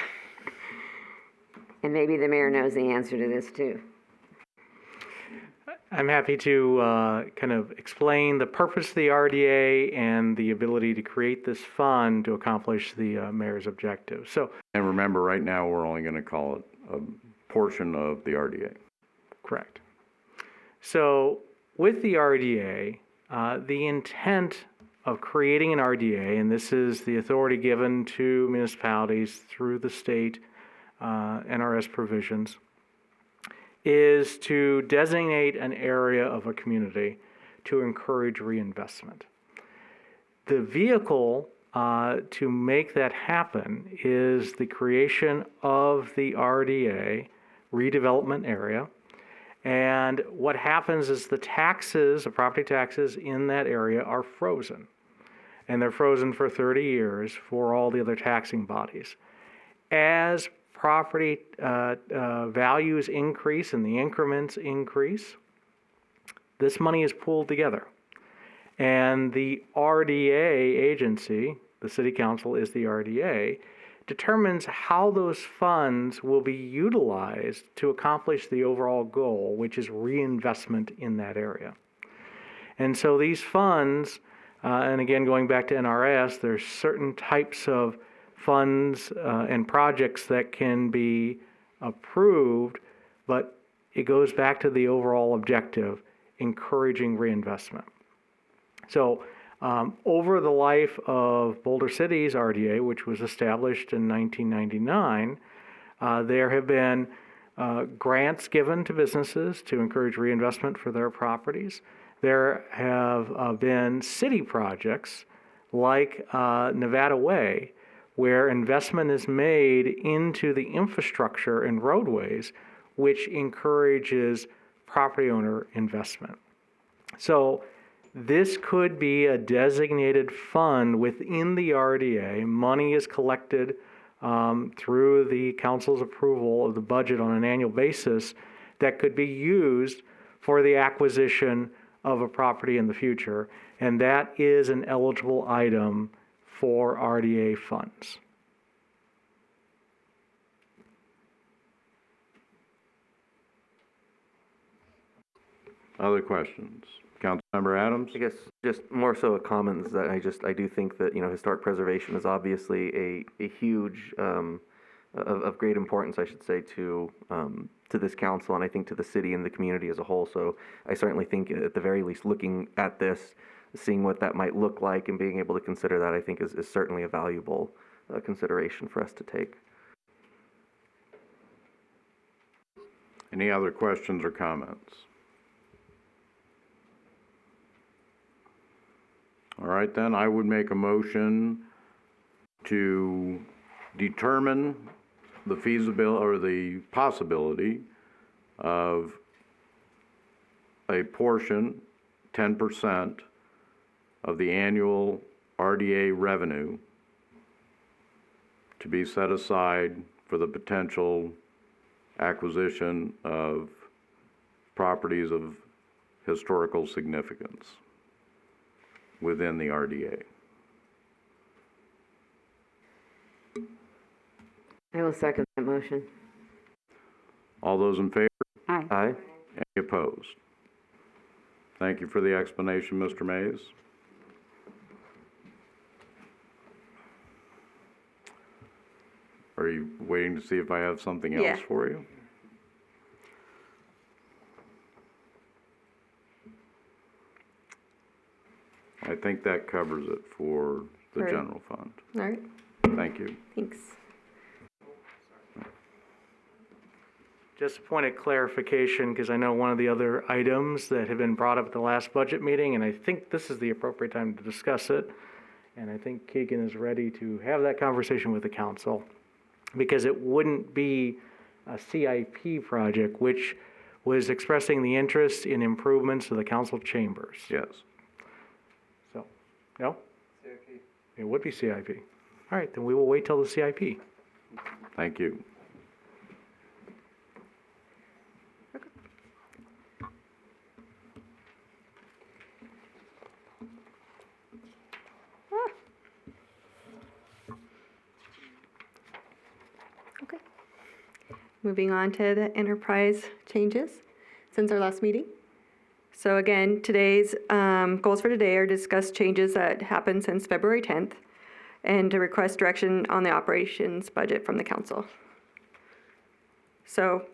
And maybe the mayor knows the answer to this too. I'm happy to kind of explain the purpose of the RDA and the ability to create this fund to accomplish the mayor's objectives. So, and remember, right now, we're only going to call it a portion of the RDA. Correct. So with the RDA, the intent of creating an RDA, and this is the authority given to municipalities through the state NRS provisions, is to designate an area of a community to encourage reinvestment. The vehicle to make that happen is the creation of the RDA redevelopment area. And what happens is the taxes, the property taxes in that area are frozen. And they're frozen for 30 years for all the other taxing bodies. As property values increase and the increments increase, this money is pooled together. And the RDA agency, the city council is the RDA, determines how those funds will be utilized to accomplish the overall goal, which is reinvestment in that area. And so these funds, and again, going back to NRS, there's certain types of funds and projects that can be approved, but it goes back to the overall objective, encouraging reinvestment. So over the life of Boulder City's RDA, which was established in 1999, there have been grants given to businesses to encourage reinvestment for their properties. There have been city projects like Nevada Way, where investment is made into the infrastructure and roadways, which encourages property owner investment. So this could be a designated fund within the RDA. Money is collected through the council's approval of the budget on an annual basis that could be used for the acquisition of a property in the future. And that is an eligible item for RDA funds. Other questions? Councilmember Adams? I guess just more so a comment is that I do think that, you know, historic preservation is obviously a huge, of great importance, I should say, to this council and I think to the city and the community as a whole. So I certainly think at the very least looking at this, seeing what that might look like and being able to consider that, I think is certainly a valuable consideration for us to take. Any other questions or comments? All right, then I would make a motion to determine the feasibility or the possibility of a portion, 10% of the annual RDA revenue to be set aside for the potential acquisition of properties of historical significance within the RDA. I will second that motion. All those in favor? Aye. Aye. Any opposed? Thank you for the explanation, Mr. Mays. Are you waiting to see if I have something else Yeah. for you? I think that covers it for the For- general fund. All right, Thank you. thanks. Just a point of clarification, because I know one of the other items that had been brought up at the last budget meeting, and I think this is the appropriate time to discuss it. And I think Keegan is ready to have that conversation with the council, because it wouldn't be a CIP project, which was expressing the interest in improvements to the council chambers. Yes. So, no? CIP. It would be CIP. All right, then we will wait till the CIP. Thank you. Okay. Moving on to the enterprise changes since our last meeting. So again, today's goals for today are discuss changes that happened since February 10th and to request direction on the operations budget from the council. So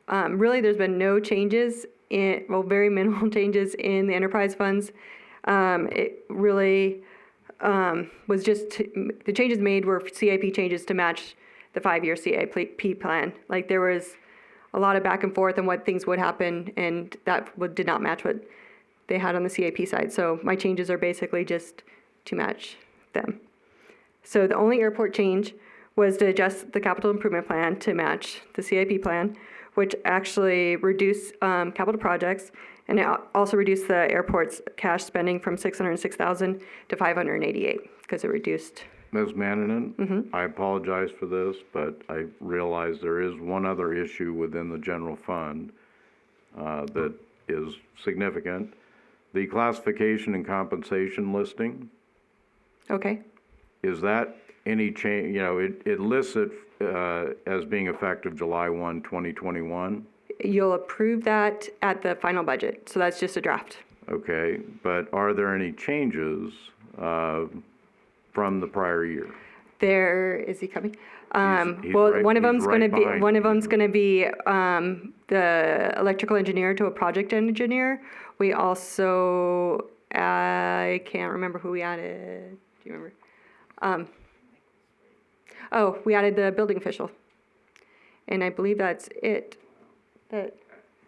really, there's been no changes very minimal changes in the enterprise funds. It really was just, the changes made were CIP changes to match the 5-year CIP plan. Like there was a lot of back and forth on what things would happen, and that did not match what they had on the CIP side. So my changes are basically just to match them. So the only airport change was to adjust the capital improvement plan to match the CIP plan, which actually reduced capital projects, and it also reduced the airport's cash spending from $606,000 to $588 because it reduced. Ms. Mannanen, I apologize for this, but I realize there is one other issue within the general fund that is significant. The classification and compensation listing, Okay. is that any change, it lists it as being effective July 1, 2021. You'll approve that at the final budget, so that's just a draft. Okay, but are there any changes from the prior year? Is he coming? He's Well, right- one of he's them's right gonna be, behind one of you. them's gonna be, the electrical engineer to a project engineer. We also, I can't remember who we added, do you remember? We added the building official. And I believe that's it.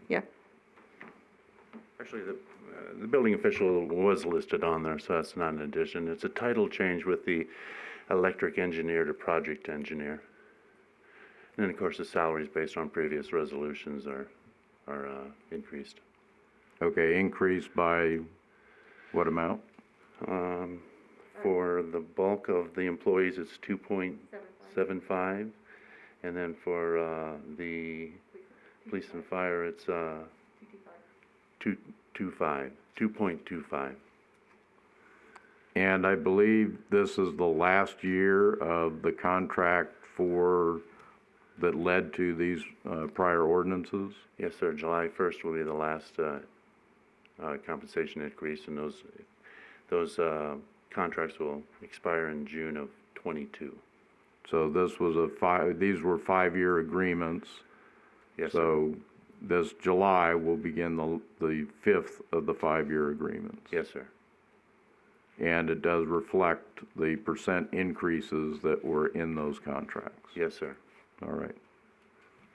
Yeah, Actually, the building official was listed on there, so that's not an addition. It's a title change with the electric engineer to project engineer. And then, of course, the salaries based on previous resolutions are increased. Okay, increased by what amount? For the bulk of the employees, it's 2.75, and then for the police and fire, it's 2.25. And I believe this is the last year of the contract that led to these prior ordinances? Yes, sir. July 1st will be the last compensation increase, and those contracts will expire in June of '22. So this was these were 5-year agreements. Yes, sir. So this July will begin the 5th of the 5-year agreements. Yes, sir. And it does reflect the percent increases that were in those contracts. Yes, sir. All right.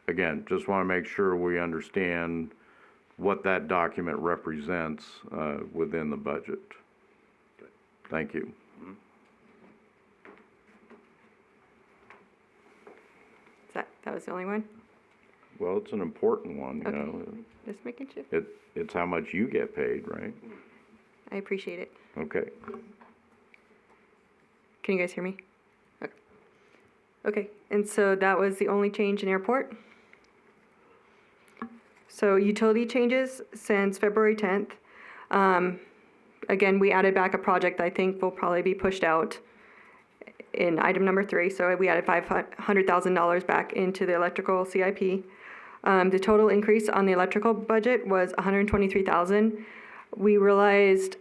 Again, just want to make sure we understand what that document represents within the budget. Thank you. that was the only one? Well, it's an important one, you know. Just making sure. It's how much you get paid, right? I appreciate it. Okay. Can you guys hear me? Okay. Okay, and so that was the only change in airport. So utility changes since February 10th. Again, we added back a project I think will probably be pushed out in item number 3. So we added $500,000 back into the electrical CIP. The total increase on the electrical budget was $123,000. We realized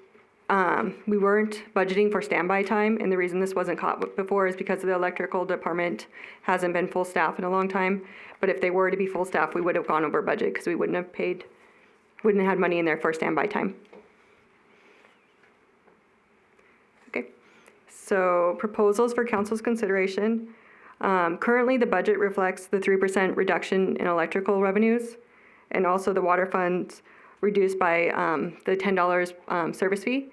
we weren't budgeting for standby time, and the reason this wasn't caught before is because the electrical department hasn't been full staff in a long time. But if they were to be full staff, we would have gone over budget because we wouldn't have had money in there for standby time. Okay, so proposals for council's consideration. Currently, the budget reflects the 3% reduction in electrical revenues, and also the water funds reduced by the $10 service fee.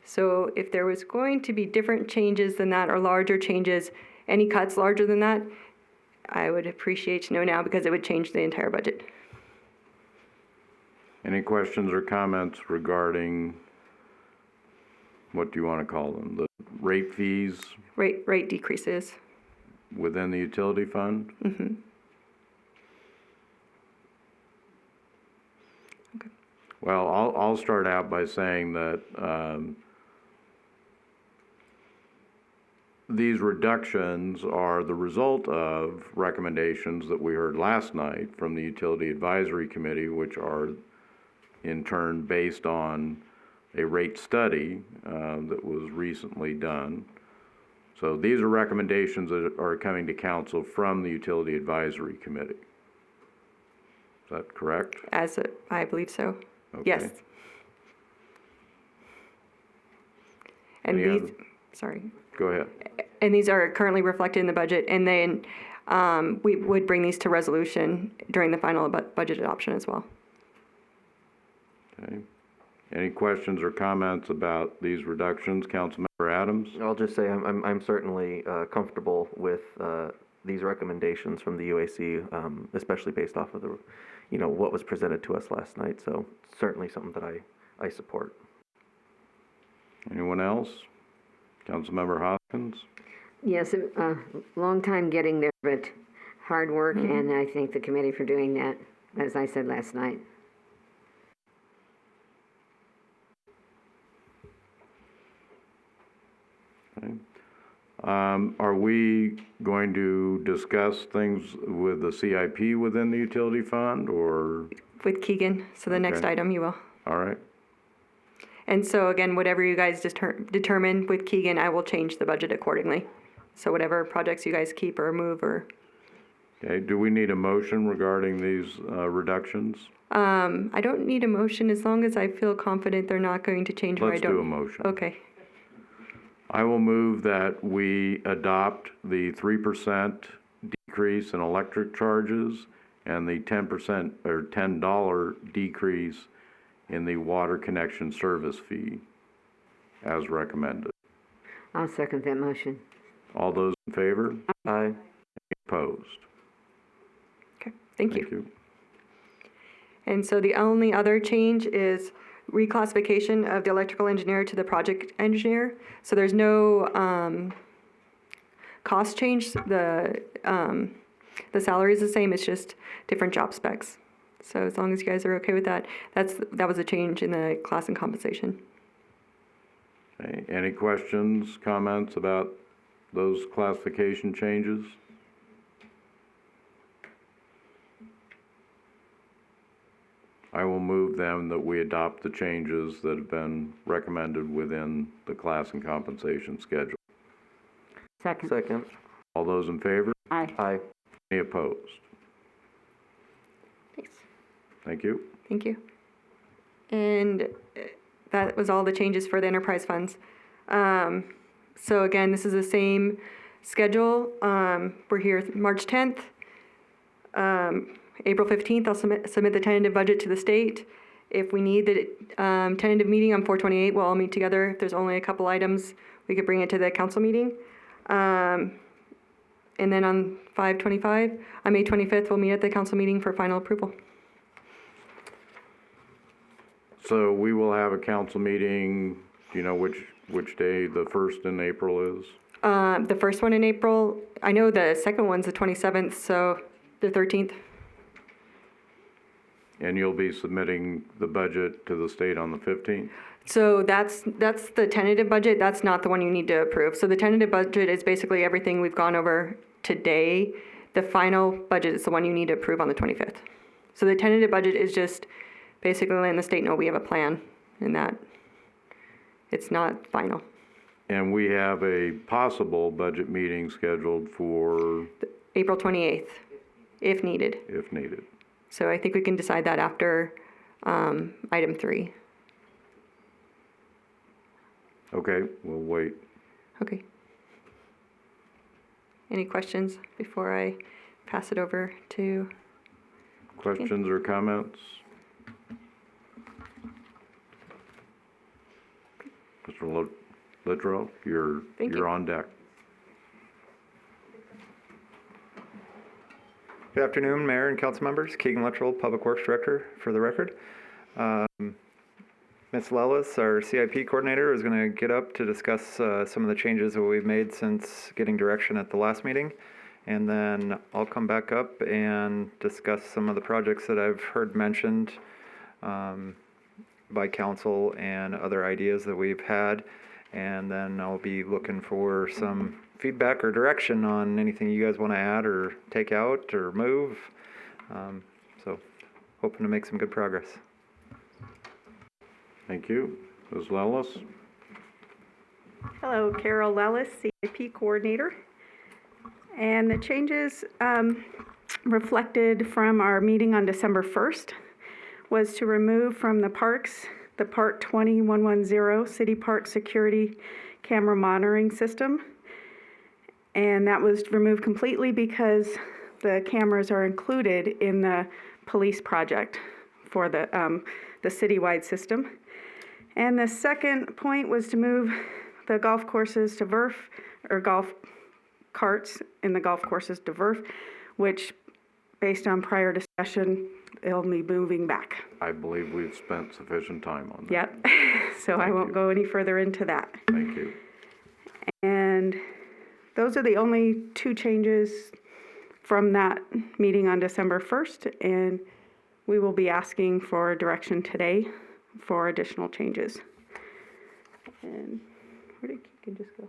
So if there was going to be different changes than that or larger changes, any cuts larger than that, I would appreciate to know now because it would change the entire budget. Any questions or comments regarding, what do you want to call them, the rate fees Rate decreases. within the utility fund? Mm-hmm. Well, I'll start out by saying that these reductions are the result of recommendations that we heard last night from the Utility Advisory Committee, which are in turn based on a rate study that was recently done. So these are recommendations that are coming to council from the Utility Advisory Committee. Is that correct? I believe so. Okay. Yes. And Any these, other- sorry. Go ahead. And these are currently reflected in the budget, and then we would bring these to resolution during the final budget adoption as well. Okay. Any questions or comments about these reductions? Councilmember Adams? I'll just say I'm certainly comfortable with these recommendations from the UAC, especially based off of the, what was presented to us last night. So certainly something that I support. Anyone else? Councilmember Hoskins? Yes, a long time getting there, but hard work, and I thank the committee for doing that, as I said last night. Okay. Are we going to discuss things with the CIP within the utility fund, or? With Keegan, so the next Okay. item you will. All right. And so again, whatever you guys determine with Keegan, I will change the budget accordingly. So whatever projects you guys keep or move or. Okay, do we need a motion regarding these reductions? I don't need a motion as long as I feel confident they're not going to change where I Let's don't. do a motion. Okay. I will move that we adopt the 3% decrease in electric charges and the 10% or $10 decrease in the water connection service fee as recommended. I'll second that motion. All those in favor? Aye. Opposed? Okay, thank you. Thank you. And so the only other change is reclassification of the electrical engineer to the project engineer. So there's no cost change. The salary is the same. It's just different job specs. So as long as you guys are okay with that, that was a change in the class and compensation. Okay. Any questions, comments about those classification changes? I will move them that we adopt the changes that have been recommended within the class and compensation schedule. Second. Second. All those in favor? Aye. Aye. Any opposed? Thanks. Thank you. Thank you. And that was all the changes for the enterprise funds. So again, this is the same schedule. We're here March 10th. April 15th, I'll submit the tentative budget to the state. If we need the tentative meeting on 4/28, we'll all meet together. If there's only a couple items, we could bring it to the council meeting. And then on 5/25, on May 25th, we'll meet at the council meeting for final approval. So we will have a council meeting, do you know which day the first in April is? The first one in April, I know the second one's the 27th, so the 13th. And you'll be submitting the budget to the state on the 15th? So that's the tentative budget. That's not the one you need to approve. So the tentative budget is basically everything we've gone over today. The final budget is the one you need to approve on the 25th. So the tentative budget is just basically letting the state know we have a plan and that it's not final. And we have a possible budget meeting scheduled for, April 28th, if needed. if needed. So I think we can decide that after item 3. Okay, we'll wait. Okay. Any questions before I pass it over to? Questions or comments? Mr. Littrow, you're on deck. Good afternoon, Mayor and council members. Keegan Littrell, Public Works Director, for the record. Ms. Lellis, our CIP coordinator, is going to get up to discuss some of the changes that we've made since getting direction at the last meeting. And then I'll come back up and discuss some of the projects that I've heard mentioned by council and other ideas that we've had. And then I'll be looking for some feedback or direction on anything you guys want to add or take out or move. So hoping to make some good progress. Thank you. Ms. Lellis? Hello, Carol Lellis, CIP Coordinator. And the changes reflected from our meeting on December 1st was to remove from the parks the Part 20110 City Park Security Camera Monitoring System. And that was removed completely because the cameras are included in the police project for the citywide system. And the second point was to move the golf courses to VERF, or golf carts in the golf courses to VERF, which, based on prior discussion, they'll be moving back. I believe we've spent sufficient time on that. Yep. So I won't go any further into that. Thank you. And those are the only 2 changes from that meeting on December 1st, and we will be asking for direction today for additional changes. And where did Keegan just go?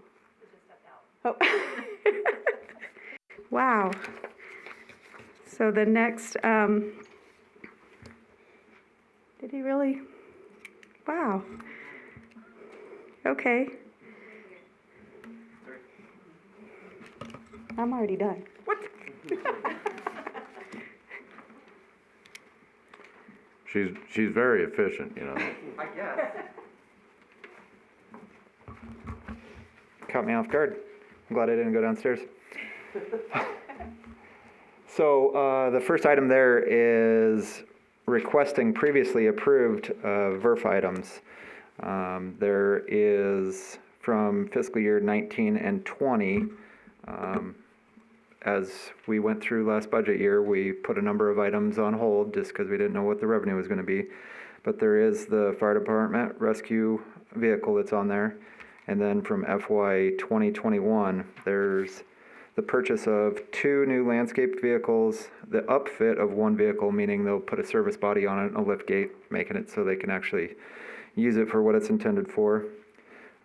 Oh. Wow. So the next, did he really? Wow. Okay. I'm already done. What? She's very efficient, you know. I guess. Caught me off guard. I'm glad I didn't go downstairs. So the first item there is requesting previously approved VERF items. There is from fiscal year 19 and 20. As we went through last budget year, we put a number of items on hold just because we didn't know what the revenue was going to be. But there is the fire department rescue vehicle that's on there. And then from FY 2021, there's the purchase of 2 new landscape vehicles, the upfit of 1 vehicle, meaning they'll put a service body on it, a lift gate, making it so they can actually use it for what it's intended for.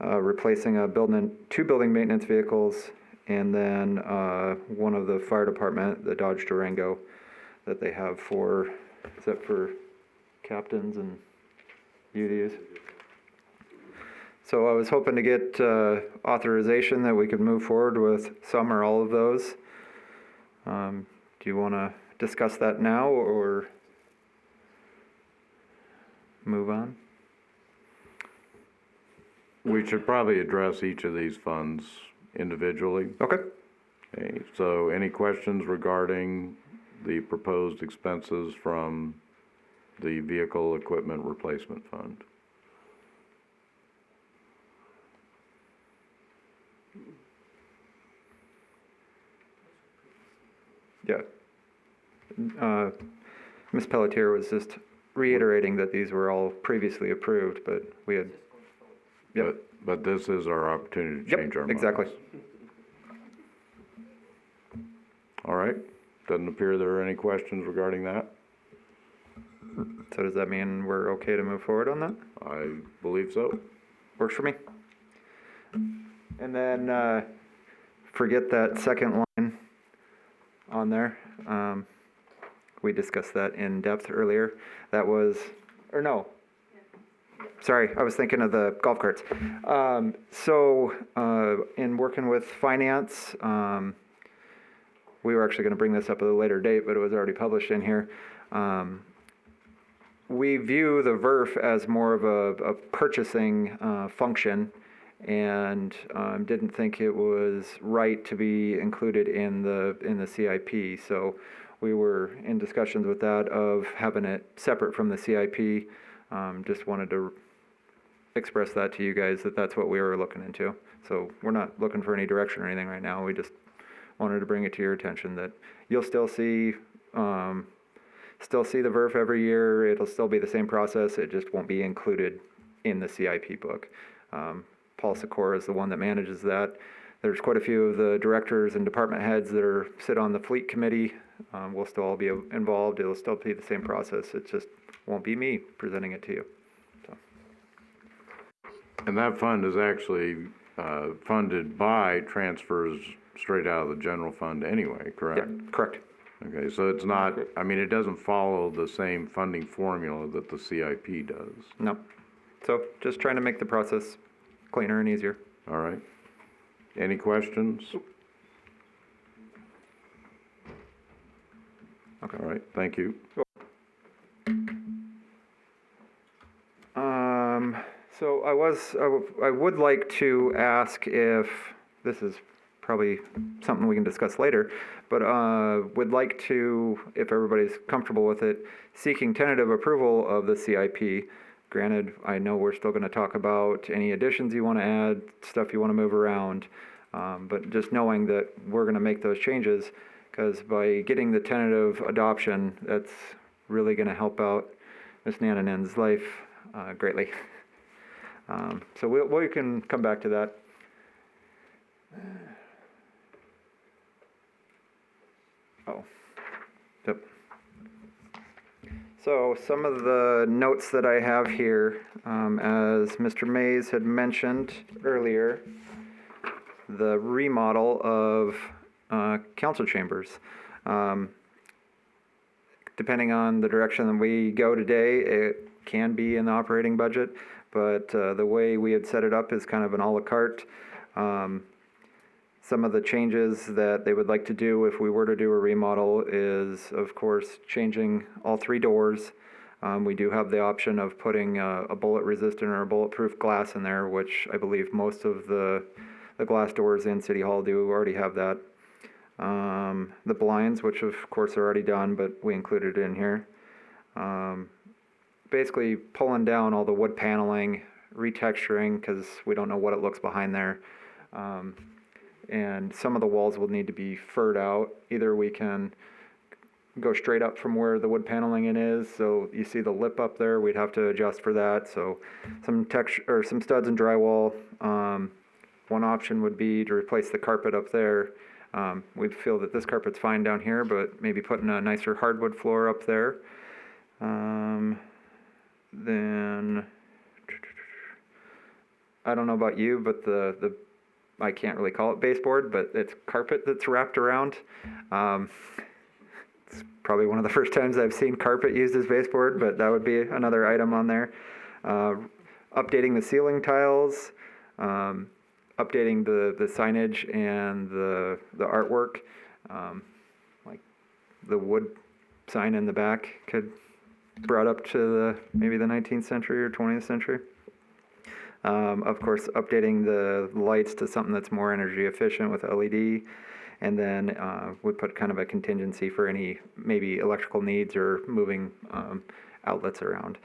Replacing 2 building maintenance vehicles, and then one of the fire department, the Dodge Durango, that they have for, is that for captains and UDs? So I was hoping to get authorization that we could move forward with some or all of those. Do you want to discuss that now or move on? We should probably address each of these funds individually. Okay. Okay, so any questions regarding the proposed expenses from the Vehicle Equipment Replacement Fund? Yeah. Ms. Pelletier was just reiterating that these were all previously approved, but we had. Yep. But this is our opportunity to change our minds. Exactly. All right. Doesn't appear there are any questions regarding that. So does that mean we're okay to move forward on that? I believe so. Works for me. And then forget that second line on there. We discussed that in depth earlier. That was, or no. Sorry, I was thinking of the golf carts. In working with finance, we were actually going to bring this up at a later date, but it was already published in here. We view the VERF as more of a purchasing function, and didn't think it was right to be included in the CIP. So we were in discussions with that of having it separate from the CIP. Just wanted to express that to you guys, that that's what we were looking into. So we're not looking for any direction or anything right now. We just wanted to bring it to your attention that you'll still see the VERF every year. It'll still be the same process. It just won't be included in the CIP book. Paul Sikora is the one that manages that. There's quite a few of the directors and department heads that sit on the fleet committee. We'll still all be involved. It'll still be the same process. It just won't be me presenting it to you. So. And that fund is actually funded by transfers straight out of the general fund anyway, correct? Yeah, correct. Okay, so it's not, I mean, it doesn't follow the same funding formula that the CIP does. No. So just trying to make the process cleaner and easier. All right. Any questions? Okay. All right, thank you. So I would like to ask if, this is probably something we can discuss later, but would like to, if everybody's comfortable with it, seeking tentative approval of the CIP. Granted, I know we're still going to talk about any additions you want to add, stuff you want to move around, but just knowing that we're going to make those changes, because by getting the tentative adoption, that's really going to help out Ms. Nananen's life greatly. So we can come back to that. Oh, yep. So some of the notes that I have here, as Mr. Mays had mentioned earlier, the remodel of council chambers. Depending on the direction that we go today, it can be in the operating budget, but the way we had set it up is kind of an a la carte. Some of the changes that they would like to do if we were to do a remodel is, of course, changing all 3 doors. We do have the option of putting a bullet resistant or a bulletproof glass in there, which I believe most of the glass doors in City Hall do already have that. The blinds, which of course are already done, but we included it in here. Basically pulling down all the wood paneling, retexturing, because we don't know what it looks behind there. And some of the walls will need to be furred out. Either we can go straight up from where the wood paneling is, so you see the lip up there, we'd have to adjust for that. So some texture or some studs and drywall. One option would be to replace the carpet up there. We feel that this carpet's fine down here, but maybe putting a nicer hardwood floor up there. Then I don't know about you, but the I can't really call it baseboard, but it's carpet that's wrapped around. It's probably one of the first times I've seen carpet used as baseboard, but that would be another item on there. Updating the ceiling tiles, updating the signage and the artwork. Like the wood sign in the back could brought up to maybe the 19th century or 20th century. Of course, updating the lights to something that's more energy efficient with LED, and then we put kind of a contingency for any maybe electrical needs or moving outlets around.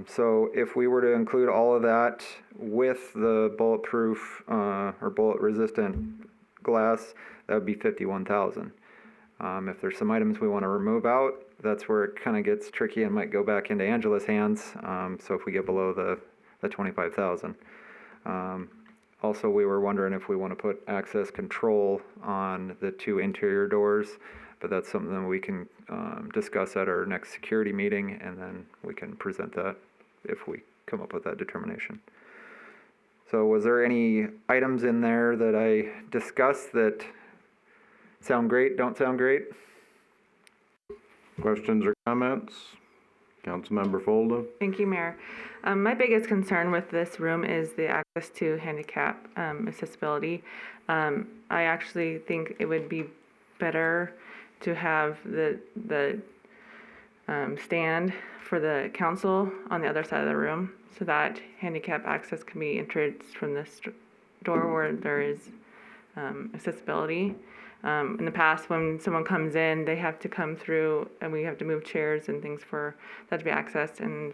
So if we were to include all of that with the bulletproof or bullet resistant glass, that would be $51,000. If there's some items we want to remove out, that's where it kind of gets tricky and might go back into Angela's hands. So if we get below the $25,000. also we were wondering if we want to put access control on the 2 interior doors, but that's something that we can discuss at our next security meeting, and then we can present that if we come up with that determination. So was there any items in there that I discussed that sound great, don't sound great? Questions or comments? Councilmember Folda? Thank you, Mayor. My biggest concern with this room is the access to handicap accessibility. I actually think it would be better to have the stand for the council on the other side of the room so that handicap access can be entered from this door where there is accessibility. In the past, when someone comes in, they have to come through and we have to move chairs and things for that to be accessed. And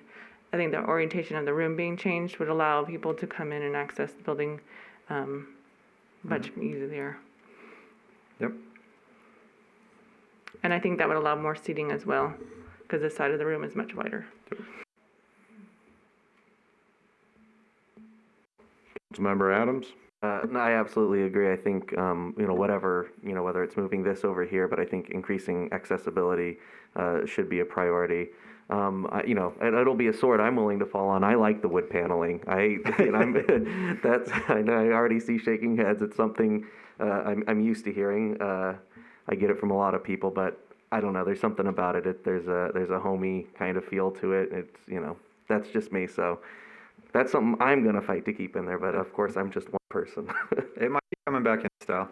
I think the orientation of the room being changed would allow people to come in and access the building much easier. Yep. And I think that would allow more seating as well, because this side of the room is much wider. Councilmember Adams? No, I absolutely agree. I think, whatever, whether it's moving this over here, but I think increasing accessibility should be a priority. And it'll be a sword I'm willing to fall on. I like the wood paneling. I know I already see shaking heads. It's something I'm used to hearing. I get it from a lot of people, but I don't know. There's something about it. There's a homey kind of feel to it. It's, that's just me. So that's something I'm going to fight to keep in there. But of course, I'm just one person. It might be coming back in style.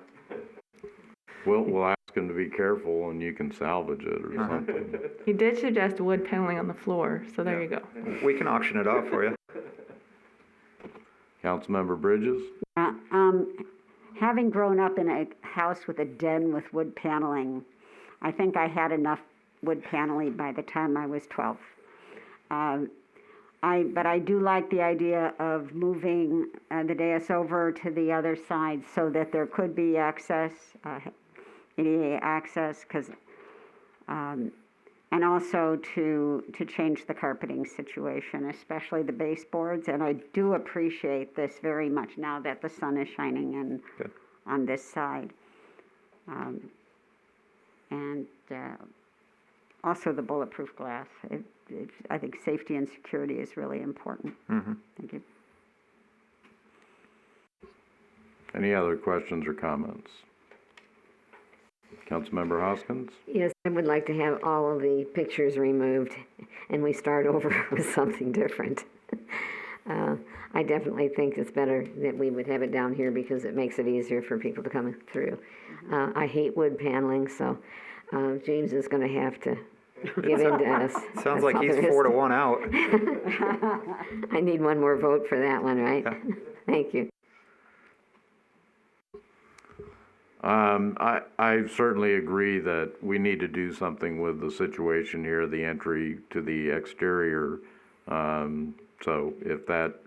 We'll ask him to be careful and you can salvage it or something. He did suggest wood paneling on the floor, so there you go. We can auction it off for you. Councilmember Bridges? Having grown up in a house with a den with wood paneling, I think I had enough wood paneling by the time I was 12. But I do like the idea of moving the dais over to the other side so that there could be access, ADA access, and also to change the carpeting situation, especially the baseboards. And I do appreciate this very much now that the sun is shining in on this side. And also the bulletproof glass. I think safety and security is really important. Mm-hmm. Thank you. Any other questions or comments? Councilmember Hoskins? Yes, I would like to have all of the pictures removed and we start over with something different. I definitely think it's better that we would have it down here because it makes it easier for people to come through. I hate wood paneling, so James is going to have to give in to us. Sounds like he's 4-1 out. I need one more vote for that one, right? Yeah. Thank you. I certainly agree that we need to do something with the situation here, the entry to the exterior. So if that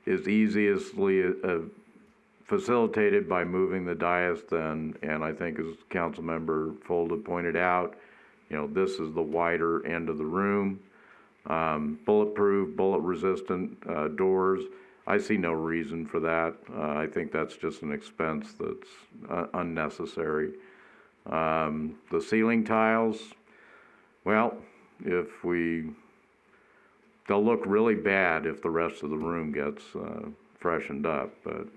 is easily facilitated by moving the dais, then, and I think as Councilmember Folda pointed out, this is the wider end of the room. Bulletproof, bullet-resistant doors. I see no reason for that. I think that's just an expense that's unnecessary. The ceiling tiles, well, they'll look really bad if the rest of the room gets freshened up. But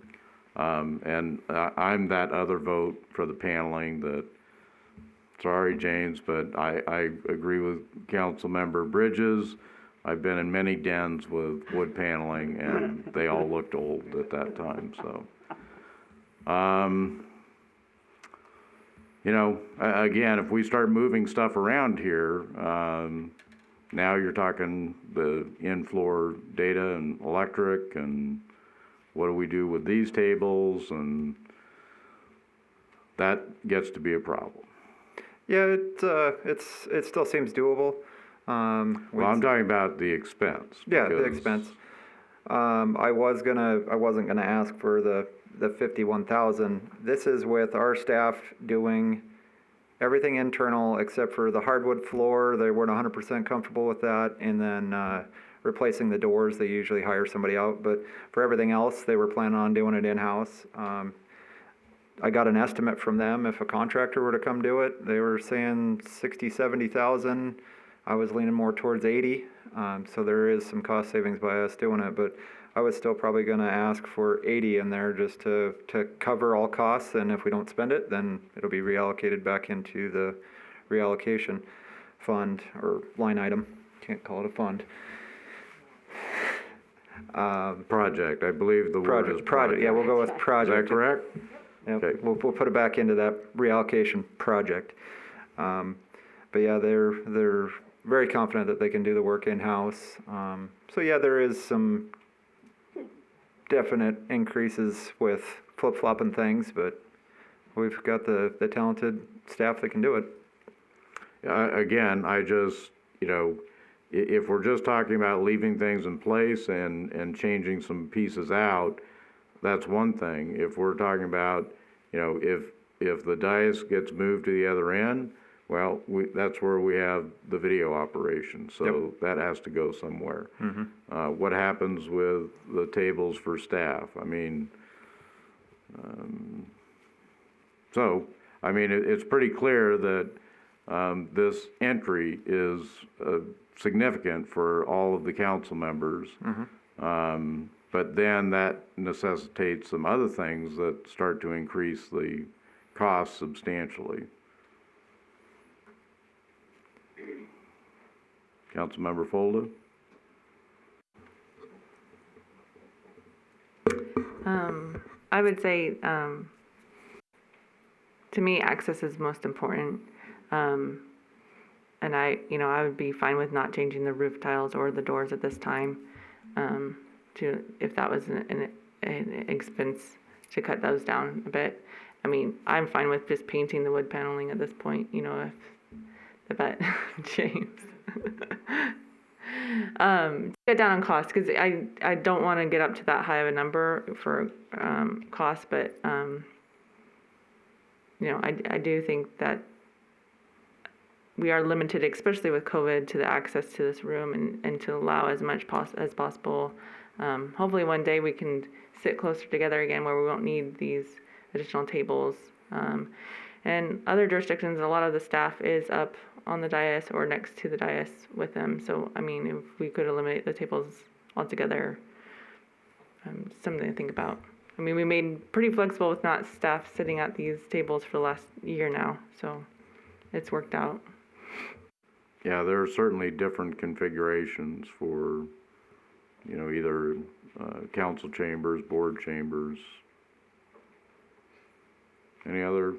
and I'm that other vote for the paneling that, sorry, James, but I agree with Councilmember Bridges. I've been in many dens with wood paneling, and they all looked old at that time. So, again, if we start moving stuff around here, now you're talking the in-floor data and electric, and what do we do with these tables, and that gets to be a problem. Yeah, it still seems doable. Well, I'm talking about the expense. Yeah, the expense. I wasn't gonna ask for the 51,000. This is with our staff doing everything internal except for the hardwood floor. They weren't 100% comfortable with that, and then replacing the doors, they usually hire somebody out, but for everything else, they were planning on doing it in-house. I got an estimate from them if a contractor were to come do it. They were saying 60, 70,000. I was leaning more towards 80. So there is some cost savings by us doing it, but I was still probably going to ask for 80 in there just to cover all costs. And if we don't spend it, then it'll be reallocated back into the reallocation fund or line item. Can't call it a fund. Project, I believe the word is project. Yeah, we'll go with project. Is that correct? Yep. Okay. We'll put it back into that reallocation project. But yeah, they're very confident that they can do the work in-house. So yeah, there is some definite increases with flip-flopping things, but we've got the talented staff that can do it. Again, I just, if we're just talking about leaving things in place and changing some pieces out, that's one thing. If we're talking about, if the dais gets moved to the other end, well, that's where we have the video operation, so that has to go somewhere. What happens with the tables for staff? I mean, it's pretty clear that this entry is significant for all of the council members. But then that necessitates some other things that start to increase the cost substantially. Councilmember Folda? I would say, to me, access is most important. And I would be fine with not changing the roof tiles or the doors at this time. If that was an expense to cut those down a bit. I mean, I'm fine with just painting the wood paneling at this point, but James. Get down on cost, because I don't want to get up to that high of a number for cost, but I do think that we are limited, especially with COVID, to the access to this room and to allow as much as possible. Hopefully one day we can sit closer together again where we won't need these additional tables. And other jurisdictions, a lot of the staff is up on the dais or next to the dais with them. So, I mean, if we could eliminate the tables altogether, something to think about. I mean, we made pretty flexible with not staff sitting at these tables for the last year now, so it's worked out. Yeah, there are certainly different configurations for, either council chambers, board chambers. Any other?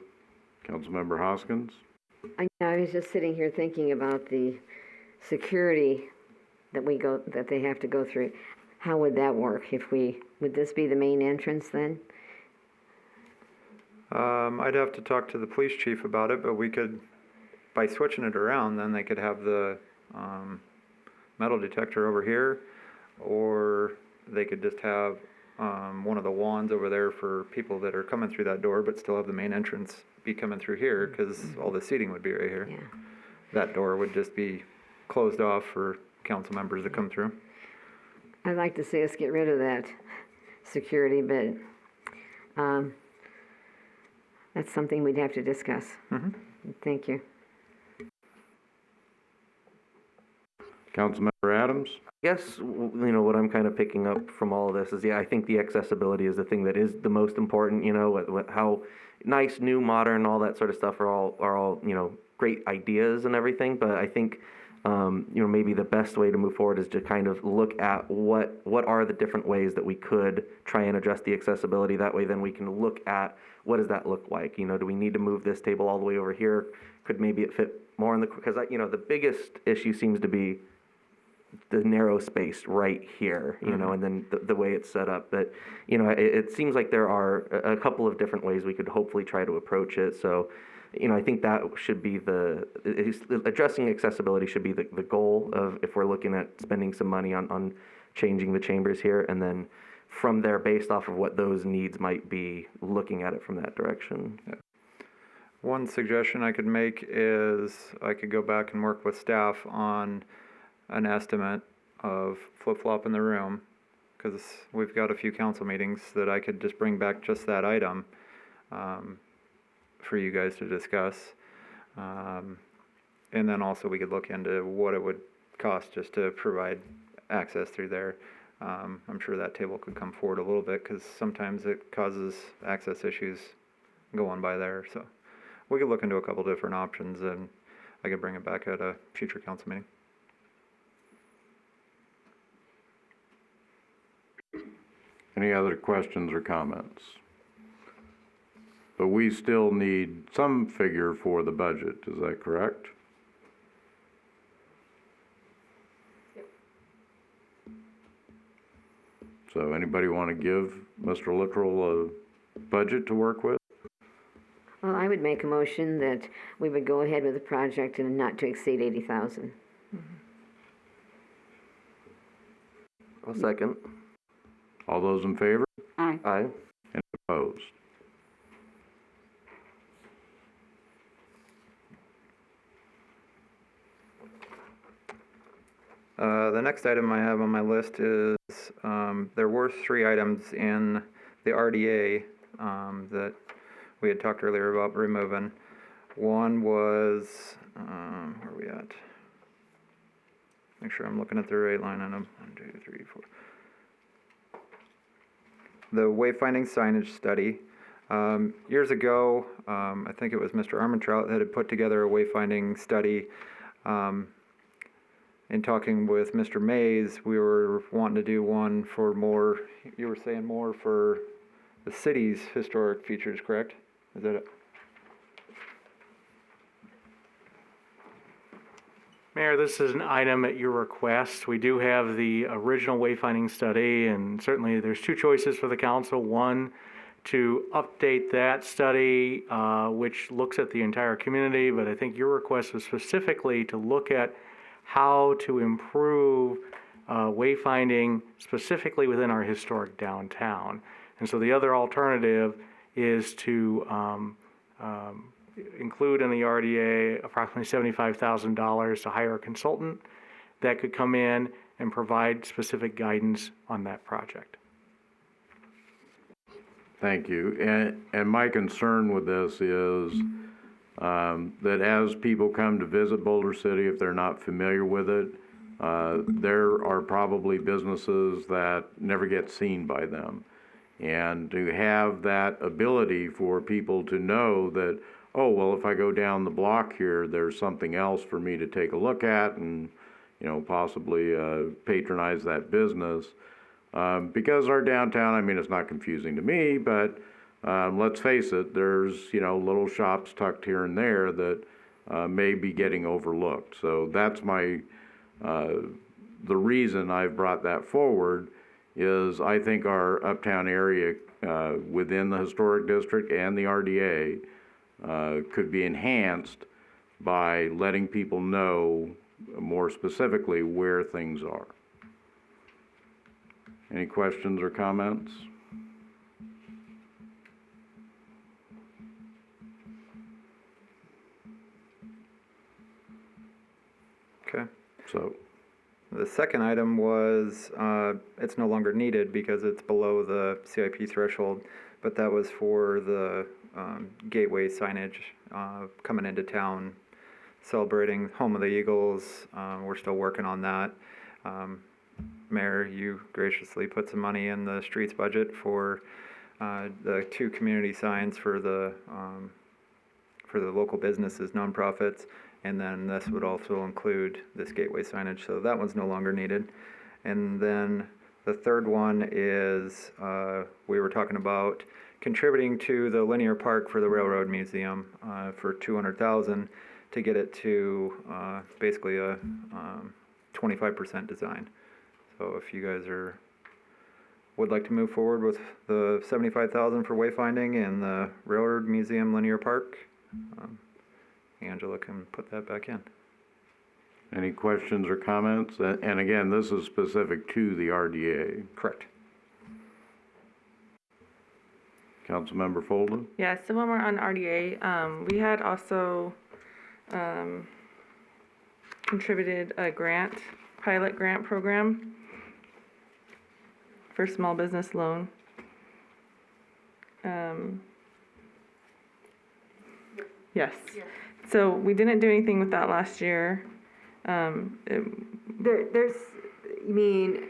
Councilmember Hoskins? I was just sitting here thinking about the security that they have to go through. How would that work? Would this be the main entrance then? I'd have to talk to the police chief about it, but we could, by switching it around, then they could have the metal detector over here, or they could just have one of the wands over there for people that are coming through that door, but still have the main entrance be coming through here, because all the seating would be right here. Yeah. That door would just be closed off for council members to come through. I'd like to see us get rid of that security, but that's something we'd have to discuss. Thank you. Councilmember Adams? Yes, what I'm kind of picking up from all of this is, I think the accessibility is the thing that is the most important, how nice, new, modern, all that sort of stuff are all great ideas and everything, but I think, maybe the best way to move forward is to kind of look at what are the different ways that we could try and address the accessibility. That way then we can look at what does that look like? Do we need to move this table all the way over here? Could maybe it fit more in because the biggest issue seems to be the narrow space right here, and then the way it's set up. But, it seems like there are a couple of different ways we could hopefully try to approach it. So, I think that should be addressing accessibility should be the goal of if we're looking at spending some money on changing the chambers here. And then from there, based off of what those needs might be, looking at it from that direction. Yeah. One suggestion I could make is I could go back and work with staff on an estimate of flip-flop in the room, because we've got a few council meetings that I could just bring back just that item for you guys to discuss. And then also we could look into what it would cost just to provide access through there. I'm sure that table could come forward a little bit because sometimes it causes access issues going by there. So we could look into a couple different options and I could bring it back at a future council meeting. Any other questions or comments? But we still need some figure for the budget, is that correct? Yep. So anybody want to give Mr. Littrell a budget to work with? Well, I would make a motion that we would go ahead with the project and not to exceed 80,000. I'll second. All those in favor? Aye. Aye. Any opposed? The next item I have on my list is, there were 3 items in the RDA that we had talked earlier about removing. One was, where are we at? Make sure I'm looking at the right line item. 1, 2, 3, 4. The wayfinding signage study. Years ago, I think it was Mr. Armentrout that had put together a wayfinding study. In talking with Mr. Mays, we were wanting to do one for more, you were saying more for the city's historic features, correct? Is that it? Mayor, this is an item at your request. We do have the original wayfinding study, and certainly there's 2 choices for the council. One, to update that study, which looks at the entire community, but I think your request was specifically to look at how to improve wayfinding specifically within our historic downtown. And so the other alternative is to include in the RDA approximately $75,000 to hire a consultant that could come in and provide specific guidance on that project. Thank you. And my concern with this is that as people come to visit Boulder City, if they're not familiar with it, there are probably businesses that never get seen by them. And to have that ability for people to know that, oh, well, if I go down the block here, there's something else for me to take a look at and, you know, possibly patronize that business. Because our downtown, I mean, it's not confusing to me, but let's face it, there's, you know, little shops tucked here and there that may be getting overlooked. So that's my, the reason I've brought that forward is I think our uptown area within the historic district and the RDA could be enhanced by letting people know more specifically where things are. Any questions or comments? Okay. So the second item was, it's no longer needed because it's below the CIP threshold, but that was for the gateway signage coming into town, celebrating Home of the Eagles. We're still working on that. Mayor, you graciously put some money in the streets budget for the 2 community signs for the local businesses, nonprofits, and then this would also include this gateway signage, so that one's no longer needed. And then the third one is we were talking about contributing to the linear park for the Railroad Museum for $200,000 to get it to basically a 25% design. So if you guys would like to move forward with the $75,000 for wayfinding and the Railroad Museum Linear Park, Angela can put that back in. any questions or comments? And again, this is specific to the RDA. Correct. Councilmember Folden? Yeah, so when we're on RDA, we had also contributed a grant pilot grant program for small business loan. Yes. So we didn't do anything with that last year. There's, you mean,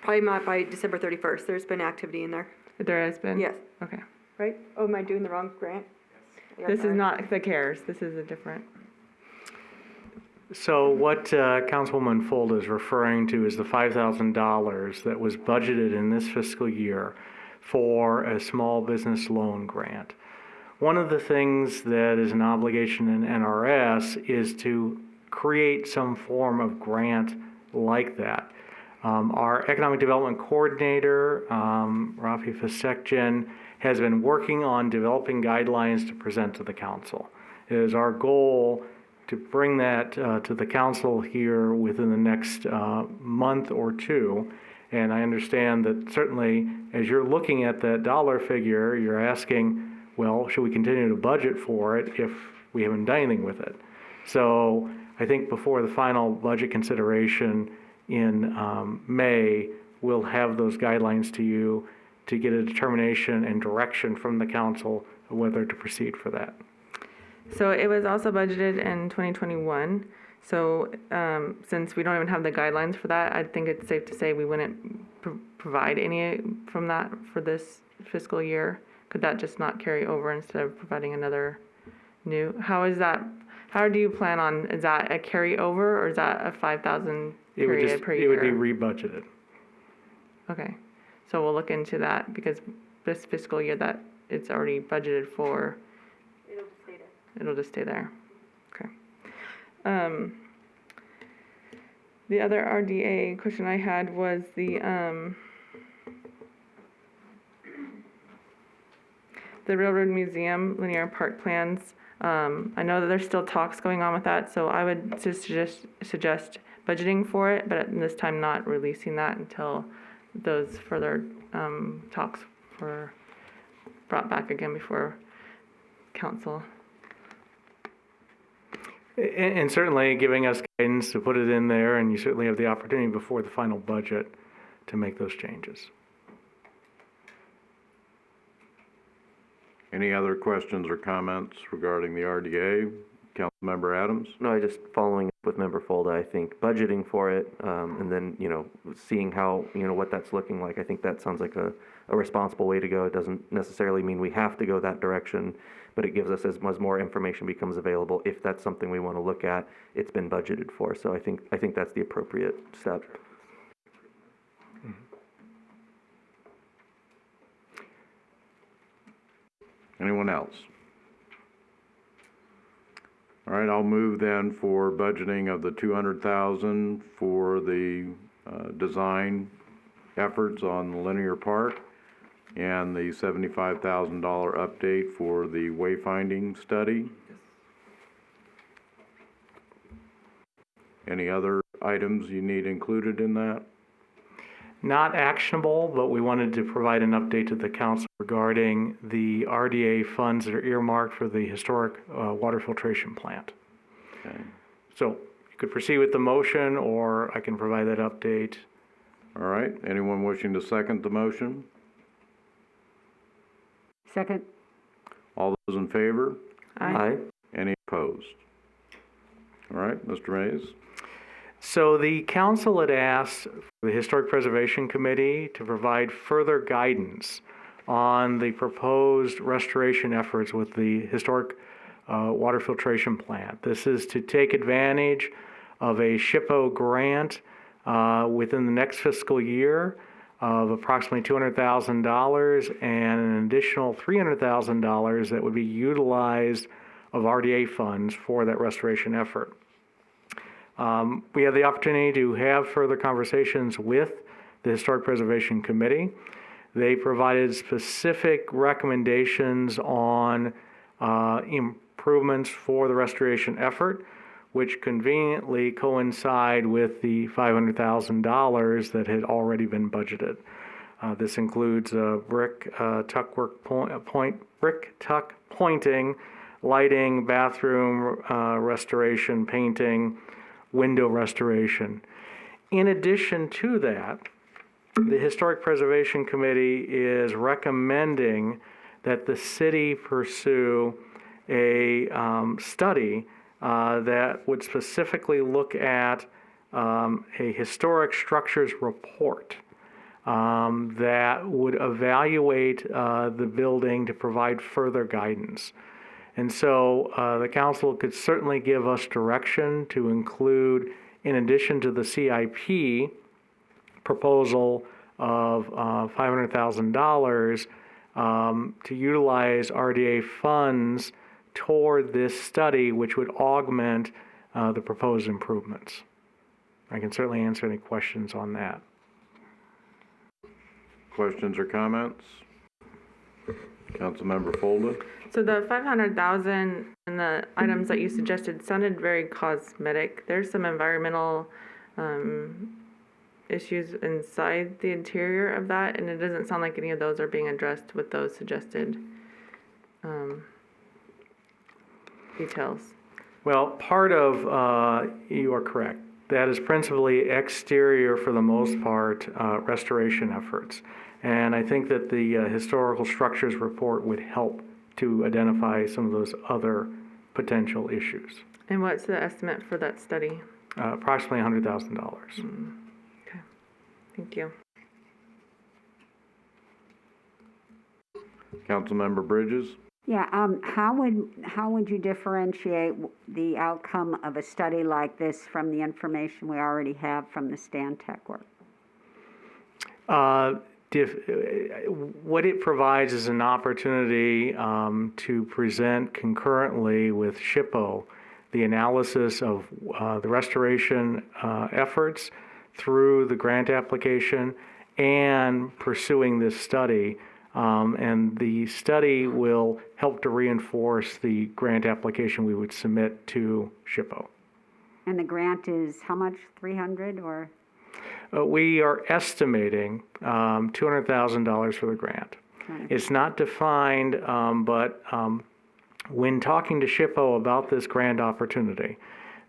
probably not by December 31st, there's been activity in there, There has been? Yes. Okay. right? Oh, am I doing the wrong grant? Yeah, This is sorry. not the CARES, this is a different. So what Councilwoman Fold is referring to is the $5,000 that was budgeted in this fiscal year for a small business loan grant. One of the things that is an obligation in NRS is to create some form of grant like that. Our Economic Development Coordinator, Rafi Fasekjan, has been working on developing guidelines to present to the council. It is our goal to bring that to the council here within the next month or two. And I understand that certainly as you're looking at that dollar figure, you're asking, well, should we continue to budget for it if we haven't done anything with it? So I think before the final budget consideration in May, we'll have those guidelines to you to get a determination and direction from the council of whether to proceed for that. So it was also budgeted in 2021. So since we don't even have the guidelines for that, I think it's safe to say we wouldn't provide any from that for this fiscal year. Could that just not carry over instead of providing another new? How is that? How do you plan on? Is that a carryover or is that a 5,000 period per year? It would be rebudgeted. Okay, so we'll look into that because this fiscal year that it's already budgeted for. It'll just stay there. It'll just stay there. Okay. The other RDA question I had was the Railroad Museum linear park plans. I know that there's still talks going on with that, so I would just suggest budgeting for it, but at this time not releasing that until those further talks were brought back again before council. And certainly giving us guidance to put it in there, and you certainly have the opportunity before the final budget to make those changes. Any other questions or comments regarding the RDA? Councilmember Adams? No, just following up with Member Folda, I think budgeting for it, and then, seeing how, what that's looking like. I think that sounds like a responsible way to go. It doesn't necessarily mean we have to go that direction, but it gives us, as more information becomes available, if that's something we want to look at, it's been budgeted for. So I think that's the appropriate step. Anyone else? All right, I'll move then for budgeting of the $200,000 for the design efforts on the linear park and the $75,000 update for the wayfinding study. Any other items you need included in that? Not actionable, but we wanted to provide an update to the council regarding the RDA funds that are earmarked for the historic water filtration plant. Okay. So you could proceed with the motion, or I can provide that update. All right, anyone wishing to second the motion? Second. All those in favor? Aye. Any opposed? All right, Mr. Mays. So the council had asked the Historic Preservation Committee to provide further guidance on the proposed restoration efforts with the historic water filtration plant. This is to take advantage of a SHPO grant within the next fiscal year of approximately $200,000 and an additional $300,000 that would be utilized of RDA funds for that restoration effort. We had the opportunity to have further conversations with the Historic Preservation Committee. They provided specific recommendations on improvements for the restoration effort, which conveniently coincide with the $500,000 that had already been budgeted. This includes brick tuck pointing, lighting, bathroom restoration, painting, window restoration. In addition to that, the Historic Preservation Committee is recommending that the city pursue a study that would specifically look at a historic structures report that would evaluate the building to provide further guidance. And so the council could certainly give us direction to include, in addition to the CIP proposal of $500,000, to utilize RDA funds toward this study, which would augment the proposed improvements. I can certainly answer any questions on that. Questions or comments? Councilmember Folden? So the 500,000 and the items that you suggested sounded very cosmetic. There's some environmental issues inside the interior of that, and it doesn't sound like any of those are being addressed with those suggested details. Well, part of, you are correct. That is principally exterior, for the most part, restoration efforts. And I think that the historical structures report would help to identify some of those other potential issues. And what's the estimate for that study? Approximately $100,000. Okay, thank you. Councilmember Bridges? Yeah, how would you differentiate the outcome of a study like this from the information we already have from the Stantec work? What it provides is an opportunity to present concurrently with SHPO the analysis of the restoration efforts through the grant application and pursuing this study. And the study will help to reinforce the grant application we would submit to SHPO. And the grant is how much, 300 or? We are estimating $200,000 for the grant. Okay. It's not defined, but when talking to SHPO about this grant opportunity,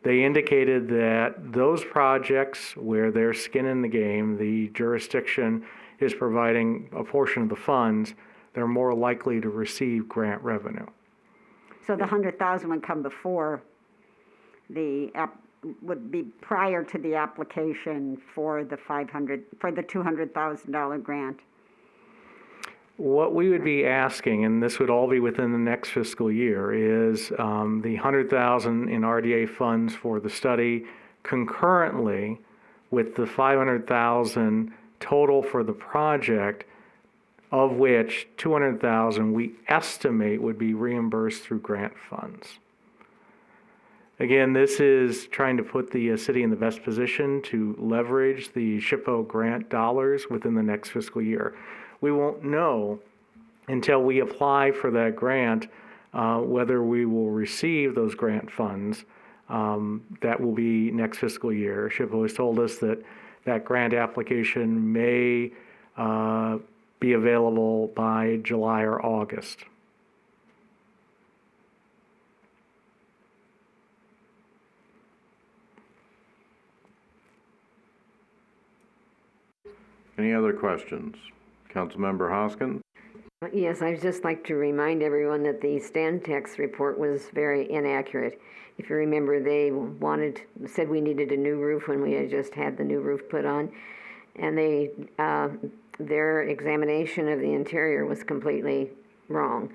they indicated that those projects where there's skin in the game, the jurisdiction is providing a portion of the funds, they're more likely to receive grant revenue. So the 100,000 would come before would be prior to the application for the $200,000 grant. What we would be asking, and this would all be within the next fiscal year, is the $100,000 in RDA funds for the study concurrently with the $500,000 total for the project, of which $200,000 we estimate would be reimbursed through grant funds. Again, this is trying to put the city in the best position to leverage the SHPO grant dollars within the next fiscal year. We won't know until we apply for that grant whether we will receive those grant funds. That will be next fiscal year. SHPO has told us that that grant application may be available by July or August. Any other questions? Councilmember Hoskins? Yes, I'd just like to remind everyone that the Stantec report was very inaccurate. If you remember, they said we needed a new roof when we had just had the new roof put on, and their examination of the interior was completely wrong.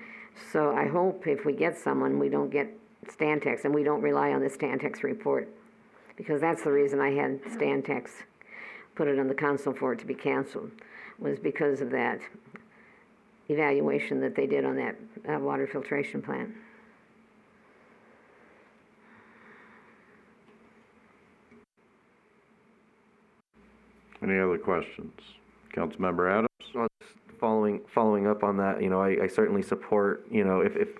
So I hope if we get someone, we don't get Stantec, and we don't rely on the Stantec report, because that's the reason I had Stantec put it on the council for it to be canceled, was because of that evaluation that they did on that water filtration plant. Any other questions? Councilmember Adams? Well, following up on that, I certainly support, if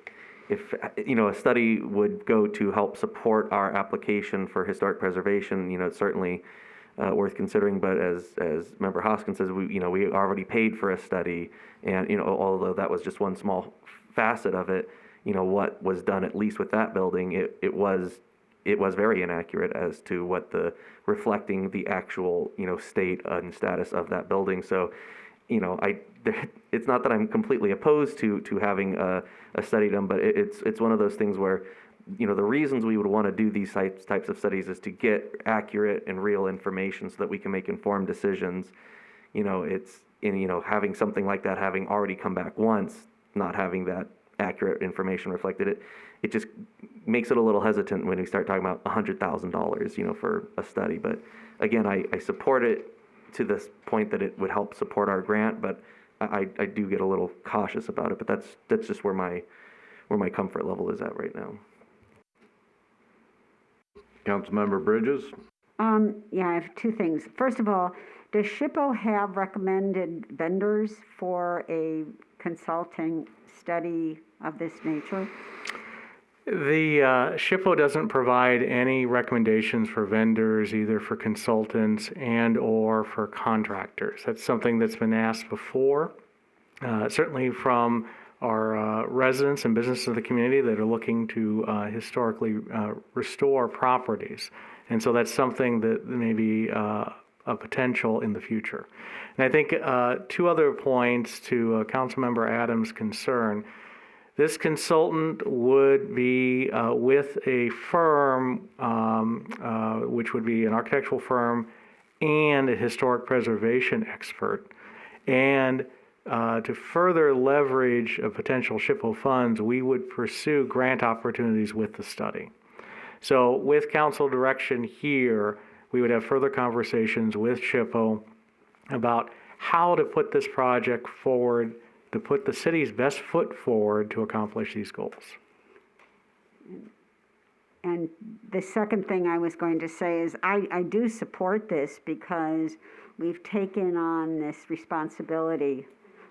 a study would go to help support our application for historic preservation, it's certainly worth considering. But as Member Hoskins says, we already paid for a study, and although that was just one small facet of it, what was done at least with that building, it was it was very inaccurate as to what reflecting the actual, state and status of that building. So, it's not that I'm completely opposed to having a study done, but it's one of those things where, the reasons we would want to do these types of studies is to get accurate and real information so that we can make informed decisions. Having something like that, having already come back once, not having that accurate information reflected, it just makes it a little hesitant when we start talking about $100,000, for a study. But again, I support it to this point that it would help support our grant, but I do get a little cautious about it. But that's just where my comfort level is at right now. Councilmember Bridges? Yeah, I have two things. First of all, does SHPO have recommended vendors for a consulting study of this nature? The SHPO doesn't provide any recommendations for vendors, either for consultants and or for contractors. That's something that's been asked before, certainly from our residents and businesses of the community that are looking to historically restore properties. And so that's something that may be a potential in the future. And I think two other points to Councilmember Adams' concern. This consultant would be with a firm, which would be an architectural firm and a historic preservation expert. And to further leverage potential SHPO funds, we would pursue grant opportunities with the study. So with council direction here, we would have further conversations with SHPO about how to put this project forward, to put the city's best foot forward to accomplish these goals. And the second thing I was going to say is I do support this because we've taken on this responsibility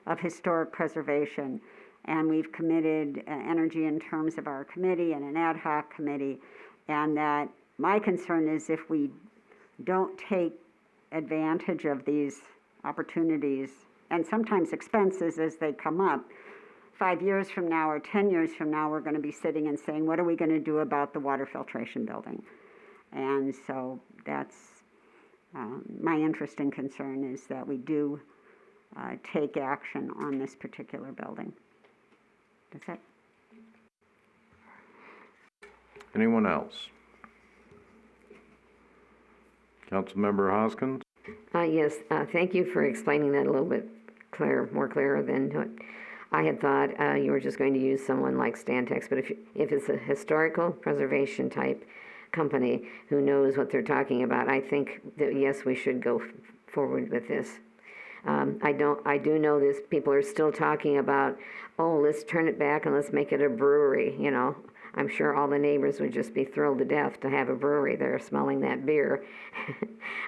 of historic preservation, and we've committed energy in terms of our committee and an ad hoc committee, and that my concern is if we don't take advantage of these opportunities and sometimes expenses as they come up, 5 years from now or 10 years from now, we're going to be sitting and saying, what are we going to do about the water filtration building? And so that's my interest and concern, is that we do take action on this particular building. That's it. Anyone else? Councilmember Hoskins? Yes, thank you for explaining that a little bit more clearer than what I had thought. You were just going to use someone like Stantec, but if it's a historical preservation type company who knows what they're talking about, I think that yes, we should go forward with this. I do know this. People are still talking about, oh, let's turn it back and let's make it a brewery. I'm sure all the neighbors would just be thrilled to death to have a brewery there smelling that beer.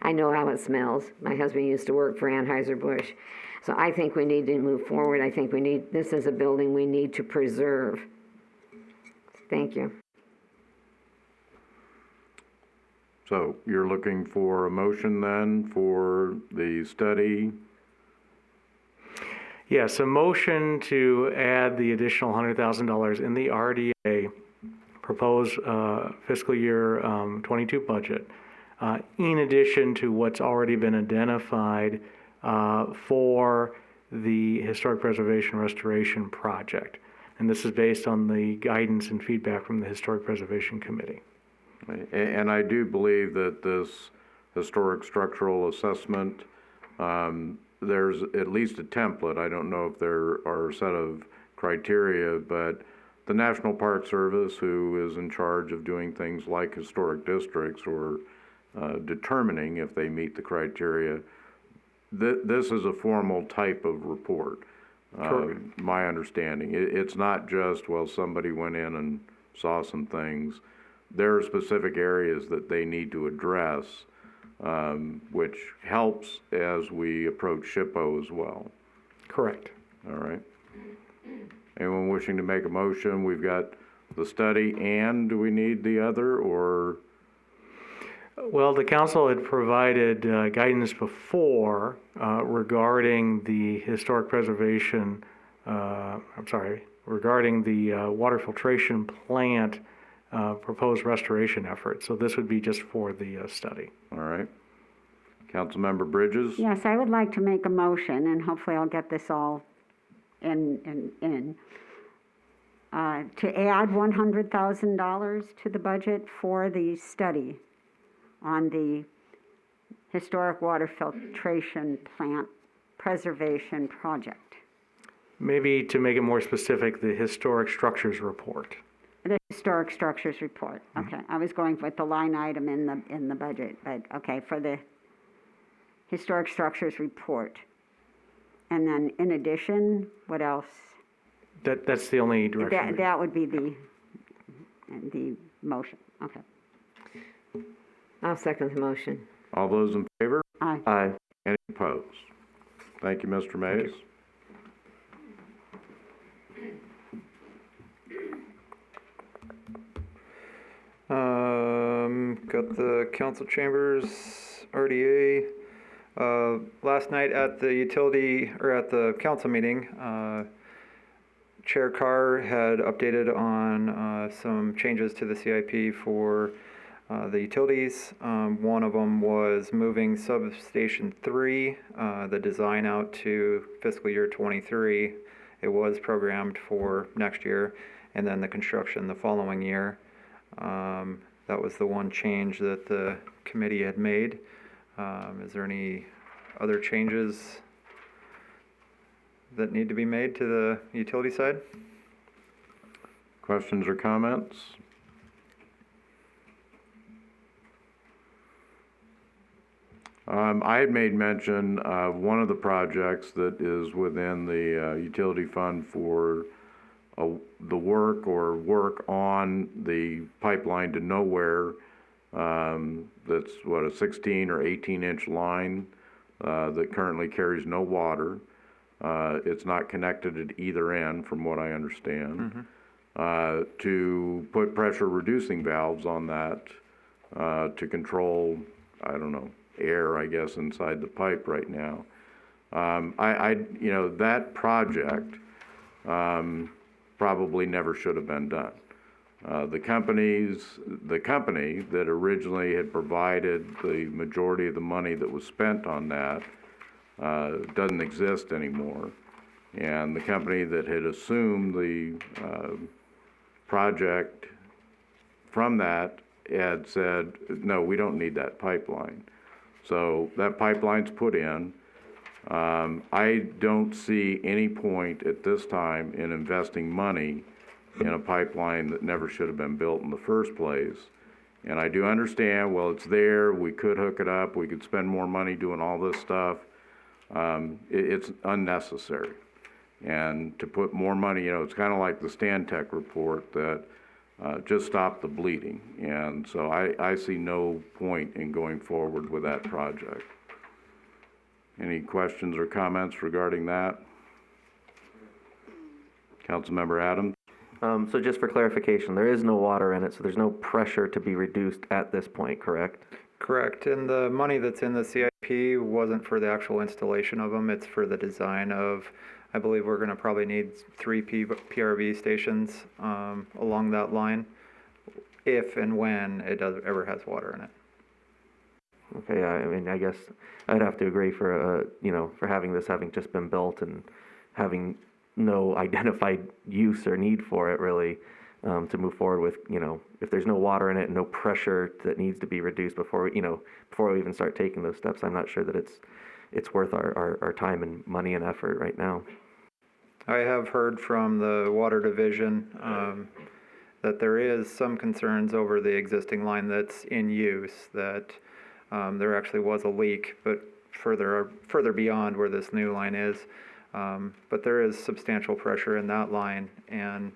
I know how it smells. My husband used to work for Anheuser-Busch. So I think we need to move forward. I think this is a building we need to preserve. Thank you. So you're looking for a motion then for the study? Yes, a motion to add the additional $100,000 in the RDA proposed fiscal year 22 budget, in addition to what's already been identified for the Historic Preservation Restoration Project. And this is based on the guidance and feedback from the Historic Preservation Committee. And I do believe that this historic structural assessment, there's at least a template. I don't know if there are a set of criteria, but the National Park Service, who is in charge of doing things like historic districts or determining if they meet the criteria, this is a formal type of report, my understanding. It's not just, well, somebody went in and saw some things. There are specific areas that they need to address, which helps as we approach SHPO as well. Correct. All right. Anyone wishing to make a motion? We've got the study, and do we need the other, or? Well, the council had provided guidance before regarding the historic preservation, regarding the water filtration plant proposed restoration effort. So this would be just for the study. All right. Councilmember Bridges? Yes, I would like to make a motion, and hopefully I'll get this all in. To add $100,000 to the budget for the study on the historic water filtration plant preservation project. Maybe to make it more specific, the historic structures report. The historic structures report. Okay, I was going with the line item in the budget, but okay, for the historic structures report. And then in addition, what else? That's the only direction. That would be the motion. Okay. I'll second the motion. All those in favor? Aye. Aye. Any opposed? Thank you, Mr. Mays. Got the council chambers RDA. Last night at the council meeting, Chair Carr had updated on some changes to the CIP for the utilities. One of them was moving substation 3, the design out to fiscal year 23. It was programmed for next year, and then the construction the following year. That was the one change that the committee had made. Is there any other changes that need to be made to the utility side? Questions or comments? I had made mention of one of the projects that is within the utility fund for the work on the pipeline to nowhere. That's what, a 16 or 18-inch line that currently carries no water. It's not connected at either end, from what I understand. To put pressure reducing valves on that to control, I don't know, air, I guess, inside the pipe right now. That project probably never should have been done. The company that originally had provided the majority of the money that was spent on that doesn't exist anymore. And the company that had assumed the project from that had said, no, we don't need that pipeline. So that pipeline's put in. I don't see any point at this time in investing money in a pipeline that never should have been built in the first place. And I do understand, well, it's there, we could hook it up, we could spend more money doing all this stuff. It's unnecessary. And to put more money, it's kind of like the Stantec report that just stop the bleeding. And so I see no point in going forward with that project. Any questions or comments regarding that? Councilmember Adams? So just for clarification, there is no water in it, so there's no pressure to be reduced at this point, correct? Correct. And the money that's in the CIP wasn't for the actual installation of them. It's for the design of, I believe we're going to probably need 3 PRV stations along that line if and when it ever has water in it. Okay, I mean, I guess I'd have to agree for having this having just been built and having no identified use or need for it really to move forward with, if there's no water in it and no pressure that needs to be reduced before we even start taking those steps, I'm not sure that it's worth our time and money and effort right now. I have heard from the Water Division that there is some concerns over the existing line that's in use, that there actually was a leak, but further beyond where this new line is. But there is substantial pressure in that line, and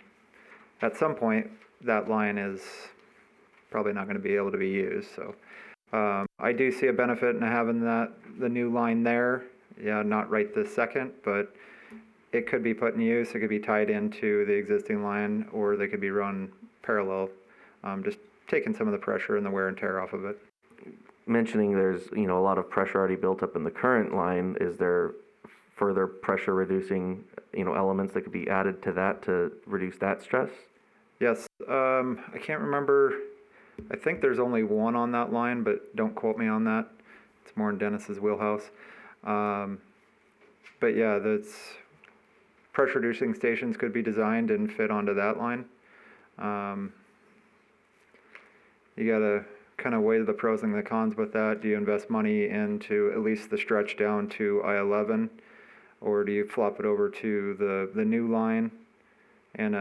at some point, that line is probably not going to be able to be used. So I do see a benefit in having the new line there. Yeah, not right this second, but it could be put in use. It could be tied into the existing line, or they could be run parallel, just taking some of the pressure and the wear and tear off of it. Mentioning there's a lot of pressure already built up in the current line, is there further pressure reducing elements that could be added to that to reduce that stress? Yes, I can't remember. I think there's only one on that line, but don't quote me on that. It's more in Dennis's wheelhouse. But yeah, that's pressure reducing stations could be designed and fit onto that line. You gotta kind of weigh the pros and the cons with that. Do you invest money into at least the stretch down to I-11, or do you flop it over to the new line and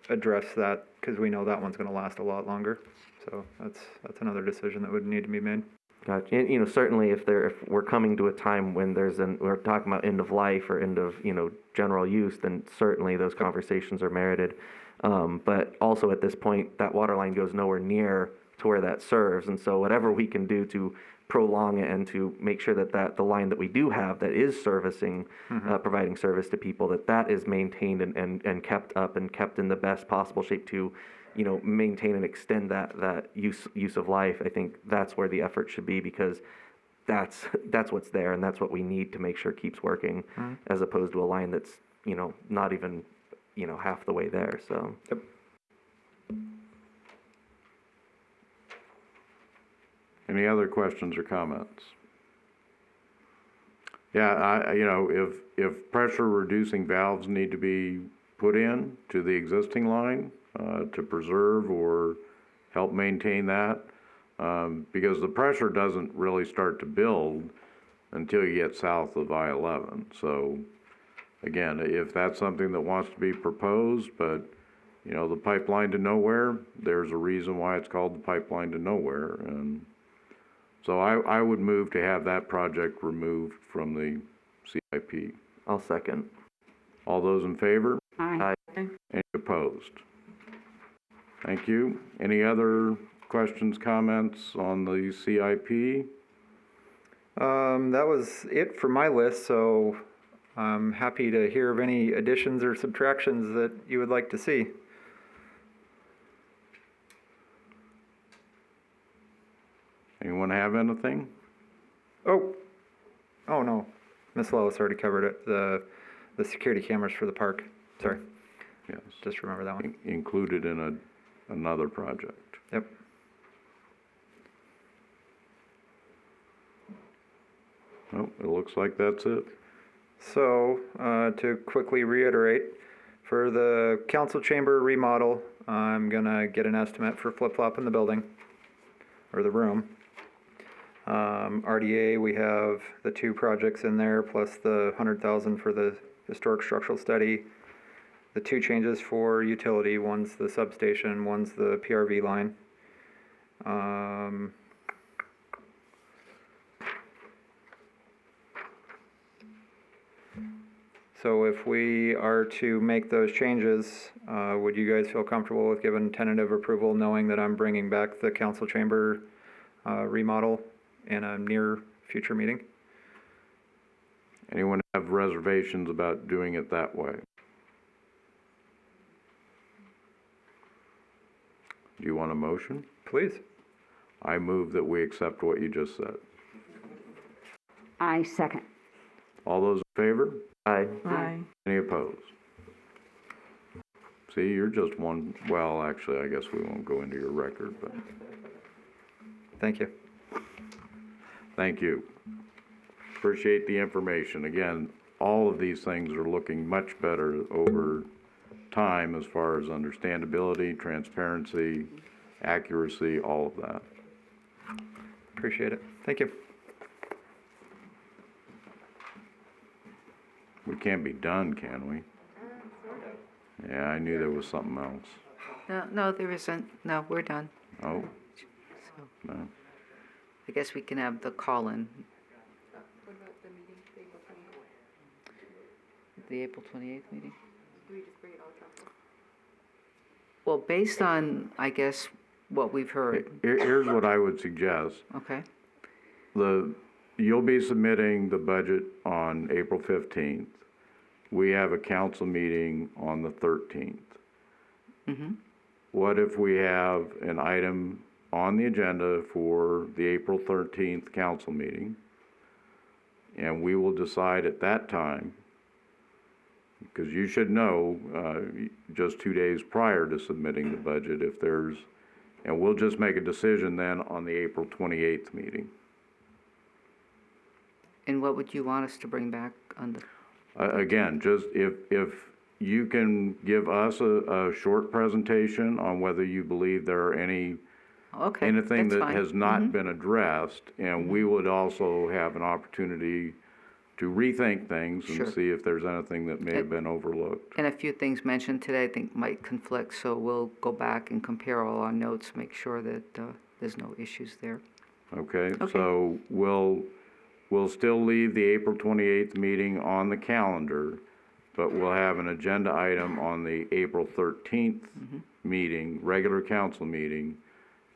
address that, because we know that one's going to last a lot longer. So that's another decision that would need to be made. Gotcha. And, you know, certainly if we're coming to a time when we're talking about end of life or end of, you know, general use, then certainly those conversations are merited. But also at this point, that water line goes nowhere near to where that serves. And so whatever we can do to prolong it and to make sure that the line that we do have that is servicing, providing service to people, that is maintained and kept up and kept in the best possible shape to, you know, maintain and extend that use of life. I think that's where the effort should be, because that's what's there and that's what we need to make sure it keeps working, as opposed to a line that's, you know, not even, you know, half the way there. So. Yep. Any other questions or comments? Yeah, you know, if pressure reducing valves need to be put in to the existing line to preserve or help maintain that, because the pressure doesn't really start to build until you get south of I-11. So again, if that's something that wants to be proposed, but you know, the pipeline to nowhere, there's a reason why it's called the pipeline to nowhere. And so I would move to have that project removed from the CIP. I'll second. All those in favor? Aye. Any opposed? Thank you. Any other questions, comments on the CIP? That was it for my list, so I'm happy to hear of any additions or subtractions that you would like to see. Anyone have anything? Oh no, Miss Lois already covered it. The security cameras for the park. Sorry. Yes. Just remember that one. Included in another project. Yep. Oh, it looks like that's it. So, to quickly reiterate, for the council chamber remodel, I'm gonna get an estimate for flip-flop in the building, or the room. RDA, we have the two projects in there, plus the 100,000 for the historic structural study. The two changes for utility, one's the substation, one's the PRV line. So if we are to make those changes, would you guys feel comfortable with giving tentative approval, knowing that I'm bringing back the council chamber remodel in a near future meeting? Anyone have reservations about doing it that way? Do you want a motion? Please. I move that we accept what you just said. I second. All those in favor? Aye. Aye. Any opposed? See, you're just one, well, actually, I guess we won't go into your record, but Thank you. thank you. Appreciate the information. Again, all of these things are looking much better over time as far as understandability, transparency, accuracy, all of that. Appreciate it. Thank you. We can't be done, can we? Yeah, I knew there was something else. No, there isn't. No, we're done. Oh, So no. I guess we can have the call-in. The April 28th meeting? Well, based on, I guess, what we've heard. Here's what I would suggest. Okay. You'll be submitting the budget on April 15th. We have a council meeting on the 13th. Mm-hmm. What if we have an item on the agenda for the April 13th council meeting? And we will decide at that time because you should know just 2 days prior to submitting the budget if there's, and we'll just make a decision then on the April 28th meeting. And what would you want us to bring back on the? Again, just if you can give us a short presentation on whether you believe there are anything that's that fine. has not been addressed, and we would also have an opportunity to rethink things and Sure. see if there's anything that may have been overlooked. And a few things mentioned today I think might conflict, so we'll go back and compare all our notes, make sure that there's no issues there. Okay, so we'll still leave the April 28th meeting on the calendar, but we'll have an agenda item on the April 13th meeting, regular council meeting,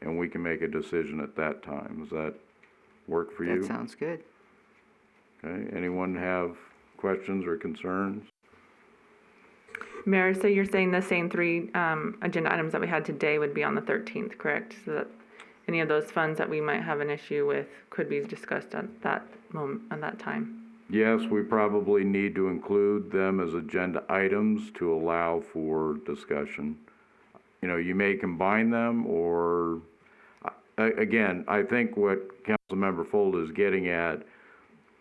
and we can make a decision at that time. Does that work for you? That sounds good. Okay, anyone have questions or concerns? Mayor, so you're saying the same three agenda items that we had today would be on the 13th, correct? So that any of those funds that we might have an issue with could be discussed at that moment, at that time? Yes, we probably need to include them as agenda items to allow for discussion. You know, you may combine them or, again, I think what Councilmember Fold is getting at,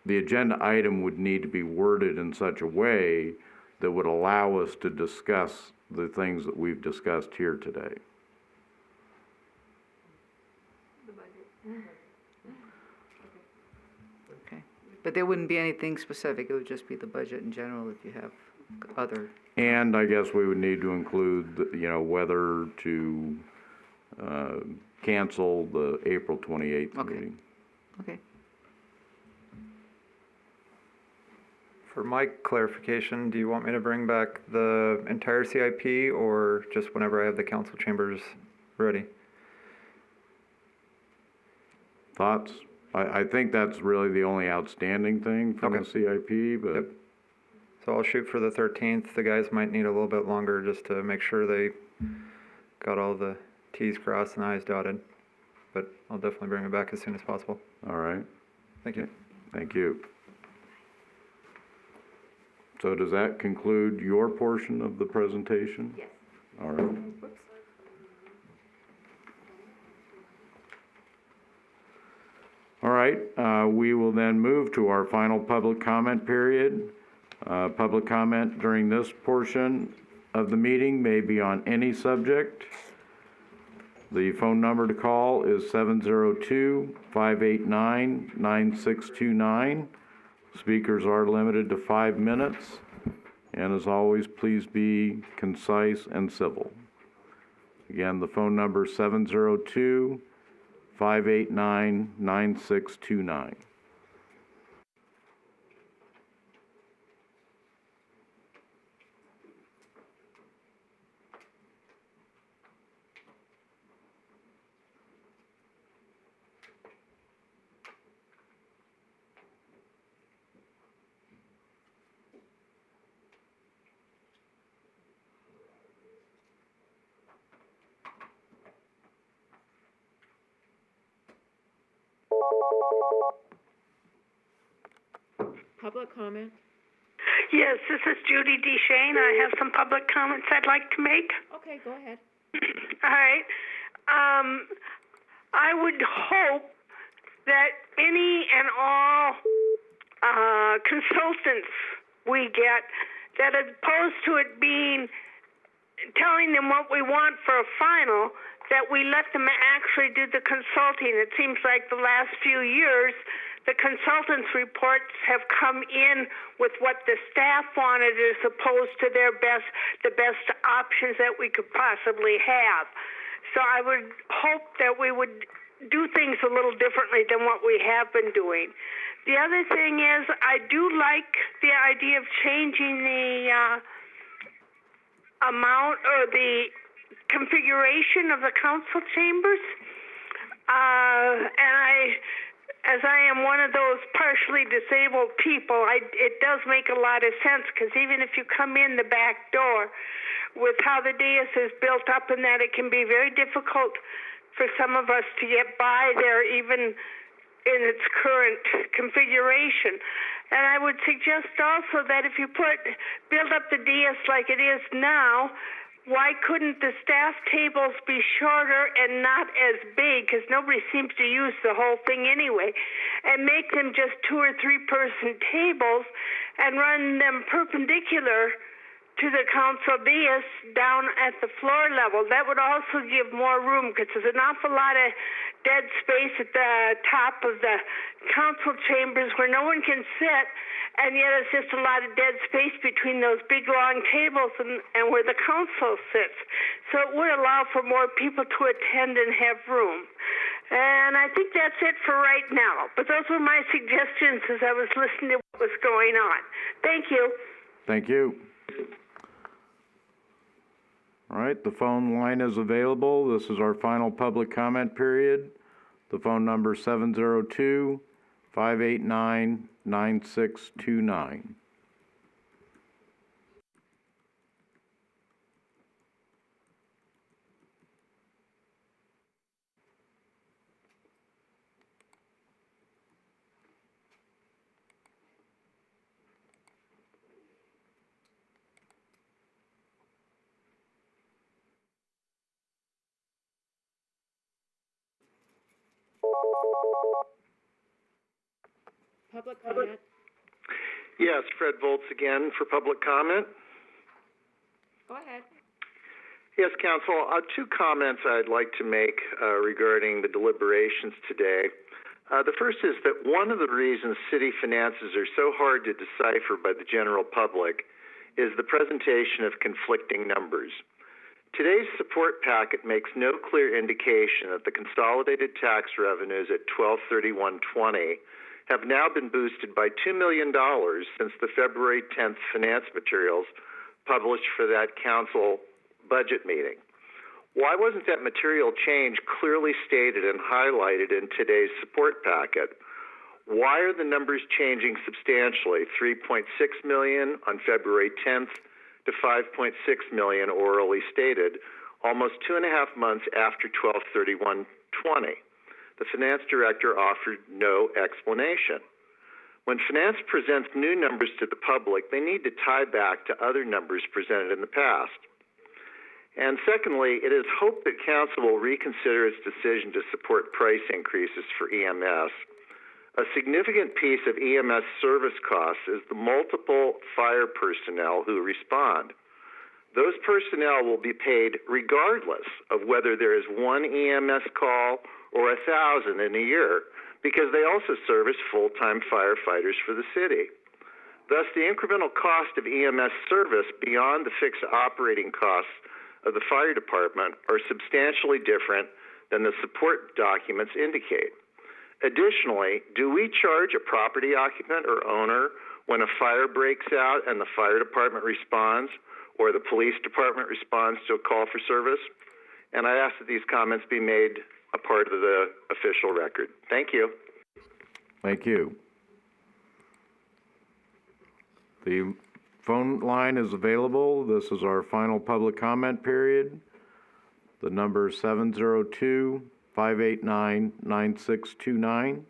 the agenda item would need to be worded in such a way that would allow us to discuss the things that we've discussed here today. Okay. But there wouldn't be anything specific, it would just be the budget in general if you have other. And I guess we would need to include, you know, whether to cancel the April 28th meeting. Okay. For my clarification, do you want me to bring back the entire CIP or just whenever I have the council chambers ready? Thoughts? I think that's really the only outstanding thing from the CIP, but. Yep. So I'll shoot for the 13th. The guys might need a little bit longer just to make sure they got all the T's crossed and I's dotted. But I'll definitely bring it back as soon as possible. All right. Thank you. Thank you. So does that conclude your portion of the presentation? Yes. All right. All right, we will then move to our final public comment period. Public comment during this portion of the meeting may be on any subject. The phone number to call is 702-589-9629. Speakers are limited to 5 minutes. And as always, please be concise and civil. Again, the phone number is 702-589-9629. Public comment? Yes, this is Judy DeShane. I have some public comments I'd like to make. Okay, go ahead. All right. I would hope that any and all consultants we get, that as opposed to it being telling them what we want for a final, that we let them actually do the consulting. It seems like the last few years, the consultants' reports have come in with what the staff wanted as opposed to the best options that we could possibly have. So I would hope that we would do things a little differently than what we have been doing. The other thing is, I do like the idea of changing the amount or the configuration of the council chambers. As I am one of those partially disabled people, it does make a lot of sense, because even if you come in the back door, with how the dais is built up and that, it can be very difficult for some of us to get by there, even in its current configuration. And I would suggest also that if you build up the DS like it is now, why couldn't the staff tables be shorter and not as big, because nobody seems to use the whole thing anyway, and make them just 2 or 3 person tables and run them perpendicular to the council dais down at the floor level. That would also give more room, because there's an awful lot of dead space at the top of the council chambers where no one can sit, and yet it's just a lot of dead space between those big long tables and where the council sits. So it would allow for more people to attend and have room. And I think that's it for right now. But those were my suggestions as I was listening to what was going on. Thank you. Thank you. All right, the phone line is available. This is our final public comment period. The phone number is 702-589-9629. Public comment? Yes, Fred Volz again for public comment. Go ahead. Yes, Council, 2 comments I'd like to make regarding the deliberations today. The first is that one of the reasons city finances are so hard to decipher by the general public is the presentation of conflicting numbers. Today's support packet makes no clear indication that the consolidated tax revenues at 12/31/20 have now been boosted by $2 million since the February 10th finance materials published for that council budget meeting. Why wasn't that material change clearly stated and highlighted in today's support packet? Why are the numbers changing substantially, 3.6 million on February 10th to 5.6 million orally stated, almost 2.5 months after 12/31/20? The finance director offered no explanation. When finance presents new numbers to the public, they need to tie back to other numbers presented in the past. And secondly, it is hoped that council will reconsider its decision to support price increases for EMS. A significant piece of EMS service costs is the multiple fire personnel who respond. Those personnel will be paid regardless of whether there is one EMS call or 1,000 in a year, because they also serve as full-time firefighters for the city. Thus, the incremental cost of EMS service beyond the fixed operating costs of the fire department are substantially different than the support documents indicate. Additionally, do we charge a property occupant or owner when a fire breaks out and the fire department responds, or the police department responds to a call for service? And I ask that these comments be made a part of the official record. Thank you. Thank you. The phone line is available. This is our final public comment period. The number is 702-589-9629.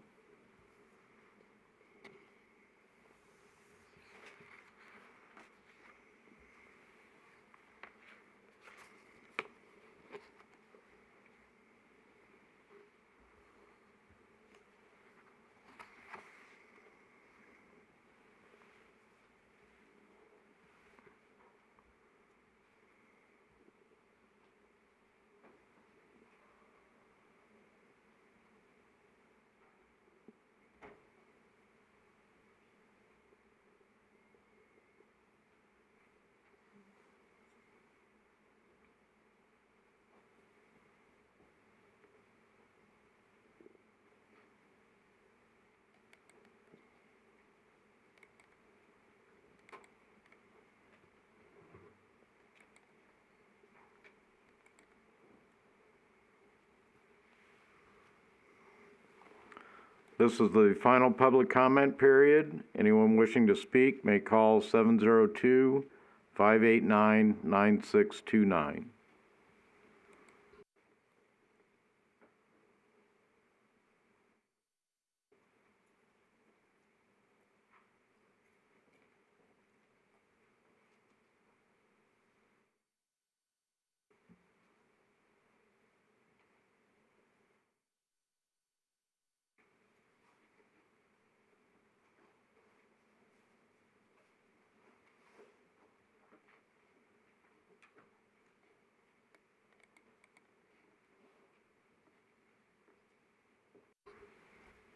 This is the final public comment period. Anyone wishing to speak may call 702-589-9629.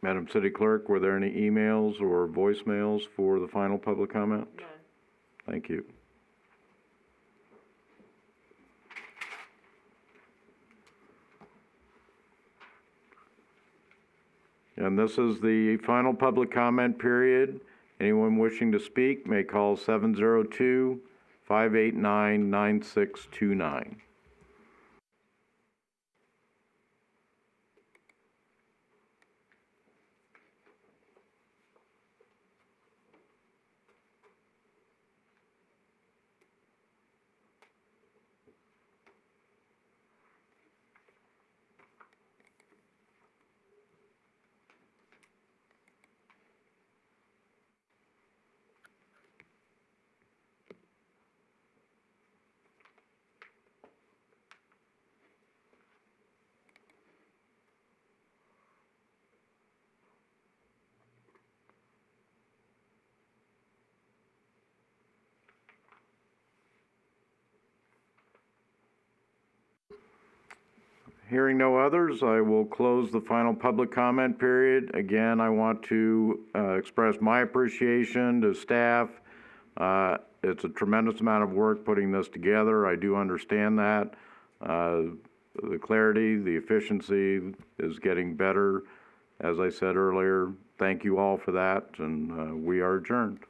Madam City Clerk, were there any emails or voicemails for the final public comment? None. Thank you. And this is the final public comment period. Anyone wishing to speak may call 702-589-9629. Hearing no others, I will close the final public comment period. Again, I want to express my appreciation to staff. It's a tremendous amount of work putting this together. I do understand that. The clarity, the efficiency is getting better. As I said earlier, thank you all for that, and we are adjourned.